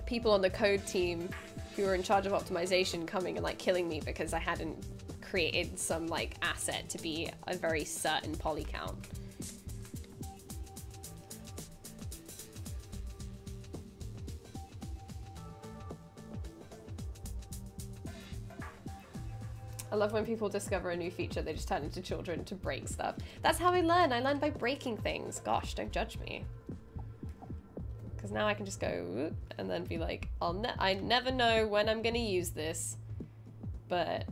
Speaker 1: people on the code team who were in charge of optimization coming and like killing me because I hadn't created some like asset to be a very certain poly count. I love when people discover a new feature, they just turn into children to break stuff. That's how I learn. I learn by breaking things. Gosh, don't judge me. Because now I can just go, whoop, and then be like, I never know when I'm going to use this. But...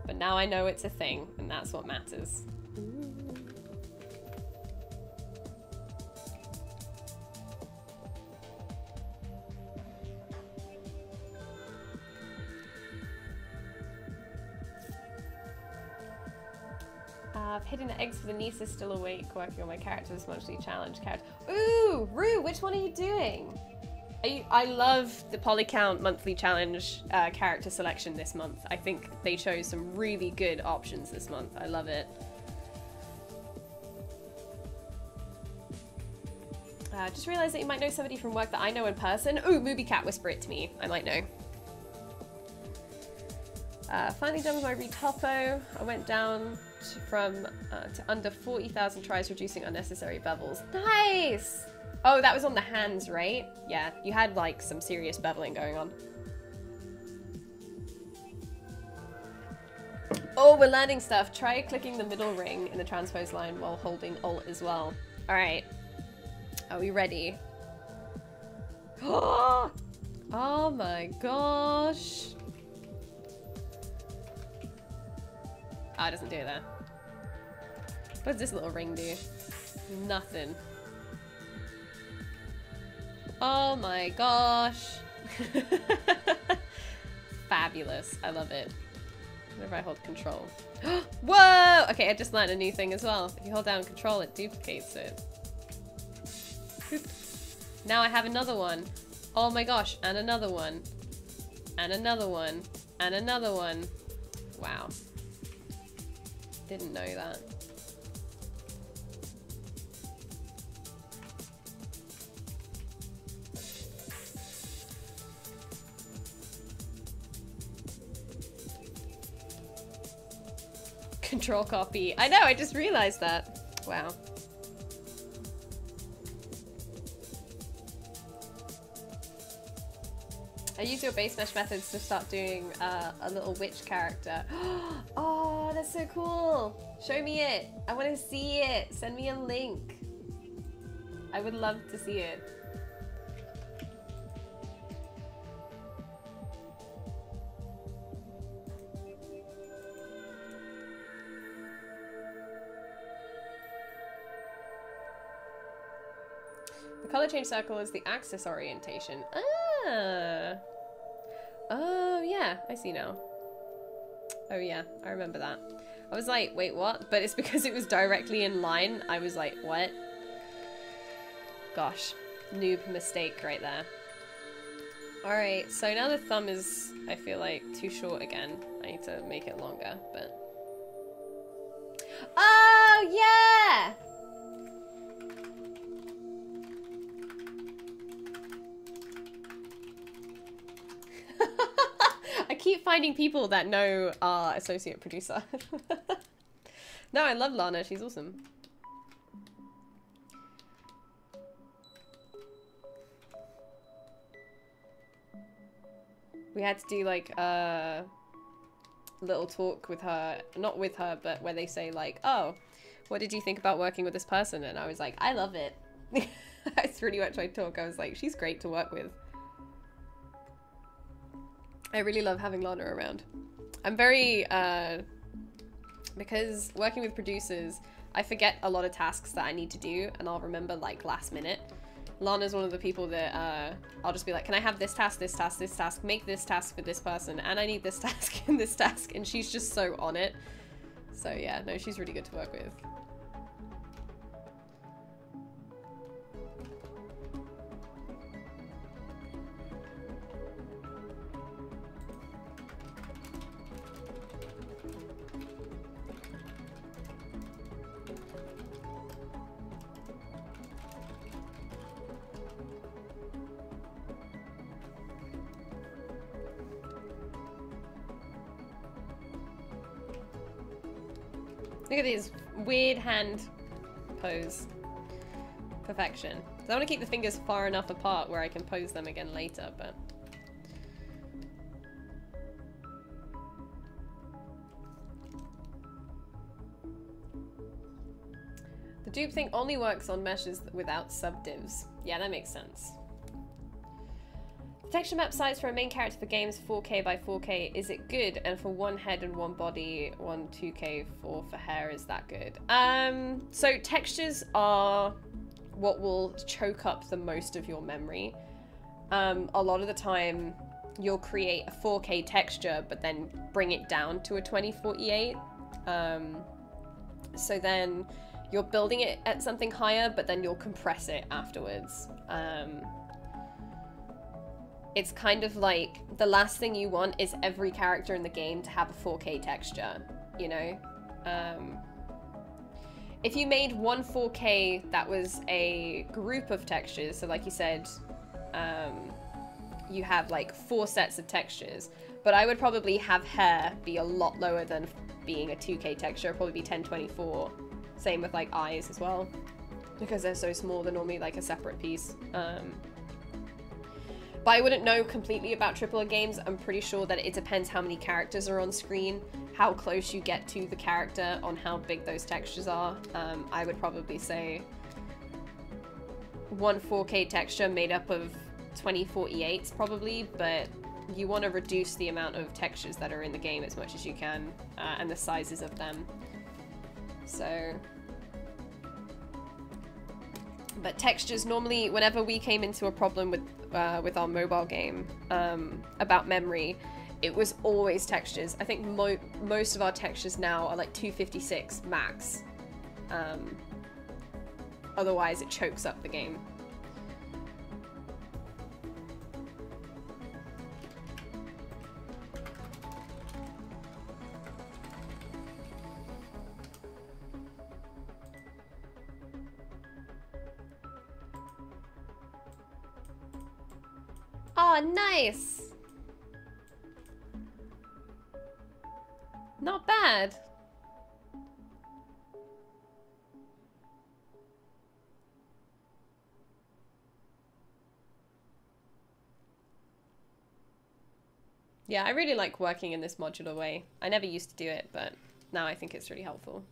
Speaker 1: but now I know it's a thing, and that's what matters. Hidden eggs for the niece is still awake, working on my character's monthly challenge character. Ooh, Rue, which one are you doing? I love the Polycount monthly challenge character selection this month. I think they chose some really good options this month. I love it. Just realized that you might know somebody from work that I know in person. Ooh, Mooby Cat, whisper it to me. I might know. Finally done with my retopo. I went down to under 40,000 tries, reducing unnecessary bevels. Nice! Oh, that was on the hands, right? Yeah, you had like some serious beveling going on. Oh, we're learning stuff. Try clicking the middle ring in the transpose line while holding Alt as well. All right. Are we ready? Oh my gosh. Oh, it doesn't do that. What does this little ring do? Nothing. Oh my gosh. Fabulous. I love it. Whenever I hold control. Whoa! Okay, I just learned a new thing as well. If you hold down control, it duplicates it. Now I have another one. Oh my gosh, and another one. And another one. And another one. Wow. Didn't know that. Control copy. I know, I just realized that. Wow. I use your base mesh methods to start doing a little witch character. Oh, that's so cool. Show me it. I want to see it. Send me a link. I would love to see it. The color change circle is the axis orientation. Ah. Oh, yeah. I see now. Oh, yeah. I remember that. I was like, wait, what? But it's because it was directly in line. I was like, what? Gosh. Noob mistake right there. Alright, so now the thumb is, I feel like, too short again. I need to make it longer, but... Oh, yeah! I keep finding people that know our associate producer. No, I love Lana, she's awesome. We had to do like a little talk with her, not with her, but where they say like, oh, what did you think about working with this person? And I was like, I love it. That's pretty much my talk. I was like, she's great to work with. I really love having Lana around. I'm very, because working with producers, I forget a lot of tasks that I need to do and I'll remember like last minute. Lana's one of the people that I'll just be like, can I have this task, this task, this task, make this task for this person, and I need this task and this task, and she's just so on it. So yeah, no, she's really good to work with. Look at these weird hand pose. Perfection. So I want to keep the fingers far enough apart where I can pose them again later, but... The dupe thing only works on meshes without subdivs. Yeah, that makes sense. Texture map size for a main character for games 4K by 4K, is it good? And for one head and one body, 2K for hair, is that good? So textures are what will choke up the most of your memory. A lot of the time you'll create a 4K texture but then bring it down to a 2048. So then you're building it at something higher but then you'll compress it afterwards. It's kind of like the last thing you want is every character in the game to have a 4K texture, you know? If you made one 4K that was a group of textures, so like you said, you have like 4 sets of textures, but I would probably have hair be a lot lower than being a 2K texture, it'd probably be 1024. Same with like eyes as well, because they're so small, they're normally like a separate piece. But I wouldn't know completely about AAA games. I'm pretty sure that it depends how many characters are on screen, how close you get to the character, on how big those textures are. I would probably say one 4K texture made up of 2048s probably, but you want to reduce the amount of textures that are in the game as much as you can, and the sizes of them. So... But textures, normally, whenever we came into a problem with our mobile game about memory, it was always textures. I think most of our textures now are like 256 max. Otherwise, it chokes up the game. Oh, nice! Not bad. Yeah, I really like working in this modular way. I never used to do it, but now I think it's really helpful.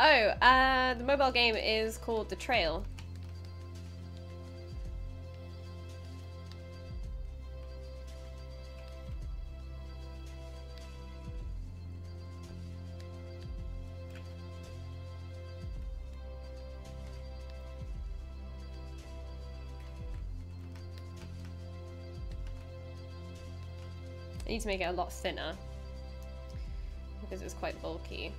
Speaker 1: Oh, the mobile game is called The Trail. I need to make it a lot thinner because it's quite bulky.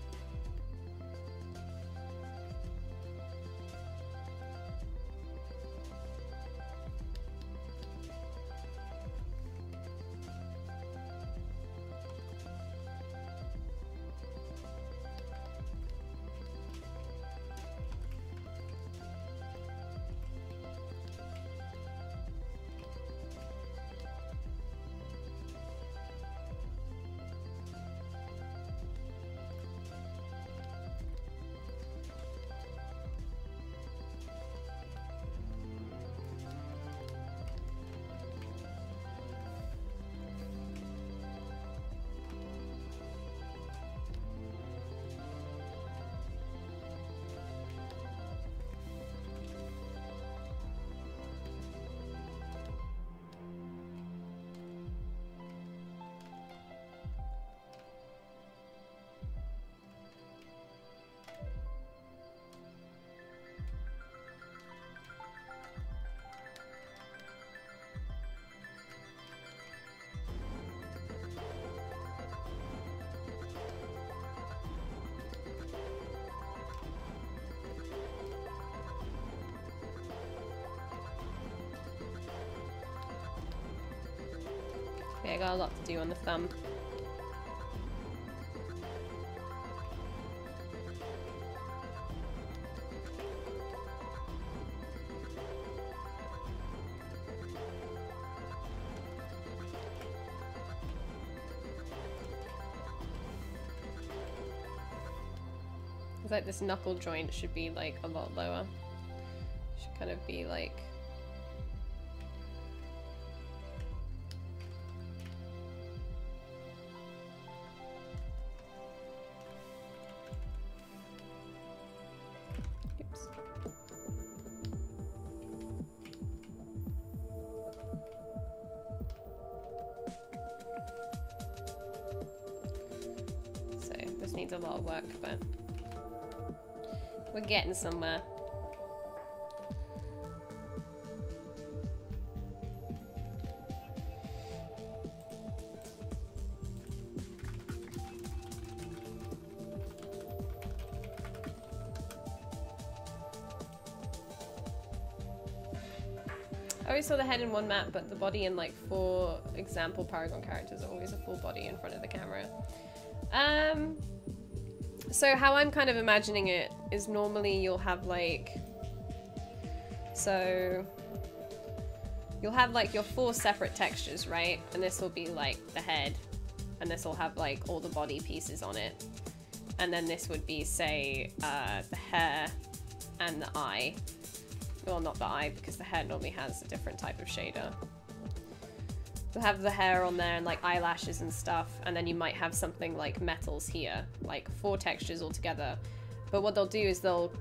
Speaker 1: Okay, I got a lot to do on the thumb. It's like this knuckle joint should be like a lot lower. Should kind of be like... Oops. So this needs a lot of work, but we're getting somewhere. I always saw the head in one map, but the body in like 4 example Paragon characters are always a full body in front of the camera. So how I'm kind of imagining it is normally you'll have like, so you'll have like your 4 separate textures, right? And this will be like the head, and this will have like all the body pieces on it. And then this would be, say, the hair and the eye. Well, not the eye, because the hair normally has a different type of shader. You'll have the hair on there and like eyelashes and stuff, and then you might have something like metals here, like 4 textures all together. But what they'll do is they'll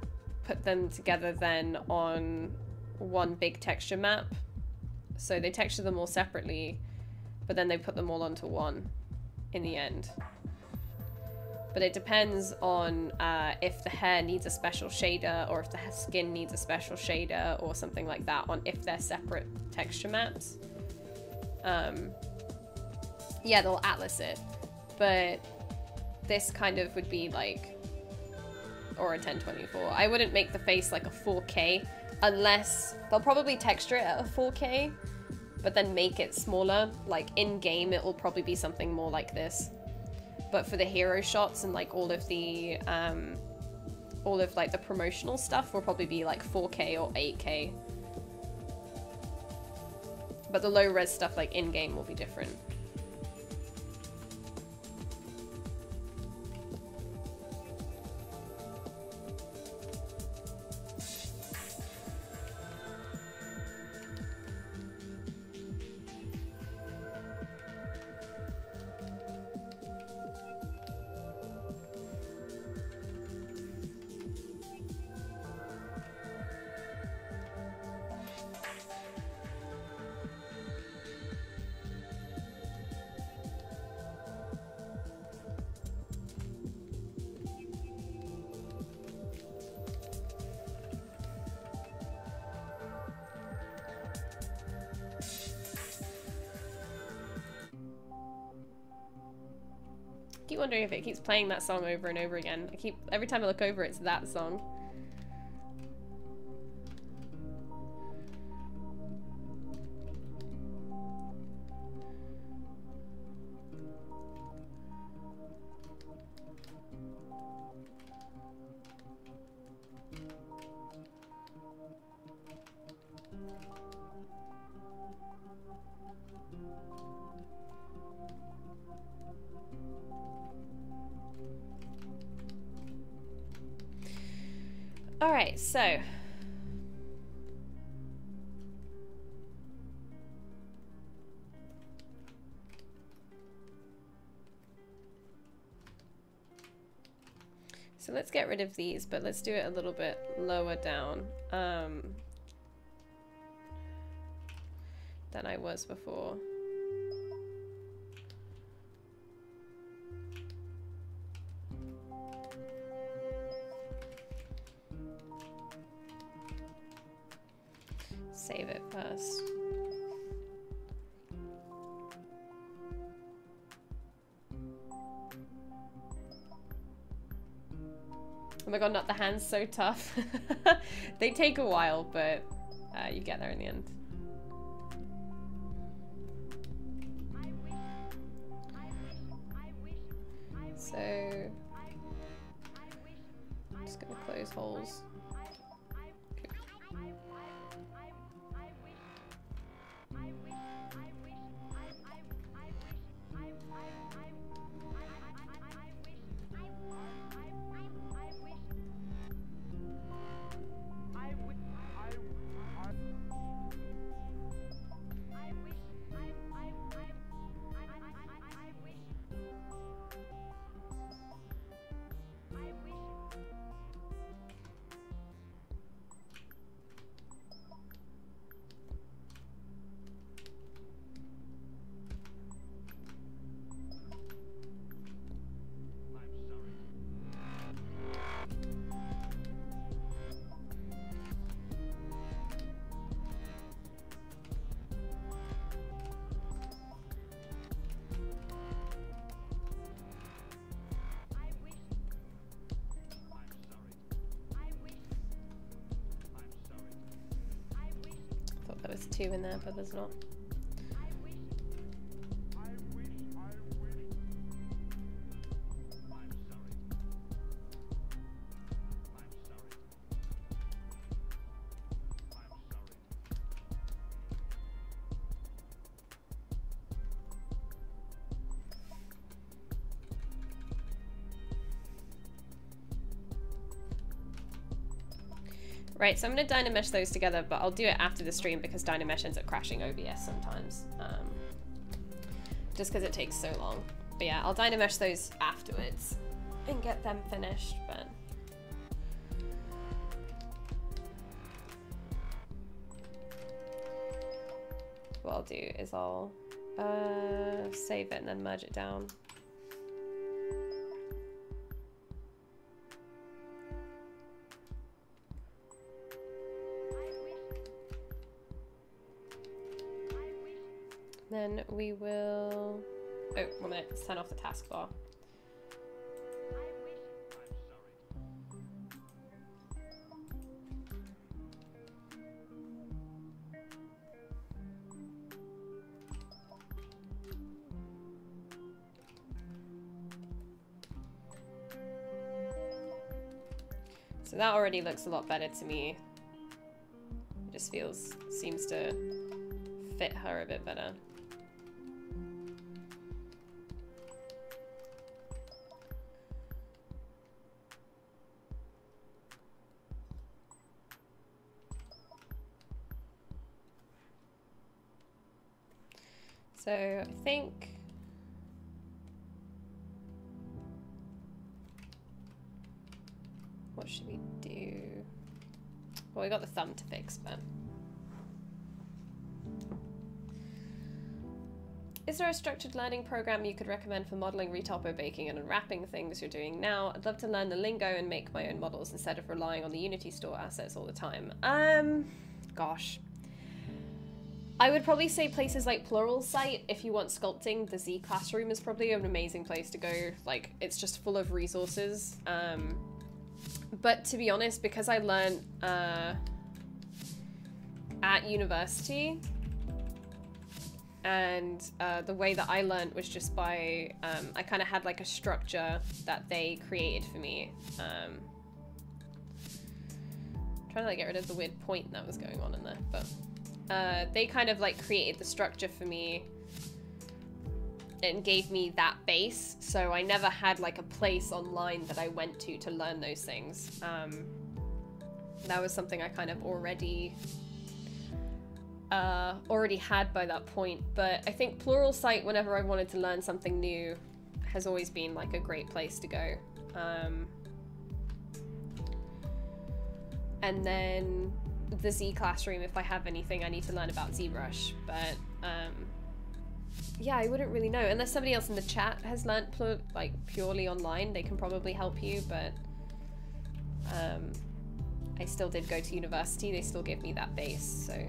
Speaker 1: put them together then on one big texture map. So they texture them all separately, but then they put them all onto one in the end. But it depends on if the hair needs a special shader, or if the skin needs a special shader, or something like that, on if they're separate texture maps. Yeah, they'll atlas it, but this kind of would be like, or a 1024. I wouldn't make the face like a 4K, unless they'll probably texture it at a 4K, but then make it smaller. Like in game, it will probably be something more like this. But for the hero shots and like all of like the promotional stuff will probably be like 4K or 8K. But the low res stuff like in game will be different. keep wondering if it keeps playing that song over and over again. Every time I look over, it's that song. Alright, so let's get rid of these, but let's do it a little bit lower down than I was before. Save it first. Oh my god, not the hands, so tough. They take a while, but you get there in the end. So, I'm just gonna close holes. There's two in there, but there's not. Right, so I'm going to Dynamesh those together, but I'll do it after the stream because Dynamesh ends up crashing OBS sometimes. Just because it takes so long. But yeah, I'll Dynamesh those afterwards and get them finished, but... what I'll do is I'll save it and then merge it down. Then we will... oh, 1 minute, let's turn off the taskbar. So that already looks a lot better to me. It just seems to fit her a bit better. So I think what should we do? Well, we got the thumb to fix, but is there a structured learning program you could recommend for modeling, retopo baking, and unwrapping things you're doing now? I'd love to learn the lingo and make my own models instead of relying on the Unity store assets all the time. Gosh. I would probably say places like Pluralsight. If you want sculpting, the Z Classroom is probably an amazing place to go. Like, it's just full of resources. But to be honest, because I learned at university, and the way that I learned was just by, I kind of had like a structure that they created for me. Trying to like get rid of the weird point that was going on in there, but they kind of like created the structure for me and gave me that base, so I never had like a place online that I went to learn those things. That was something I kind of already had by that point, but I think Pluralsight, whenever I wanted to learn something new, has always been like a great place to go. And then the Z Classroom if I have anything I need to learn about ZBrush, but yeah, I wouldn't really know. Unless somebody else in the chat has learnt like purely online, they can probably help you, but I still did go to university, they still gave me that base, so.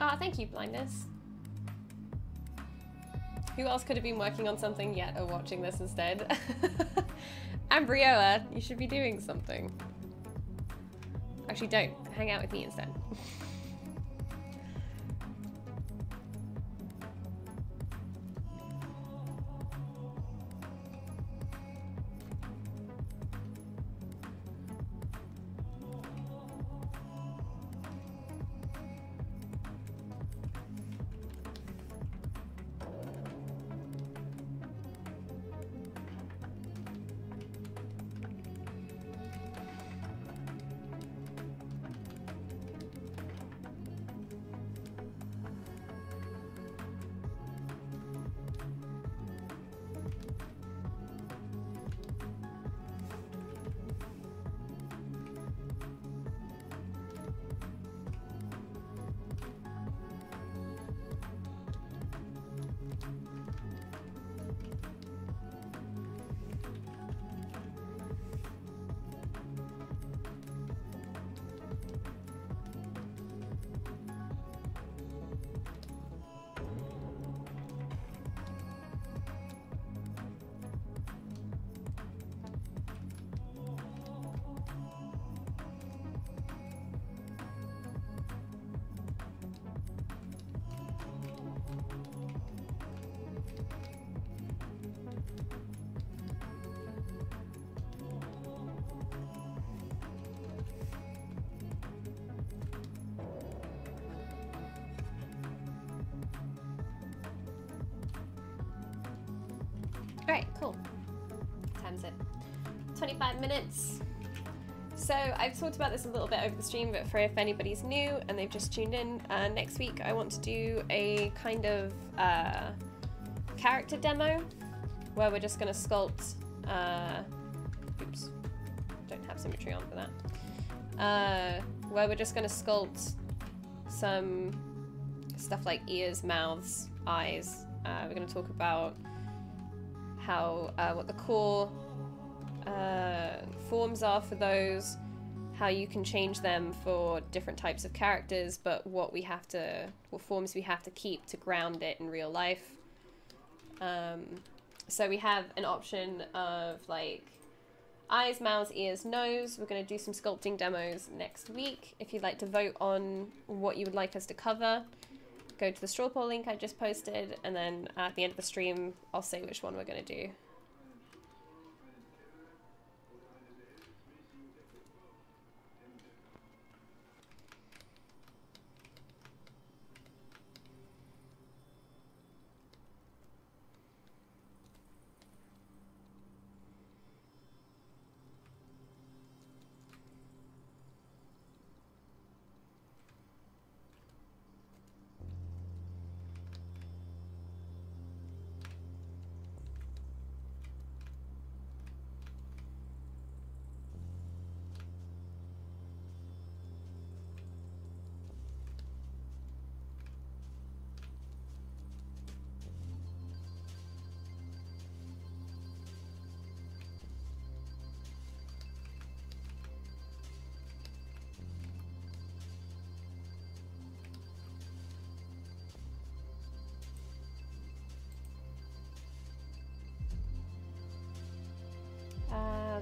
Speaker 1: Ah, thank you, Blindness. Who else could have been working on something yet or watching this instead? Ambrioa, you should be doing something. Actually, don't. Hang out with me instead. Alright, cool. Time's it. 25 minutes. So I've talked about this a little bit over the stream, but for if anybody's new and they've just tuned in, next week I want to do a kind of character demo where we're just going to sculpt, oops, don't have symmetry on for that, where we're just going to sculpt some stuff like ears, mouths, eyes. We're going to talk about how, what the core forms are for those, how you can change them for different types of characters, but what forms we have to keep to ground it in real life. So we have an option of like eyes, mouths, ears, nose. We're going to do some sculpting demos next week. If you'd like to vote on what you would like us to cover, go to the straw poll link I just posted, and then at the end of the stream I'll say which one we're going to do.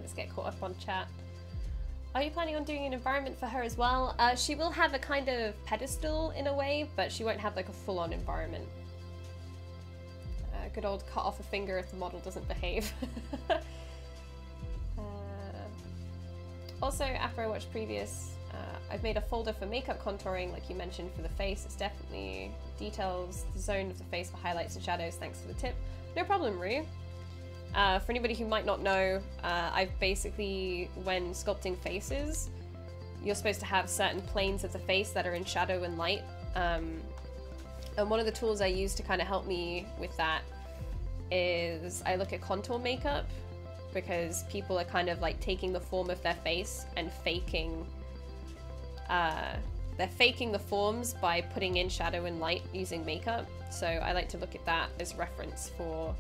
Speaker 1: Let's get caught up on chat. Are you planning on doing an environment for her as well? She will have a kind of pedestal in a way, but she won't have like a full-on environment. Good old cut off a finger if the model doesn't behave. Also, after I watched previous, I've made a folder for makeup contouring, like you mentioned, for the face. It's definitely details the zone of the face for highlights and shadows. Thanks for the tip. No problem, Rue. For anybody who might not know, I've basically, when sculpting faces, you're supposed to have certain planes of the face that are in shadow and light. And one of the tools I use to kind of help me with that is I look at contour makeup, because people are kind of like taking the form of their face and faking, they're faking the forms by putting in shadow and light using makeup. So I like to look at that as reference for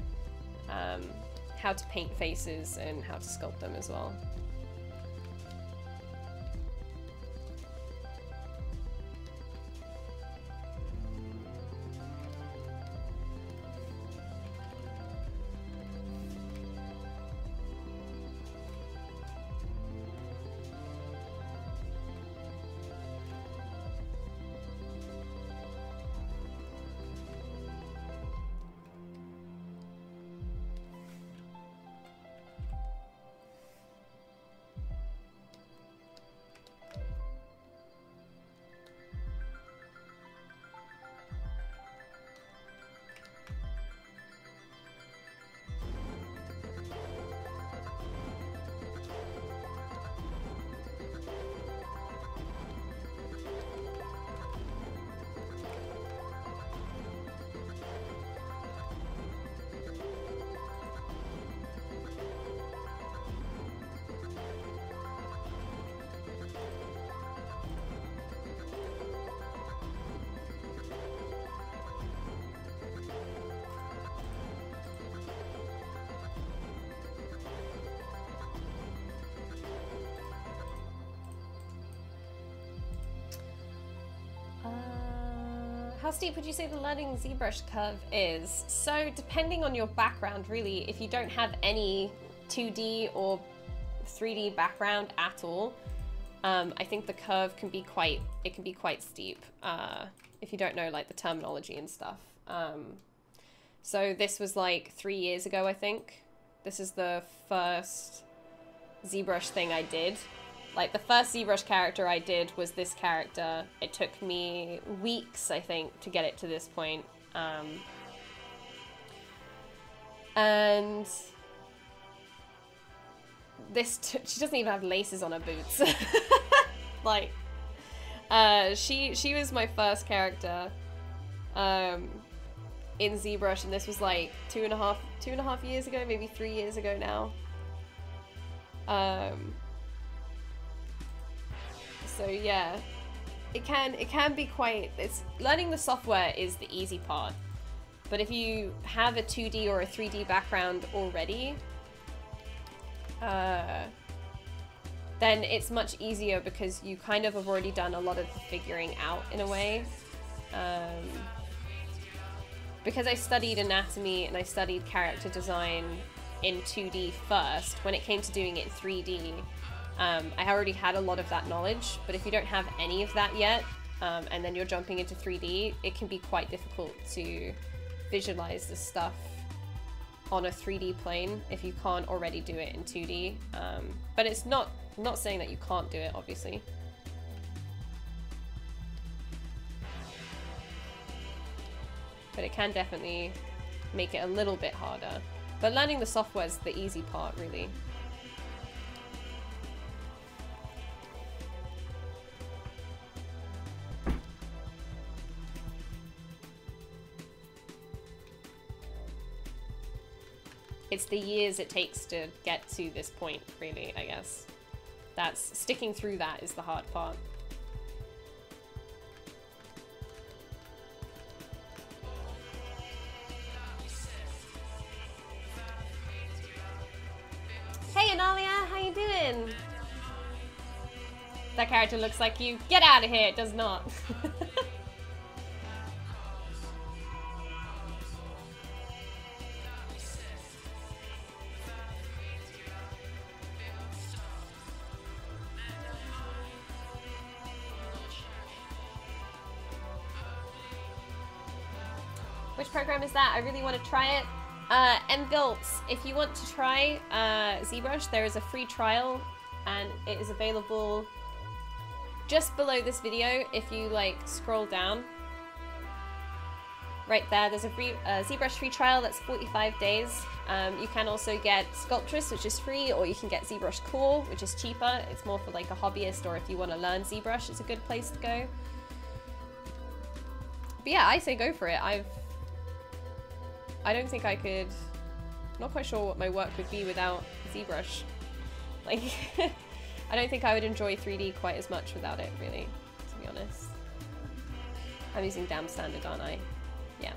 Speaker 1: how to paint faces and how to sculpt them as well. How steep would you say the learning ZBrush curve is? So depending on your background, really, if you don't have any 2D or 3D background at all, I think the curve can be quite steep if you don't know like the terminology and stuff. So this was like 3 years ago, I think. This is the first ZBrush thing I did. Like, the first ZBrush character I did was this character. It took me weeks, I think, to get it to this point. And this, she doesn't even have laces on her boots. Like, she was my first character in ZBrush, and this was like two and a half years ago, maybe 3 years ago now. So yeah, it can be quite, learning the software is the easy part, but if you have a 2D or a 3D background already, then it's much easier because you kind of have already done a lot of the figuring out in a way. Because I studied anatomy and I studied character design in 2D first, when it came to doing it in 3D, I already had a lot of that knowledge, but if you don't have any of that yet, and then you're jumping into 3D, it can be quite difficult to visualize the stuff on a 3D plane if you can't already do it in 2D. But it's not saying that you can't do it, obviously. But it can definitely make it a little bit harder. But learning the software is the easy part, really. It's the years it takes to get to this point, really, I guess. That's, sticking through that is the hard part. Hey Analia, how you doing? That character looks like you. Get out of here, it does not. Which program is that? I really want to try it. Mgults, if you want to try ZBrush, there is a free trial and it is available just below this video. If you like scroll down right there, there's a free ZBrush free trial that's 45 days. You can also get Sculptress, which is free, or you can get ZBrush Core, which is cheaper. It's more for like a hobbyist, or if you want to learn ZBrush, it's a good place to go. But yeah, I say go for it. I don't think I could, I'm not quite sure what my work would be without ZBrush. Like, I don't think I would enjoy 3D quite as much without it, really, to be honest. I'm using damn standard, aren't I? Yeah.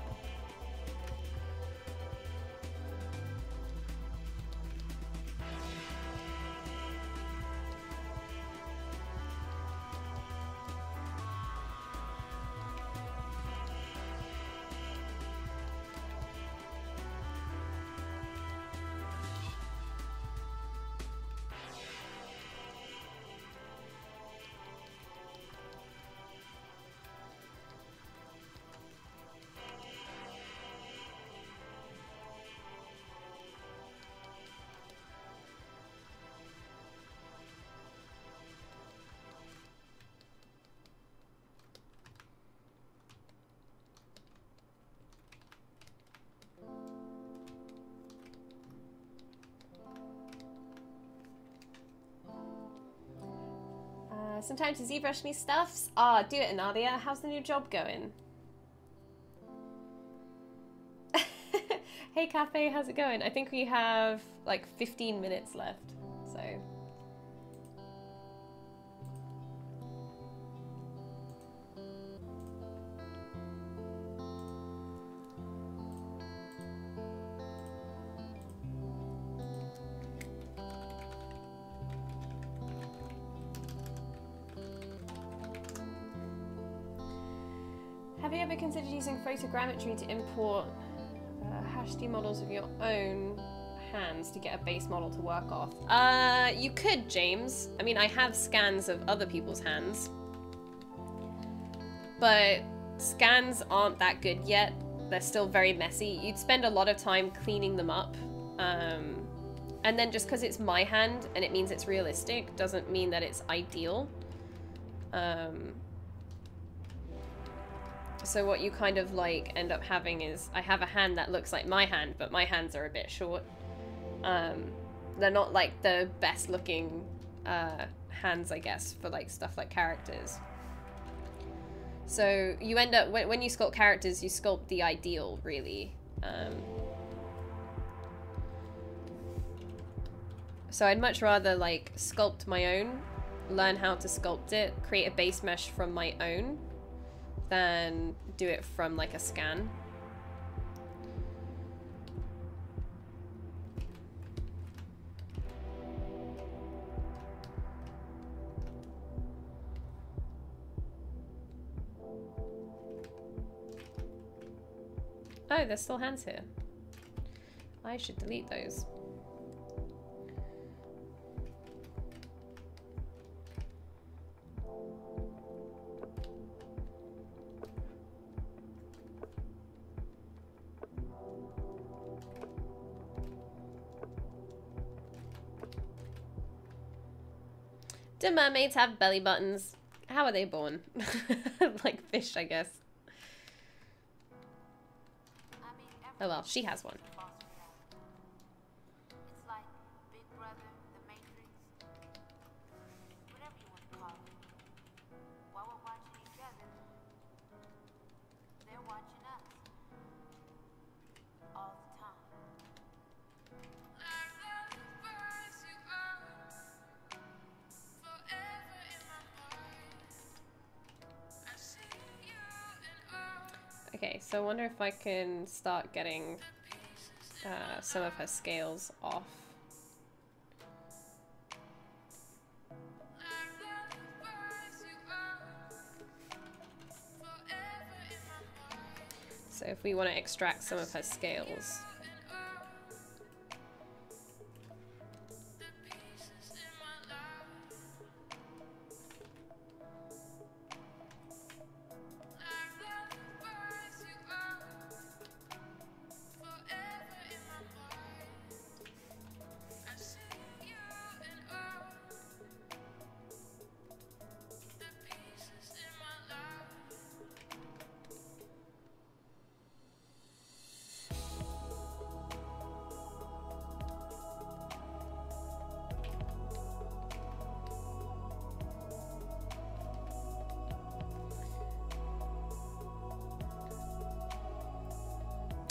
Speaker 1: Sometimes you ZBrush me stuffs. Ah, do it, Nadia. How's the new job going? Hey, Cafe, how's it going? I think we have like 15 minutes left, so. Have you ever considered using photogrammetry to import HD models of your own hands to get a base model to work off? You could, James. I mean, I have scans of other people's hands, but scans aren't that good yet. They're still very messy. You'd spend a lot of time cleaning them up. And then just because it's my hand and it means it's realistic doesn't mean that it's ideal. So what you kind of like end up having is, I have a hand that looks like my hand, but my hands are a bit short. They're not like the best looking hands, I guess, for like stuff like characters. So you end up, when you sculpt characters, you sculpt the ideal, really. So I'd much rather like sculpt my own, learn how to sculpt it, create a base mesh from my own, than do it from like a scan. Oh, there's still hands here. I should delete those. Do mermaids have belly buttons? How are they born? Like fish, I guess. Oh well, she has one.
Speaker 2: It's like Big Brother, the Matrix, whatever you want to call it. While we're watching each other, they're watching us all the time.
Speaker 1: Okay, so I wonder if I can start getting some of her scales off. So if we want to extract some of her scales.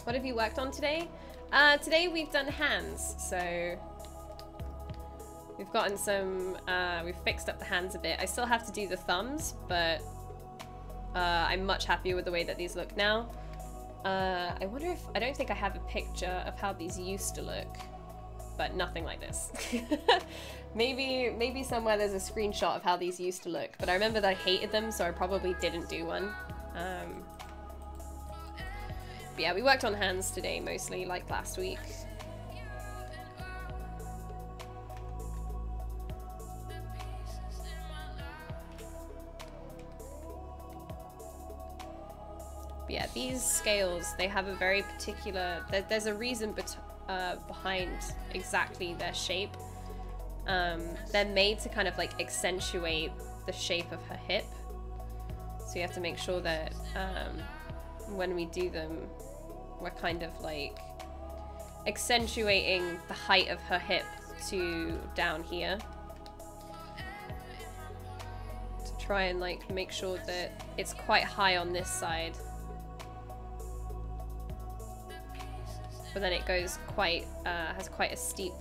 Speaker 1: What have you worked on today? Today we've done hands, so we've gotten some, we've fixed up the hands a bit. I still have to do the thumbs, but I'm much happier with the way that these look now. I wonder if, I don't think I have a picture of how these used to look, but nothing like this. Maybe somewhere there's a screenshot of how these used to look, but I remember that I hated them, so I probably didn't do one. But yeah, we worked on hands today mostly, like last week. But yeah, these scales, they have a very particular, there's a reason behind exactly their shape. They're made to kind of like accentuate the shape of her hip. So you have to make sure that when we do them, we're kind of like accentuating the height of her hip to down here. To try and like make sure that it's quite high on this side. But then it goes quite, has quite a steep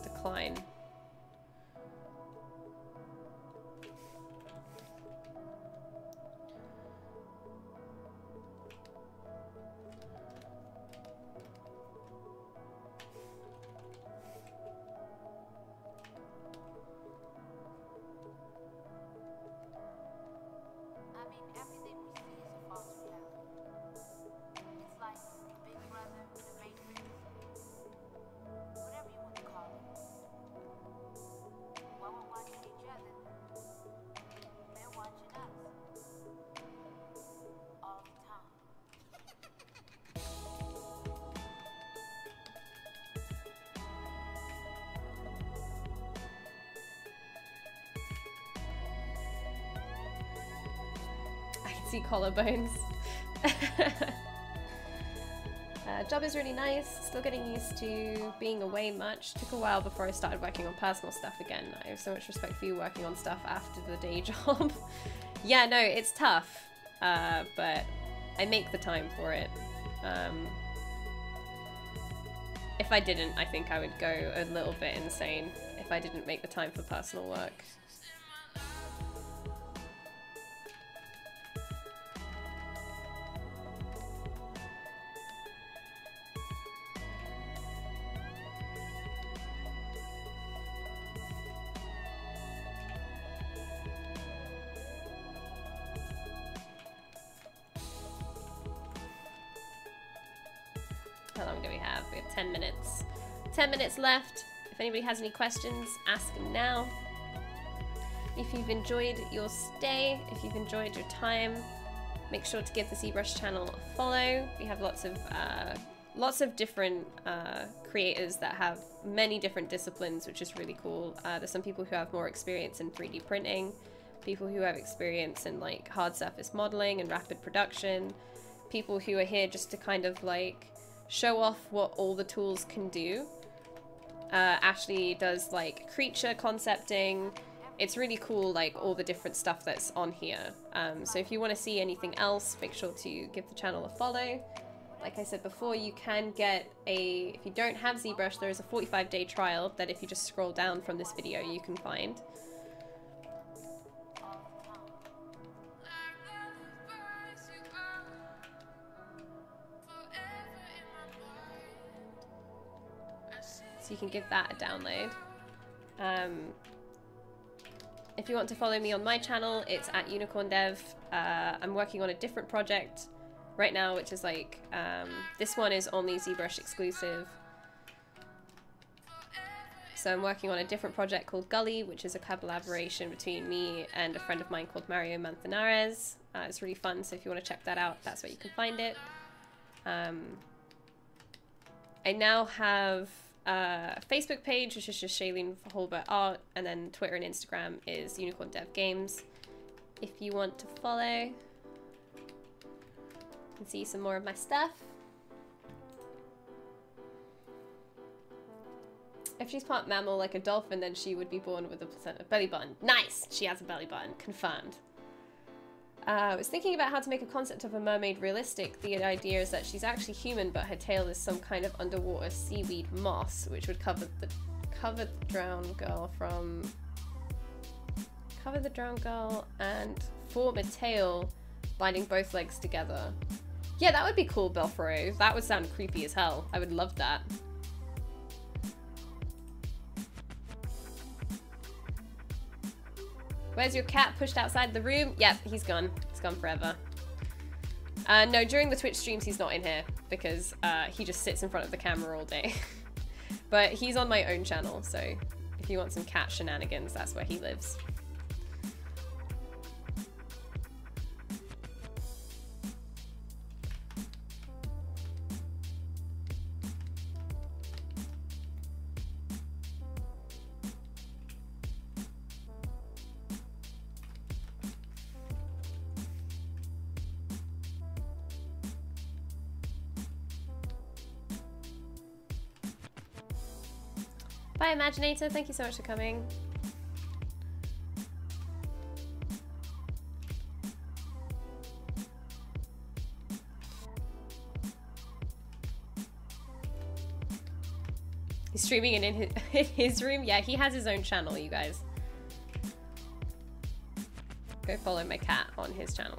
Speaker 1: decline. See collarbones. Job is really nice. Still getting used to being away much. Took a while before I started working on personal stuff again. I have so much respect for you working on stuff after the day job. Yeah, no, it's tough. But I make the time for it. If I didn't, I think I would go a little bit insane if I didn't make the time for personal work. How long do we have? We have 10 minutes. 10 minutes left. If anybody has any questions, ask them now. If you've enjoyed your stay, if you've enjoyed your time, make sure to give the ZBrush channel a follow. We have lots of different creators that have many different disciplines, which is really cool. There's some people who have more experience in 3D printing, people who have experience in like hard surface modeling and rapid production, people who are here just to kind of like show off what all the tools can do. Ashley does like creature concepting. It's really cool, like all the different stuff that's on here. So if you want to see anything else, make sure to give the channel a follow. Like I said before, you can get if you don't have ZBrush, there is a 45-day trial that if you just scroll down from this video, you can find. So you can give that a download. If you want to follow me on my channel, it's at UnicornDev. I'm working on a different project right now, which is like, this one is only ZBrush exclusive. So I'm working on a different project called Gully, which is a collaboration between me and a friend of mine called Mario Manzanares. It's really fun, so if you want to check that out, that's where you can find it. I now have a Facebook page, which is just Shayleen for Hulbert Art, and then Twitter and Instagram is Unicorn Dev Games. If you want to follow, you can see some more of my stuff. If she's part mammal like a dolphin, then she would be born with a placenta belly button. Nice! She has a belly button. Confirmed. I was thinking about how to make a concept of a mermaid realistic. The idea is that she's actually human, but her tail is some kind of underwater seaweed moss, which would cover the drowned girl and form a tail binding both legs together. Yeah, that would be cool, Belfro. That would sound creepy as hell. I would love that. Where's your cat? Pushed outside the room? Yep, he's gone. He's gone forever. No, during the Twitch streams, he's not in here because he just sits in front of the camera all day. But he's on my own channel, so if you want some cat shenanigans, that's where he lives. Bye, Imaginator. Thank you so much for coming. He's streaming in his room. Yeah, he has his own channel, you guys. Go follow my cat on his channel.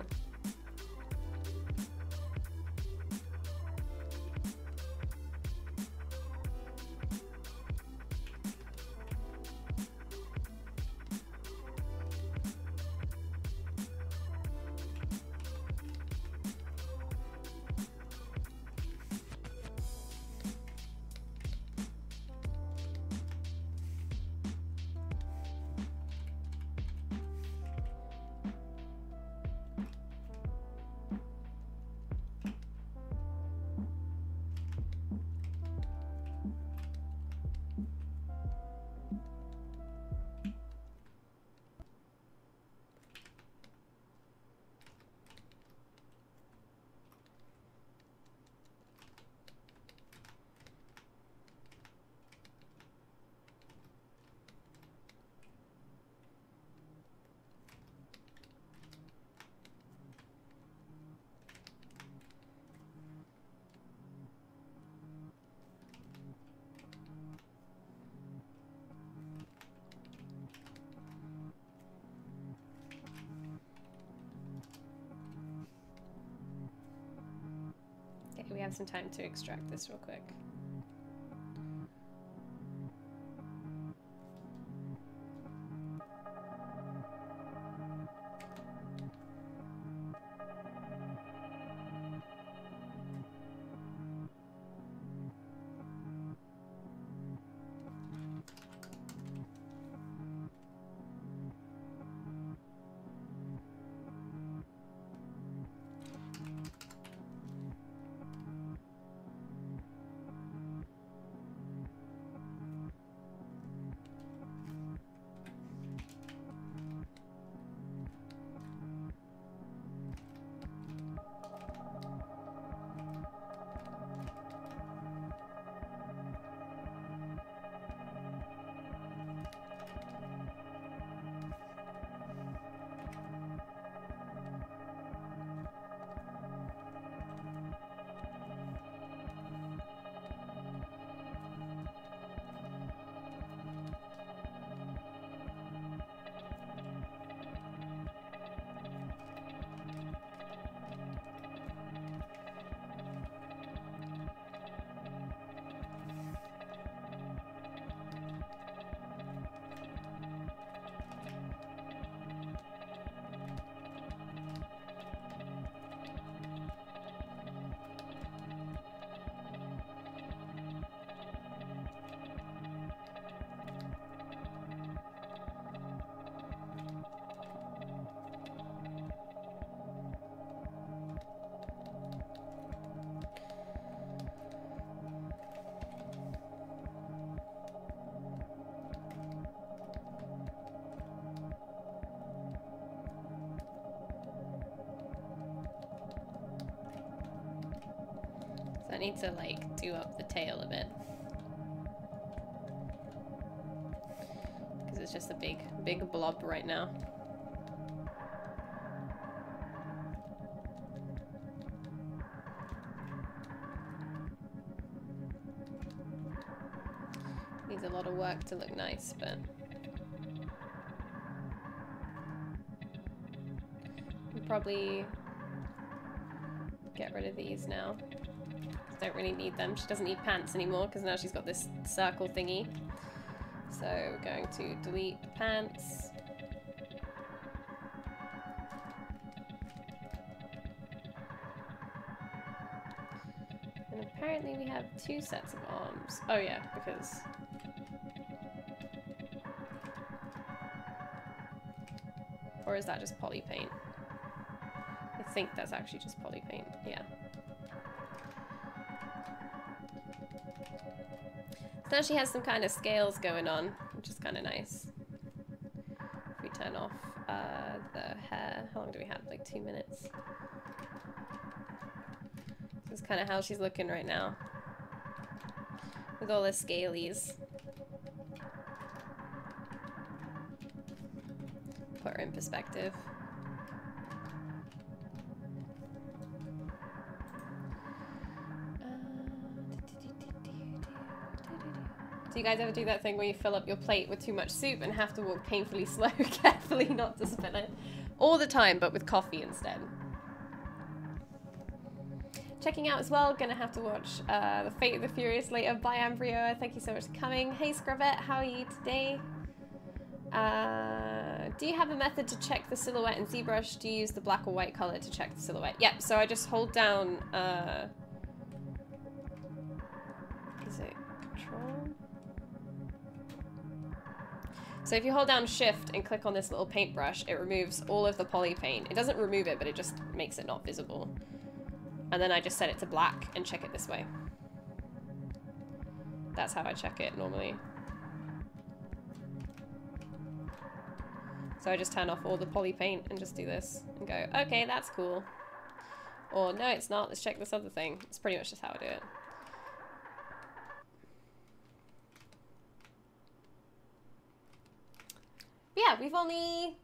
Speaker 1: have some time to extract this real quick. So I need to like do up the tail a bit. Because it's just a big blob right now. Needs a lot of work to look nice, but we'll probably get rid of these now. Don't really need them. She doesn't need pants anymore because now she's got this circle thingy. So we're going to delete pants. And apparently we have 2 sets of arms. Oh yeah, because or is that just poly paint? I think that's actually just poly paint. Yeah. So now she has some kind of scales going on, which is kind of nice. If we turn off the hair, how long do we have? Like 2 minutes. This is kind of how she's looking right now. With all the scalies. Put her in perspective. Do you guys ever do that thing where you fill up your plate with too much soup and have to walk painfully slow, carefully not to spill it? All the time, but with coffee instead. Checking out as well, gonna have to watch The Fate of the Furious later by Ambrio. Thank you so much for coming. Hey Scravette, how are you today? Do you have a method to check the silhouette in ZBrush? Do you use the black or white color to check the silhouette? Yep, so I just hold down, is it Control? So if you hold down Shift and click on this little paintbrush, it removes all of the poly paint. It doesn't remove it, but it just makes it not visible. And then I just set it to black and check it this way. That's how I check it normally. So I just turn off all the poly paint and just do this and go, okay, that's cool. Or no, it's not, let's check this other thing. It's pretty much just how I do it. Yeah,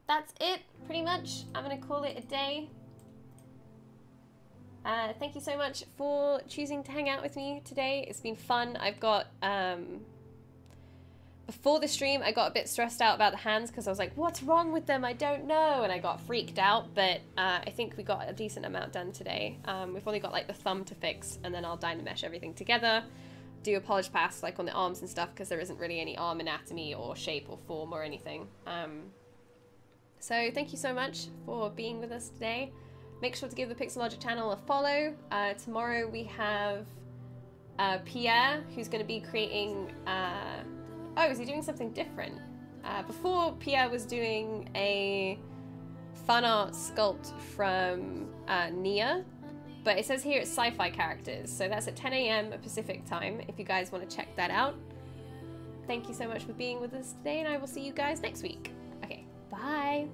Speaker 1: that's it, pretty much. I'm gonna call it a day. Thank you so much for choosing to hang out with me today. It's been fun. I've got Before the stream, I got a bit stressed out about the hands because I was like, what's wrong with them? I don't know. And I got freaked out, but I think we got a decent amount done today. We've only got like the thumb to fix, and then I'll Dynamesh everything together. Do a polish pass like on the arms and stuff because there isn't really any arm anatomy or shape or form or anything. So thank you so much for being with us today. Make sure to give the Pixelogic channel a follow. Tomorrow we have Pierre, who's going to be creating... oh, is he doing something different? Before, Pierre was doing a fan art sculpt from Nia, but it says here it's sci-fi characters, so that's at 10 AM Pacific time, if you guys want to check that out. Thank you so much for being with us today, and I will see you guys next week. Okay, bye!